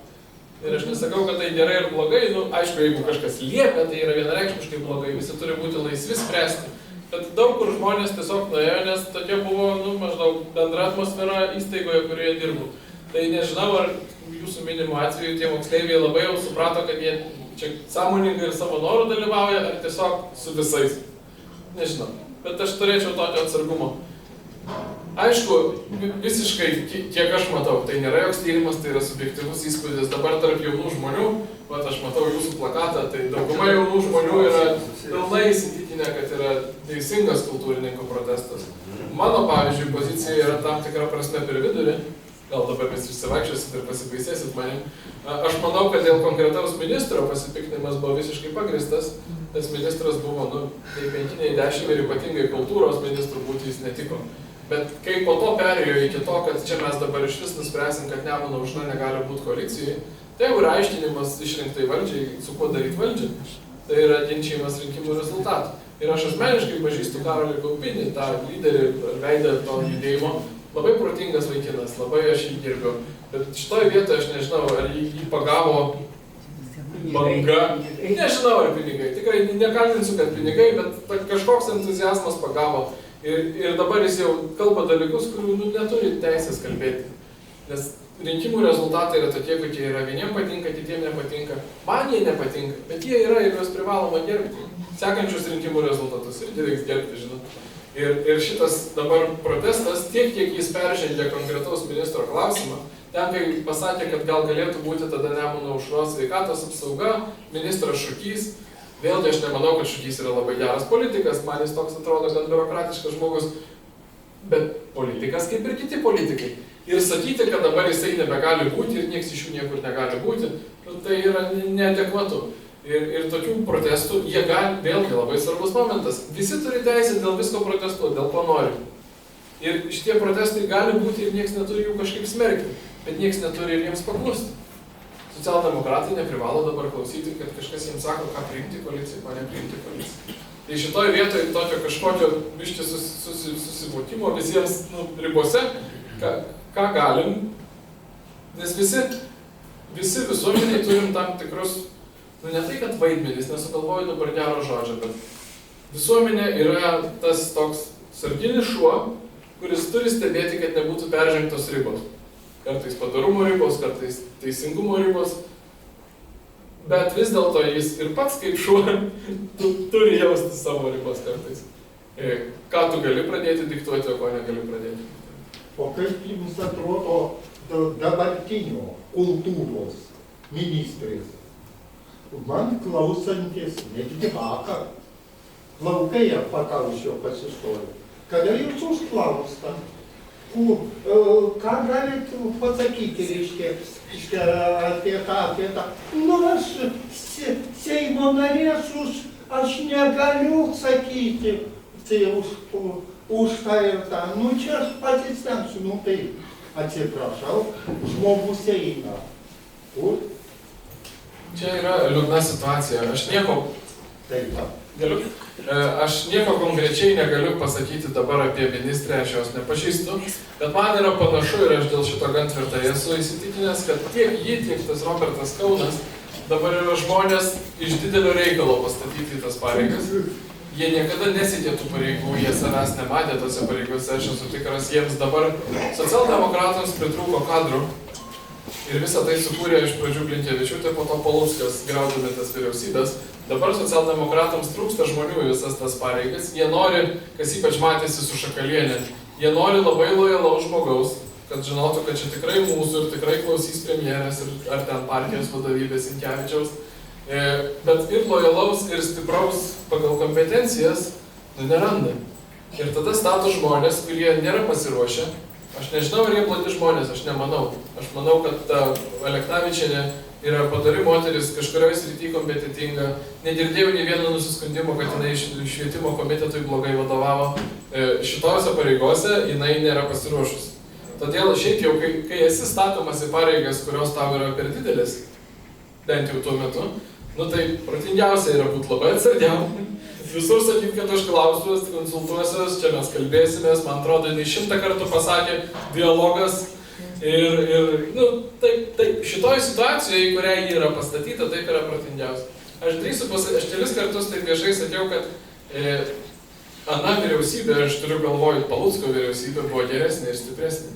Ir aš nesakau, kad tai gerai ir blogai, nu, aišku, jeigu kažkas liepia, tai yra vienareikšmiškai blogai, visi turi būti laisvi spręsti. Bet daug kur žmonės tiesiog nuėjo, nes tokia buvo, nu, maždaug bendra atmosfera įstaigoje, kurioje dirbu. Tai nežinau, ar jūsų minimų atveju tie moksleiviai labai jau suprato, kad jie čia sąmoningai ir savo norų dalyvauja, ar tiesiog su visais. Nežinau, bet aš turėčiau tokio atsargumo. Aišku, visiškai, kiek aš matau, tai nėra joks tyrimas, tai yra subjektyvus įspūdis. Dabar tarp jaunų žmonių, vat aš matau jūsų plakatą, tai dauguma jaunų žmonių yra pilnai įsitikinę, kad yra teisingas kultūrininkų protestas. Mano, pavyzdžiui, pozicija yra tam tikra prasme per vidurį. Gal dabar mes išsivaikščiosit ir pasibaisėsit manim. Aš manau, kad dėl konkretaus ministro pasipiktinimas buvo visiškai pagristas, nes ministras buvo, nu, nei 5, nei 10 ir ypatingai kultūros ministrų būti jis netiko. Bet kai po to perėjo iki to, kad čia mes dabar iš vis nuspręsim, kad Nemuno aušra negali būti koalicijai, tai jau yra aiškinimas išrinktai valdžiai, su kuo daryti valdžiai. Tai yra ginčijimas rinkimų rezultatų. Ir aš asmeniškai pažįstu Karolį Kaupinį, tą lyderį, veidą to judėjimo. Labai protingas vaikinas, labai aš jį gerbiu. Bet šitoje vietoje aš nežinau, ar jį pagavo banga. Nežinau, ar pinigai. Tikrai nekaltinsiu, kad pinigai, bet kažkoks entuziazmas pagavo. Ir dabar jis jau kalba dalykus, kurių neturi teisės kalbėti. Nes rinkimų rezultatai yra tokie, kokie yra. Vieniem patinka, kitiem nepatinka. Man jie nepatinka, bet jie yra ir juos privaloma gerbti. Sekančius rinkimų rezultatus irgi reiks gerbti, žinot. Ir šitas dabar protestas, tiek kiek jis peržengė konkretaus ministro klausimą, ten kai pasakė, kad gal galėtų būti tada Nemuno aušros sveikatos apsauga, ministras Šukys. Vėlgi aš nemanau, kad Šukys yra labai geras politikas, man jis toks atrodo gan biurokratiškas žmogus, bet politikas kaip ir kiti politikai. Ir sakyti, kad dabar jisai nebegali būti ir nieks iš jų niekur negali būti, tai yra neadekvatu. Ir tokių protestų, jie gali, vėlgi labai svarbus momentas, visi turi teisę dėl visko protestuoti, dėl ko nori. Ir šitie protestai gali būti ir nieks neturi jų kažkaip smerkti, bet nieks neturi ir jiems paklusti. Socialdemokratai neprivalo dabar klausyti, kad kažkas jiems sako, ką priimti koaliciją, ko nepriimti koaliciją. Tai šitoje vietoje tokio kažkokio biškį susivokimo visiems ribose, ką galim, nes visi visuomeniai turim tam tikrus, ne tai, kad vaidmenys, nesugalvoju dabar gero žodžio, bet visuomenė yra tas toks sarginis šuo, kuris turi stebėti, kad nebūtų peržengtos ribos. Kartais padarumo ribos, kartais teisingumo ribos, bet vis dėlto jis ir pats kaip šuo turi jausti savo ribos kartais. Ką tu gali pradėti diktuoti, o ko negali pradėti. O kaip jums atrodo dabartinio kultūros ministrės? Man klausantis, netgi vakar, plaukai pakaušio pasistojo. Kada jūs užklausta, ką galit pasakyti, reiškia, apie tą. Nu, aš Seimo narės aš negaliu sakyti, tai už tą ir tą. Nu, čia aš pasistengsiu, nu tai atsiprašau, žmogus eina. Kur? Čia yra liūdna situacija. Aš nieko konkrečiai negaliu pasakyti dabar apie ministrę, aš jos nepažįstu, bet man yra panašu ir aš dėl šito gan tvirtai esu įsitikinęs, kad tiek jį, tiek tas Robertas Kaunas dabar yra žmonės iš didelio reikalo pastatyti į tas pareigas. Jie niekada nesiekė tų pareigų, jie savęs nematė tose pareigose, aš esu tikras, jiems dabar socialdemokratams pritrūko kadrų. Ir visą tai sukūrė iš pradžių Blinkevičiūtė, po to Paluckas, griaudami tas vyriausybės. Dabar socialdemokratams trūksta žmonių į visas tas pareigas. Jie nori, kas ypač matėsi su Šakalienė, jie nori labai lojalaus žmogaus, kad žinotų, kad čia tikrai mūsų ir tikrai klausys premjerės ar ten partijos vadovybės Sinkevičiaus. Bet ir lojalaus, ir stipraus pagal kompetencijas neranda. Ir tada stato žmonės, kurie nėra pasiruošę. Aš nežinau, ar jie plati žmonės, aš nemanau. Aš manau, kad ta Aleknavičienė yra padari moteris, kažkurioje srityje kompetitinga, negirdėjau nei vieno nusiskundimo, kad jinai švietimo komitetui blogai vadovavo, šitose pareigose jinai nėra pasiruošusi. Todėl šiaip jau, kai esi statomas į pareigas, kurios tau yra per didelis, bent jau tuo metu, nu tai protingiausia yra būti labai atsargiam. Visur sakyti, kad aš klausiuos, konsultuosiuos, čia mes kalbėsimės, man atrodo, jinai 100 kartų pasakė dialogas. Ir taip, šitoj situacijoje, į kurią jį yra pastatyta, taip yra protingiausia. Aš kelis kartus taip viešai sakiau, kad ana vyriausybė, aš turiu galvoj, Palucko vyriausybė buvo geresnė ir stipresnė.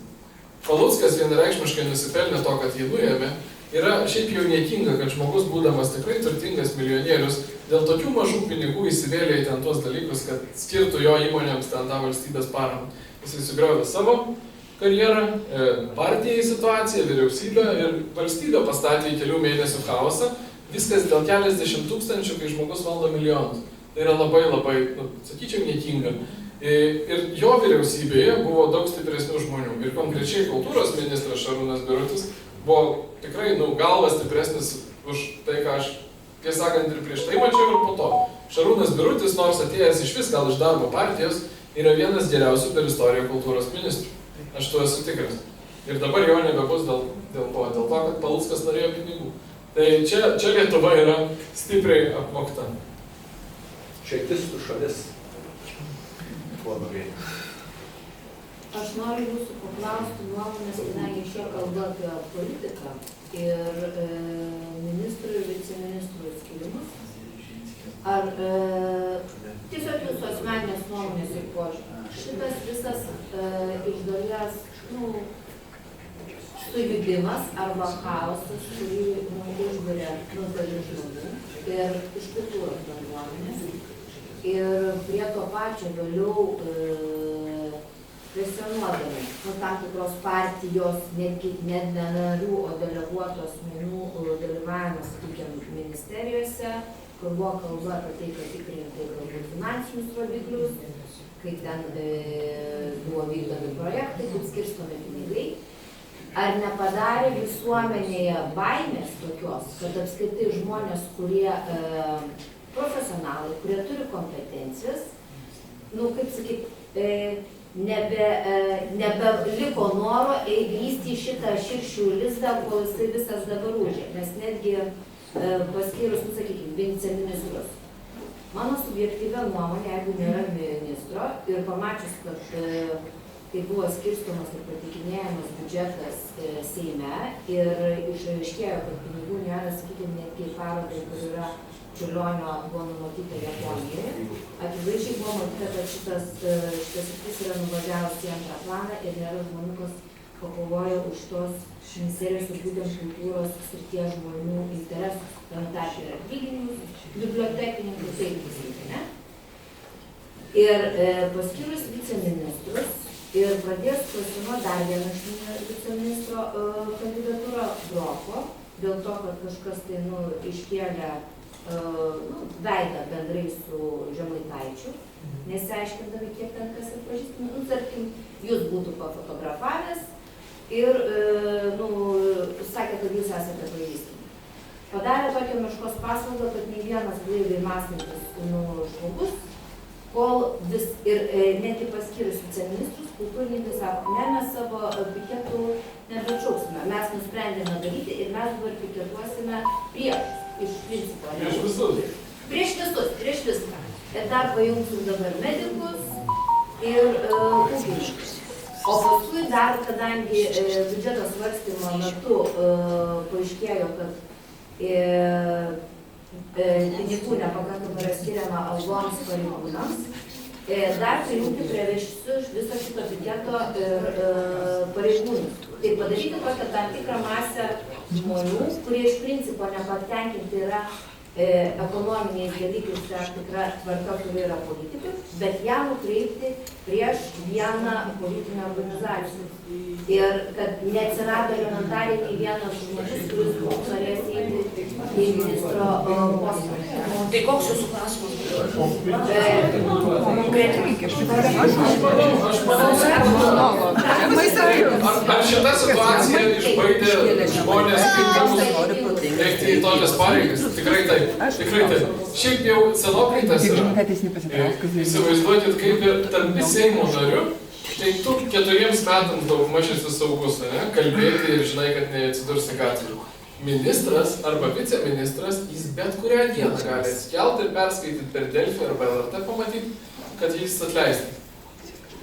Paluckas vienareikšmiškai nusipelnė to, kad jį nuėmė. Yra šiaip jau niekinga, kad žmogus, būdamas tikrai turtingas milijonierius, dėl tokių mažų pinigų įsivėlė į ten tuos dalykus, kad skirtų jo įmonėms ten tą valstybės paramą. Jis sugriovė savo karjerą, partijai situaciją, vyriausybę ir valstybę pastatė į kelių mėnesių chaosą. Viskas dėl keliasdešimt tūkstančių, kai žmogus valdo milijonus. Tai yra labai, sakyčiau, niekinga. Ir jo vyriausybėje buvo daug stipresnių žmonių. Ir konkrečiai kultūros ministras Šarūnas Birutis buvo tikrai, galvas stipresnis už tai, ką aš, tiesą sakant, ir prieš tai mačiau ir po to. Šarūnas Birutis, nors atėjęs iš vis gal iš darbo partijos, yra vienas geriausių per istoriją kultūros ministrų. Aš tuo esu tikras. Ir dabar jo nebebus dėl ko? Dėl to, kad Paluckas norėjo pinigų. Tai čia Lietuva yra stipriai apmokta. Čekistų šalis. Kuo daugiau. Aš noriu jūsų paklausti nuomonės, kadangi šio kalba apie politiką ir ministrų ir viceministrų skirimus. Ar tiesiog jūsų asmeninės nuomonės ir požiūrį? Šitas visas iš dalies sujudimas arba chaosas, kurį užburia dalis žmonių ir iš kultūros bendruomenės. Ir prie to pačio vėliau kvestionuodami tam tikros partijos, netgi ne narių, o deleguotų asmenų dalyvavimas, sakykime, ministerijose, kur buvo kalba apie tai, kad tikrinti galbūt finansinius rodiklius, kaip ten buvo vykdomi projektai, kaip skirstomi pinigai. Ar nepadarė visuomenėje baimės tokios, kad apskritai žmonės, kurie profesionalai, kurie turi kompetencijas, kaip sakyt, nebeliko noro įlįsti į šitą širšių lizdą, kol jisai visas dabar užė, nes netgi paskyrus, sakykime, viceministrus. Mano subjektyvia nuomonė, jeigu nėra ministro ir pamačius, kad kai buvo skirstomas ir patikinėjamas biudžetas Seime ir išaiškėjo, kad pinigų nėra, sakykime, netgi parodai, kur yra Čiurlionio buvo numatyta Japonijoje. Akivaizdžiai buvo matyta, kad šitas sritis yra nuvažiavus į antrą planą ir nėra žmonių, kas pakovoja už tos ministerijos ir būtent kultūros srities žmonių interesus. Tam tarp ir atlyginimus, bibliotekininkų, taip visai, ne? Ir paskyrus viceministrus ir pradės kvestionuoti dar vieną viceministro kandidatūrą Broko, dėl to, kad kažkas tai iškėlė veidą bendrai su Žemaitaičiu, nesiaiškindami, kiek ten kas ir pažįstami. Tarkim, jūs būtų pafotografavęs ir sakė, kad jūs esate pažįstami. Padarė tokią meškos paslaugą, kad nei vienas blaiviai mąstantis žmogus, kol vis ir netgi paskyrus viceministrus, kultūrininkai sako, ne, mes savo piketų nebeatšauksime. Mes nusprendėme daryti ir mes dabar piketuosime prieš, iš principo. Prieš visus. Prieš viską. Ir dar pajungsim dabar medikus ir ūkininkus. O paskui dar, kadangi biudžeto svarstymo metu paaiškėjo, kad pinigų nepakankamai yra skiriama algoms pareigūnams, dar prijungti prie viso šito piketo ir pareigūnus. Tai padaryti tokią tam tikrą masę žmonių, kurie iš principo nepatenkinti yra ekonominiais dalykais, tam tikra tvarka, kuri yra politikų, bet ją nukreipti prieš vieną politinę organizaciją. Ir kad neatsirado elementariai nei vienas žmogus, kuris norės eiti į ministro postą. Tai koks jūsų klausimas? Ar šita situacija išbaidė žmonės, kaip eiti į tokias pareigas. Tikrai taip. Tikrai taip. Šiaip jau senokai tas yra. Įsivaizduokit, kaip ir tampi Seimo nariu, tai tu 4 metams daugmaž esi saugus, ne? Kalbėti ir žinai, kad neatsidursi gatvėje. Ministras arba viceministras, jis bet kurią dieną gali atsikelti ir perskaityti per Delfį arba LRT pamatyti, kad jis atleistas.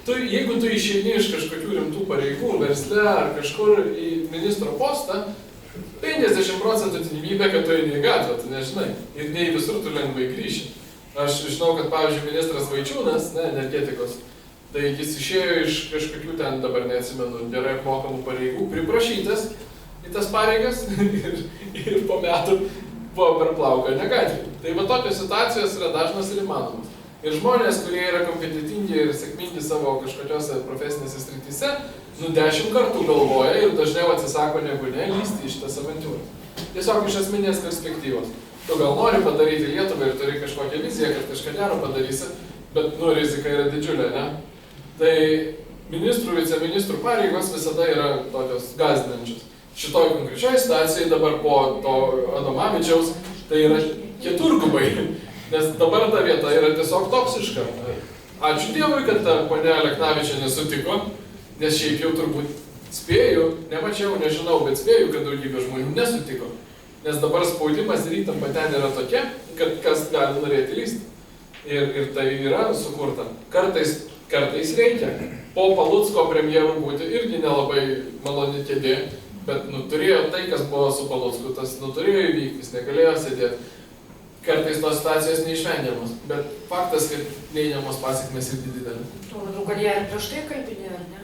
Jeigu tu išeini iš kažkokių rimtų pareigų versle ar kažkur į ministro postą, 50% tikimybė, kad tu eini į gatvę, tu nežinai. Ir nei visur tu lengvai grįši. Aš žinau, kad pavyzdžiui ministras Vaičiūnas, energetikos, tai jis išėjo iš kažkokių ten, dabar neatsimenu, gerai apmokamų pareigų, priprašytas į tas pareigas ir po metų buvo per plauką negatvį. Tai va tokios situacijos yra dažnas ir įmanomas. Ir žmonės, kurie yra kompetitingi ir sėkmingi savo kažkokiose profesinėse srityse, 10 kartų galvoja ir dažniau atsisako negu ne lysti iš tas avantūras. Tiesiog iš asmeninės perspektyvos. Tu gal nori padaryti Lietuvą ir turi kažkokią viziją, kad kažką gero padarysi, bet rizika yra didžiulė, ne? Tai ministrų, viceministrų pareigos visada yra tokios gąsdinančios. Šitoj konkrečioj situacijai dabar po to Adomavičiaus tai yra keturgubai, nes dabar ta vieta yra tiesiog toksiška. Ačiū Dievui, kad ta ponia Aleknavičienė sutiko, nes šiaip jau turbūt spėju, nemačiau, nežinau, bet spėju, kad daugybė žmonių nesutiko. Nes dabar spaudimas ir įtampa ten yra tokia, kad kas gali norėti lysti. Ir tai yra sukurta. Kartais reikia. Po Palucko premjerų būti irgi nelabai maloni kėdė, bet turėjo tai, kas buvo su Palucku, tas turėjo įvykti, jis negalėjo sėdėti. Kartais tos situacijos neišvengiamos, bet faktas, kad neigiamos pasiekmes irgi didelė. Tuo labiau, kad jie ir prieš tai kalbinėjo, ar ne?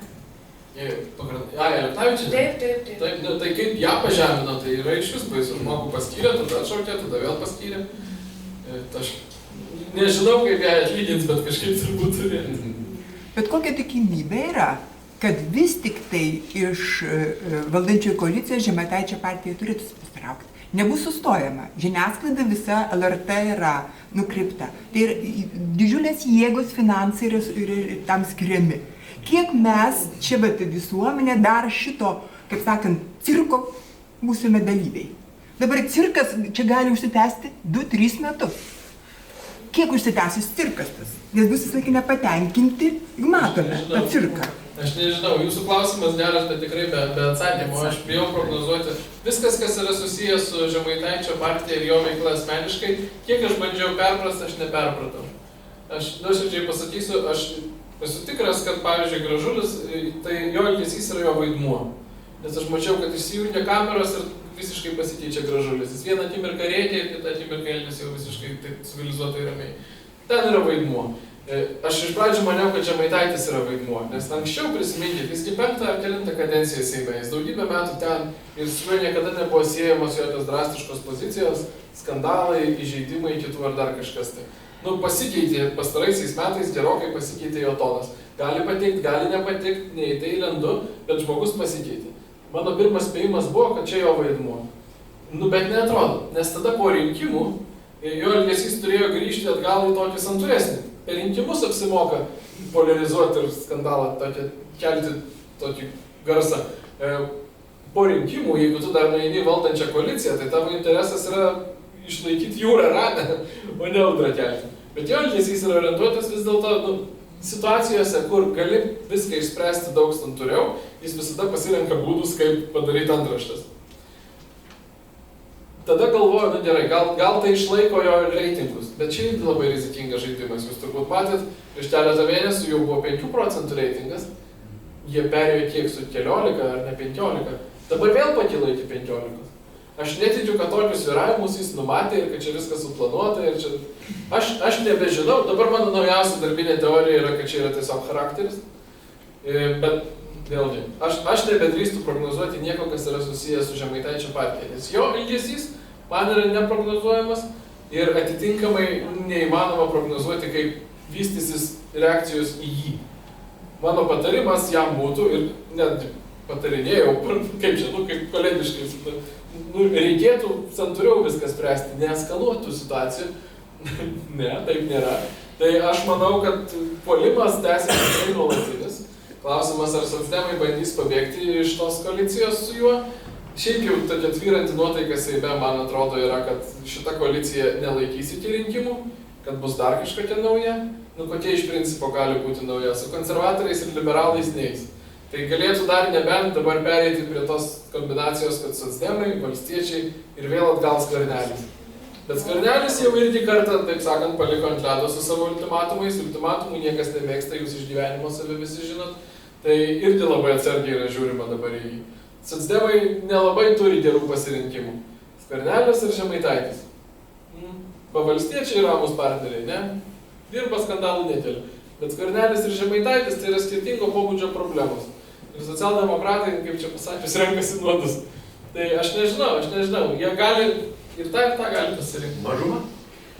Aleknavičienė? Taip. Tai kaip ją pažemino, tai yra iš vis baisu. Žmogų paskyrė, tada atšaukė, tada vėl paskyrė. Aš nežinau, kaip ją atlygins, bet kažkaip turbūt turėjo. Bet kokia tikimybė yra, kad vis tik tai iš valdančiojo koalicijos Žemaitaičio partija turėtų pasitraukti. Nebus sustojama. Žiniasklaida visa LRT yra nukreipta. Tai yra didžiulės jėgos, finansai yra tam skiriami. Kiek mes čia visuomenė dar šito, kaip sakant, cirko būsime dalyviai. Dabar cirkas čia gali užsitęsti 2-3 metus. Kiek užsitęsis cirkas tas? Nes bus visą laiką nepatenkinti, matome tą cirką. Aš nežinau, jūsų klausimas geras, bet tikrai be atsakymo. Aš bijau prognozuoti. Viskas, kas yra susijęs su Žemaitaičio partija ir jo veikla asmeniškai, kiek aš bandžiau perprasti, aš neperpratau. Aš nuoširdžiai pasakysiu, aš esu tikras, kad pavyzdžiui Gražulis, tai jo elgesys yra jo vaidmuo. Nes aš mačiau, kad išsijungia kameros ir visiškai pasikeičia Gražulis. Jis vieną akimirką rėkia ir kitą akimirką elgiasi jau visiškai taip civilizuotai ramiai. Ten yra vaidmuo. Aš iš pradžių maniau, kad Žemaitaitis yra vaidmuo, nes anksčiau prisiminkit, jis 5 ar 9 kadenciją Seime, jis daugybę metų ten ir su juo niekada nebuvo siejamos jokios drastiškos pozicijos, skandalai, įžeidimai, kitų ar dar kažkas tai. Pasikeitė pastaraisiais metais, gerokai pasikeitė jo tonas. Gali patikti, gali nepatikti, nei tai lendu, bet žmogus pasikeitė. Mano pirmas spėjimas buvo, kad čia jo vaidmuo. Bet neatrodo, nes tada po rinkimų jo elgesys turėjo grįžti atgal į tokį santūresnį. Per rinkimus apsimoka polarizuoti ir skandalą, kelti tokį garsą. Po rinkimų, jeigu tu dar nueini valdančią koaliciją, tai tavo interesas yra išlaikyti jūrą ramę, o ne audrą kelti. Bet jo elgesys yra orientuotas vis dėlto situacijose, kur gali viską išspręsti daug santūriau, jis visada pasirenka būdus, kaip padaryti antraštes. Tada galvoju, gerai, gal tai išlaiko jo reitingus, bet čia irgi labai rizikingas žaidimas. Jūs turbūt matėt, prieš keletą mėnesių jau buvo 5% reitingas, jie perėjo kiek su 14 ar ne 15, dabar vėl pakilo iki 15. Aš netikiu, kad tokius sviravimus jis numatė ir kad čia viskas suplanuota ir čia... Aš nebežinau, dabar mano naujausia darbinė teorija yra, kad čia yra tiesiog charakteris, bet vėlgi, aš nebedrįstu prognozuoti nieko, kas yra susijęs su Žemaitaičio partija, nes jo elgesys man yra neprognozuojamas ir atitinkamai neįmanoma prognozuoti, kaip vystysis reakcijos į jį. Mano patarimas jam būtų ir net patarinėjau, kaip čia, kaip kolegiškai, reikėtų santūriau viską spręsti, neeskaluotų situacijų. Ne, taip nėra. Tai aš manau, kad puolimas tęsiasi tikrai nuolatinis. Klausimas, ar socdemai bandys pabėgti iš tos koalicijos su juo. šiaip jau tokia tvyranti nuotaika Seime, man atrodo, yra, kad šita koalicija nelaikys iki rinkimų, kad bus dar kažkokia nauja. Nu, kokia iš principo gali būti nauja. Su konservatoriais ir liberalais neis. Tai galėtų dar nebent dabar pereiti prie tos kombinacijos, kad socdemai, valstiečiai ir vėl atgal Skvernelis. Bet Skvernelis jau irgi kartą, taip sakant, paliko ant ledo su savo ultimatumais. Ultimatumų niekas nemėgsta, jūs iš gyvenimo save visi žinot. Tai irgi labai atsargiai yra žiūrima dabar į jį. Socdemai nelabai turi gerų pasirinkimų. Skvernelis ir Žemaitaitis. Pavalstiečiai ramus partneriai, ne? Dirba, skandalų nekelia. Bet Skvernelis ir Žemaitaitis tai yra skirtingo pobūdžio problemos. Ir socialdemokratai, kaip čia pasakius, renkasi nuodus. Tai aš nežinau. Jie gali ir tą gali pasirinkti. Mažuma?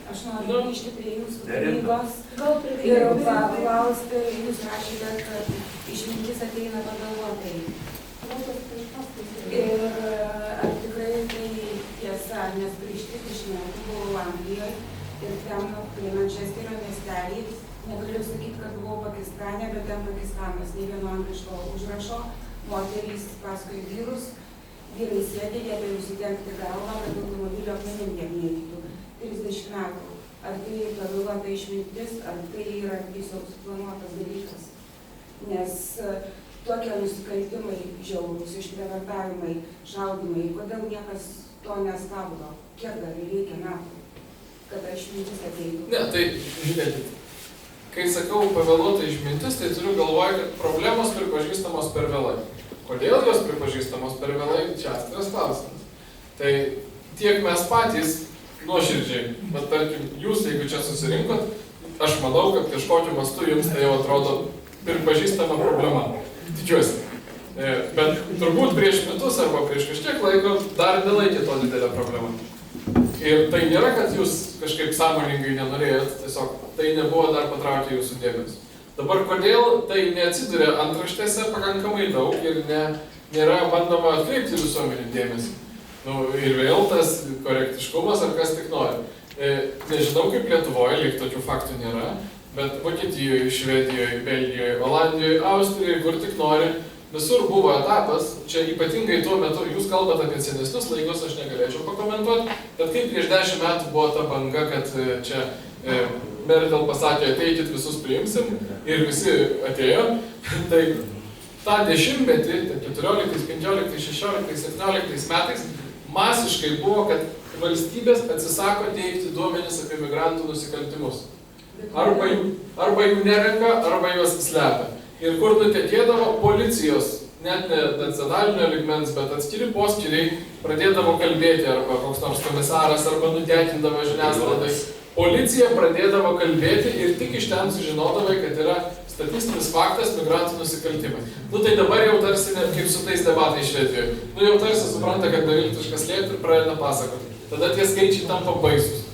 Aš noriu grįžti prie jūsų knygos ir paklausti, jūs rašėte, kad išmintis ateina pagalvotai. Ir ar tikrai tai tiesa, nes prieš 30 metų buvau Anglijoje ir ten prie Mančesterio miestelį, negaliu sakyti, kad buvau Pakistane, bet ten Pakistanas, nei vieno angliško užrašo, moterys paskui vyrus, vyrai sėdė, liepė užsidengti galvą, kad automobilio akmenim nemėtytų. 30 metų. Ar tai pavėluota išmintis, ar tai yra tiesiog suplanuotas dalykas? Nes tokie nusikaltimai, žiaurūs, išprievartavimai, šaudimai, kodėl niekas to nestabdo? Kiek dar reikia metų, kad išmintis ateitų? Ne, tai žiūrėkit. Kai sakau pavėluota išmintis, tai turiu galvoje, kad problemos pripažįstamos per vėlai. Kodėl jos pripažįstamos per vėlai, čia atskiras klausimas. Tai tiek mes patys nuoširdžiai, bet tarkim, jūs, jeigu čia susirinkot, aš manau, kad kažkokiu mastu jums tai jau atrodo pripažįstama problema. Tikiuosi. Bet turbūt prieš metus arba prieš kažkiek laiko dar nelaikė to didelę problemą. Ir tai nėra, kad jūs kažkaip sąmoningai nenorėjot, tiesiog tai nebuvo dar patraukę jūsų dėmesį. Dabar kodėl tai neatsiduria antraštėse pakankamai daug ir nėra bandoma atkreipti visuomenį dėmesį. Nu, ir vėl tas korektiškumas ar kas tik nori. Nežinau, kaip Lietuvoje, lyg tokių faktų nėra, bet Vokietijoje, Švedijoje, Belgijoje, Olandijoje, Austrijoje, kur tik nori, visur buvo etapas, čia ypatingai tuo metu, jūs kalbate apie senesnius laikus, aš negalėčiau pakomentuoti, bet kaip prieš 10 metų buvo ta banga, kad čia Merkel pasakė, ateikit visus priimsim ir visi atėjo, tai tą dešimtmetį, 14, 15, 16, 17 metais, masiškai buvo, kad valstybės atsisako teikti duomenis apie migrantų nusikaltimus. Arba jų nerenka, arba juos slepia. Ir kur nutekėdavo policijos, net ne nacionalinio lygmens, bet atskiri poskyriai pradėdavo kalbėti, arba koks nors komisaras, arba nutekindavo žiniasklaidai. Policija pradėdavo kalbėti ir tik iš ten sužinodavai, kad yra statistinis faktas migrantų nusikaltimai. Nu tai dabar jau tarsi, kaip su tais debatai Švedijoje, nu jau tarsi supranta, kad beviltiškas slėpti ir pradeda pasakoti. Tada tie skaičiai tampa baisus.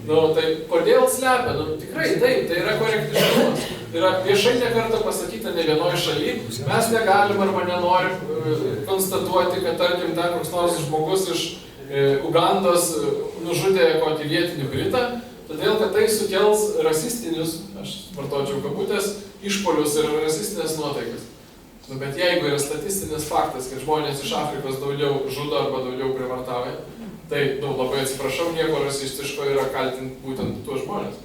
Nu tai kodėl slepia? Nu tikrai taip, tai yra korektiškumas. Tai yra viešai nekartą pasakyta ne vienoje šalyje, mes negalim arba nenorim konstatuoti, kad tarkim ten koks nors žmogus iš Ugandos nužudė kokį vietinį britą, todėl kad tai sukels rasistinius, aš vartočiau kabutės, išpolius ir rasistinės nuotaikas. Nu, bet jeigu yra statistinis faktas, kad žmonės iš Afrikos daugiau žudo arba daugiau privartauja, tai, labai atsiprašau, nieko rasistiško yra kaltinti būtent tuos žmonės.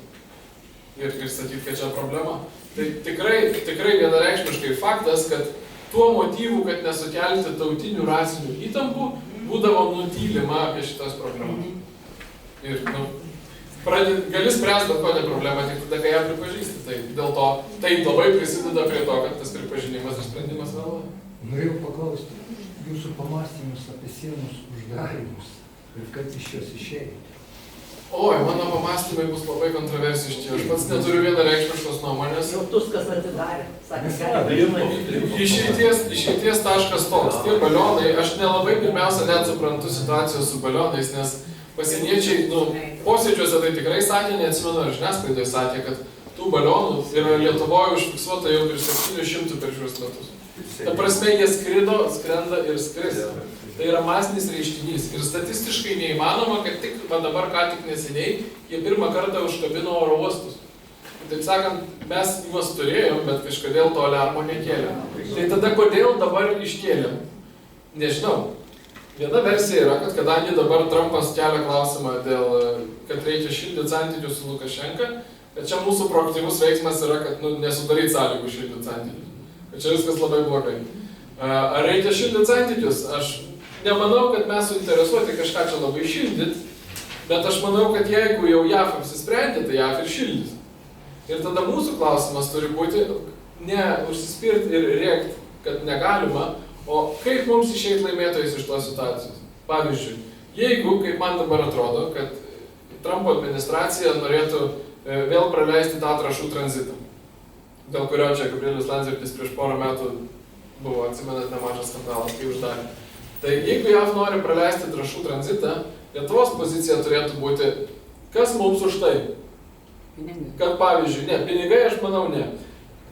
Ir sakyti, kad čia problema. Tai tikrai vienareikšmiškai faktas, kad tuo motyvu, kad nesukelti tautinių rasinių įtampų, būdavo nutylima apie šitas problemas. Ir, gali spręsti bet kokią problemą, tik tada, kai ją pripažįsti. Tai dėl to, tai labai prisideda prie to, kad tas pripažinimas ir sprendimas vėluoja. Norėjau paklausti jūsų pamąstymus apie sienos uždarimus ir kad iš jos išėjate. Oi, mano pamąstymai bus labai kontroversiški. Aš pats neturiu vienareikšmiškos nuomonės. Jau Tuskas atidarė. Sakė, Išeities taškas toks. Tie balionai, aš nelabai pirmiausia net suprantu situacijos su balionais, nes pasieniečiai, posėdžiuose tai tikrai sakė, neatsimenu, ar žiniasklaidoje sakė, kad tų balionų yra Lietuvoje užfiksuota jau virš 700 per šiuos metus. Ta prasme, jie skrido, skrenda ir skris. Tai yra masinis reiškinys. Ir statistiškai neįmanoma, kad tik dabar ką tik neseniai jie pirmą kartą užkabino oro uostus. Taip sakant, mes juos turėjom, bet kažkodėl to alarmo nekėlėm. Tai tada kodėl dabar iškėlėm? Nežinau. Viena versija yra, kad kadangi dabar Trumpas kelia klausimą dėl, kad reikia šildyti santykius su Lukašenka, kad čia mūsų proaktyvus veiksmas yra, kad nesudaryti sąlygų šildyti santykius. Kad čia viskas labai blogai. Ar reikia šildyti santykius? Aš nemanau, kad mes suinteresuoti kažką čia labai šildyti, bet aš manau, kad jeigu jau JAF apsisprendė, tai JAF ir šildys. Ir tada mūsų klausimas turi būti ne užsispirti ir rėkti, kad negalima, o kaip mums išeiti laimėtojais iš tos situacijos. Pavyzdžiui, jeigu, kaip man dabar atrodo, kad Trumpo administracija norėtų vėl praleisti tą trąšų tranzitą, dėl kurio čia Gabrielius Landsbergis prieš porą metų buvo, atsimenat, nemažas skandalas, kai uždarė. Tai jeigu JAV nori praleisti trąšų tranzitą, Lietuvos pozicija turėtų būti, kas mums už tai? Kad pavyzdžiui, ne, pinigai aš manau ne.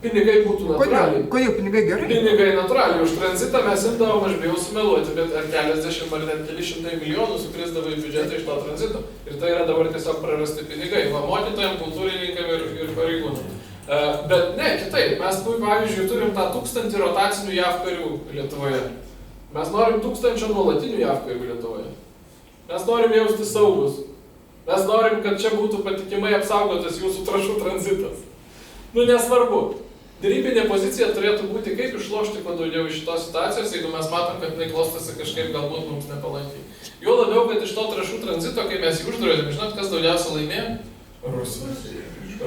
Pinigai būtų natūraliai. Kodėl pinigai gerai? Pinigai natūraliai. Už tranzitą mes imdavom, aš bijau sumeluoti, bet ar keliasdešimt ar net keli šimtai milijonų sukrisdavo į biudžetą iš to tranzito. Ir tai yra dabar tiesiog prarasti pinigai. Va, mokytojams, kultūrininkam ir pareigūnam. Bet ne, kitaip. Mes, pavyzdžiui, turim tą 1000 rotacinių JAV karių Lietuvoje. Mes norim 1000 nuolatinių JAV karių Lietuvoje. Mes norim jausti saugus. Mes norim, kad čia būtų patikimai apsaugotas jūsų trąšų tranzitas. Nu, nesvarbu. Derybinė pozicija turėtų būti, kaip išlošti kuo daugiau iš šitos situacijos, jeigu mes matom, kad jinai klostosi kažkaip galbūt mums nepalankiai. Jo labiau, kad iš to trąšų tranzito, kai mes jį uždraudėm, žinot, kas daugiausia laimėjo?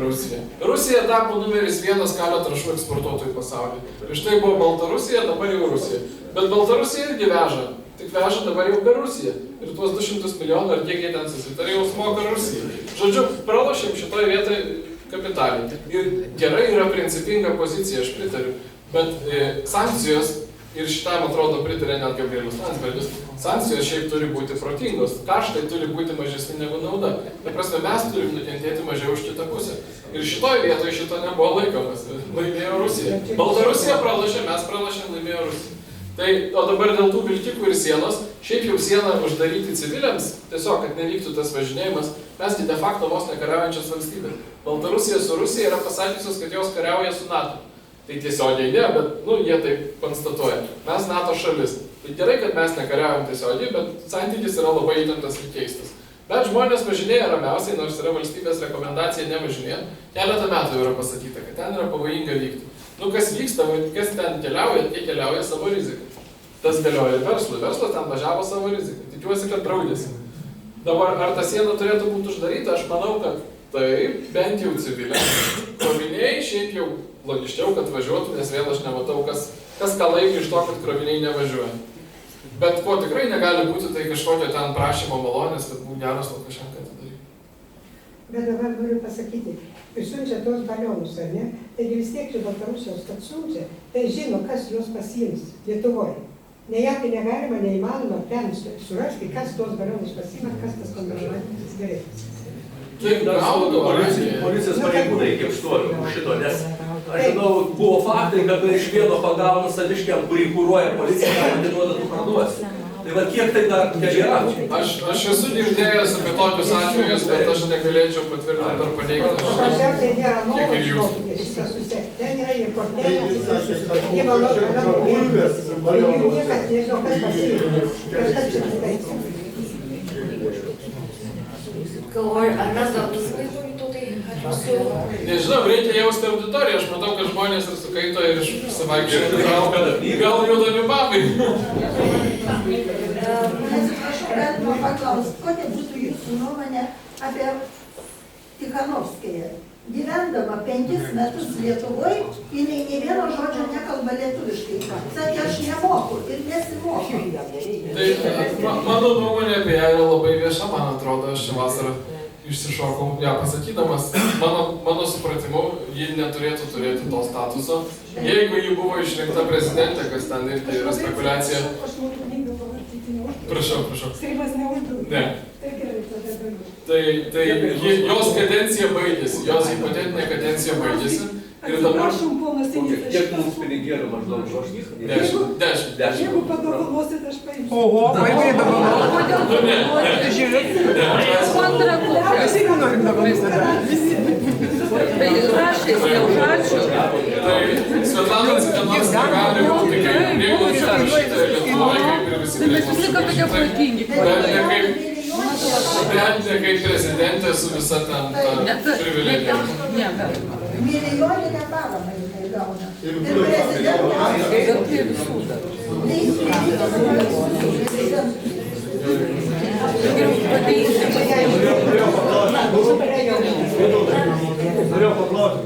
Rusija. Rusija tapo numeris 1 kalio trąšų eksportuotojų pasaulyje. Prieš tai buvo Baltarusija, dabar jau Rusija. Bet Baltarusija irgi veža. Tik veža dabar jau per Rusiją. Ir tuos 200 milijonų, ar kiek jie ten susitarė, jau smoka Rusija. Žodžiu, pralošėm šitoje vietoje kapitaliai. Ir gerai yra principinga pozicija, aš pritariu. Bet sankcijos, ir šitam atrodo pritarė net Gabrielius Landsbergis, sankcijos šiaip turi būti protingos. Kaštai turi būti mažesni negu nauda. Tai prasme, mes turim nukentėti mažiau už kitą pusę. Ir šitoje vietoje šito nebuvo laikomas. Laimėjo Rusija. Baltarusija pralošė, mes pralošėm, laimėjo Rusija. Tai, o dabar dėl tų vilkikų ir sienos, šiaip jau sieną uždaryti civiliams, tiesiog, kad nevyktų tas važinėjimas, mes de facto vos nekariaujančios valstybės. Baltarusija su Rusija yra pasakysios, kad jos kariauja su NATO. Tai tiesiogiai ne, bet, jie taip konstatuoja. Mes NATO šalis. Tai gerai, kad mes nekariaujam tiesiogiai, bet santykis yra labai įtemptas ir keistas. Bet žmonės važinėja ramiausiai, nors yra valstybės rekomendacija nevažinėti. Keletą metų yra pasakyta, kad ten yra pavojinga vykti. Kas vyksta, kas ten keliauja, tie keliauja savo riziką. Tas galioja ir verslui. Verslas ten važiavo savo riziką. Tikiuosi, kad draudėsi. Dabar, ar ta siena turėtų būti uždaryta? Aš manau, kad taip, bent jau civiliai. Kroviniai šiaip jau logiškiau, kad važiuotų, nes vėl aš nematau, kas ką laimi iš to, kad kroviniai nevažiuoja. Bet ko tikrai negali būti, tai kažkokio ten prašymo malonės, kad būtų geras Lukašenka atidaryti. Bet dabar noriu pasakyti, išsiunčia tos balionus, ar ne? Taigi vis tiek iš Baltarusijos, kad siunčia, tai žino, kas juos pasiims Lietuvoje. Nejaugi negalima, neįmanoma ten surasti, kas tos balionus pasiima, kas tas kontrabandininkas gerai. Kiek gaudo policijos pareigūnai, kiek stovi už šito, nes aš žinau, buvo faktai, kad iš vieno pagauna saviškiam, kurį kūruoja policija, kad atiduoda tu parduosi. Tai va kiek tai dar yra? Aš esu girdėjęs apie tokius atvejus, bet aš negalėčiau patvirtinti ar paneigti. Paprasčiausiai nėra noras žinoti šitą susekti. Ten yra ir kortelės, tie balionai, niekas nežinau, kas pasiima. Kažkas čia kitaip. Galvoju, ar mes dar nusivaizduoju tai, ar jūsų... Nežinau, reikia jausti auditoriją. Aš matau, kad žmonės ir sukaito ir savaikščiai. Gal judami babai. Atsiprašau, galima paklausti, kokia būtų jūsų nuomonė apie Tikhanovskają? Gyvendama 5 metus Lietuvoje, jinai nė vieno žodžio nekalba lietuviškai. Sakė, aš nemoku ir nesimoku. Tai mano nuomonė apie ją yra labai vieša, man atrodo, aš šią vasarą išsišokau ją pasakydamas. Mano supratimu, ji neturėtų turėti to statuso. Jeigu ji buvo išrinkta prezidentė, kas ten irgi yra spekulacija. Prašau. Seimas neuždraudė. Ne. Tai gerai, tada baigiu. Tai jos kadencija baigėsi, jos hipotetinė kadencija baigėsi. Ir dabar... Atsiprašom, ponas Sinisas. Kiek mums pinigėlių maždaug žoškis? 10. Jeigu padovanosit, aš paimsiu. Oho, paimai dovanoti. Ne. Žiūrėk. Visi norim dovanoti. Tai rašės, neužrašo. Tai Svetlana Cikanovska gali būti kaip prieglobsčio prašytoja Lietuvoje, kaip ir visi Mes visi tokie protingi. Bet ne kaip prezidentė su visa ten ta privilegija. Milijoninę paramą jinai gauna. Ir Ir prezidentas.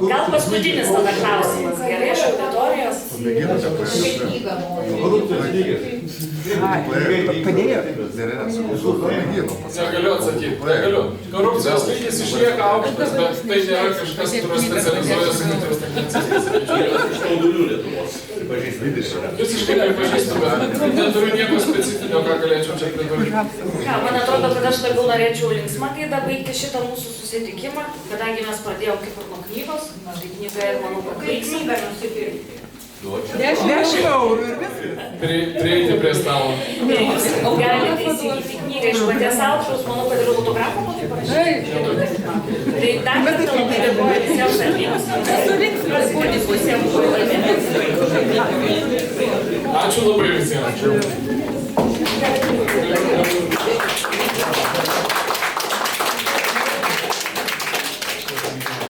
Gal paskutinis tada klausimas. Gerai, iš auditorijos. Padėjo. Negaliu atsakyti, negaliu. Korupcijos lygis išlieka aukštas, bet tai nėra kažkas, kuris specializuojasi kitos tendencijos. Iš skaudulių Lietuvos. Pripažįstu. Visiškai pripažįstu, bet neturiu nieko specifinio, ką galėčiau čia pridurti. Man atrodo, kad aš labiau norėčiau linksmą gaidą baigti šitą mūsų susitikimą, kadangi mes pradėjom kaip ir nuo knygos, tai knyga ir manau, kad baigsim. Knygą nusipirkti. 10 eurų ir viskas. Prieiti prie stalo. O galite įsigyti knygą iš paties autoriaus, manau, kad ir autografą būtų parašyti. Tai dar kartą labai dėkoju visiems atvykusiems. Ačiū labai visiems.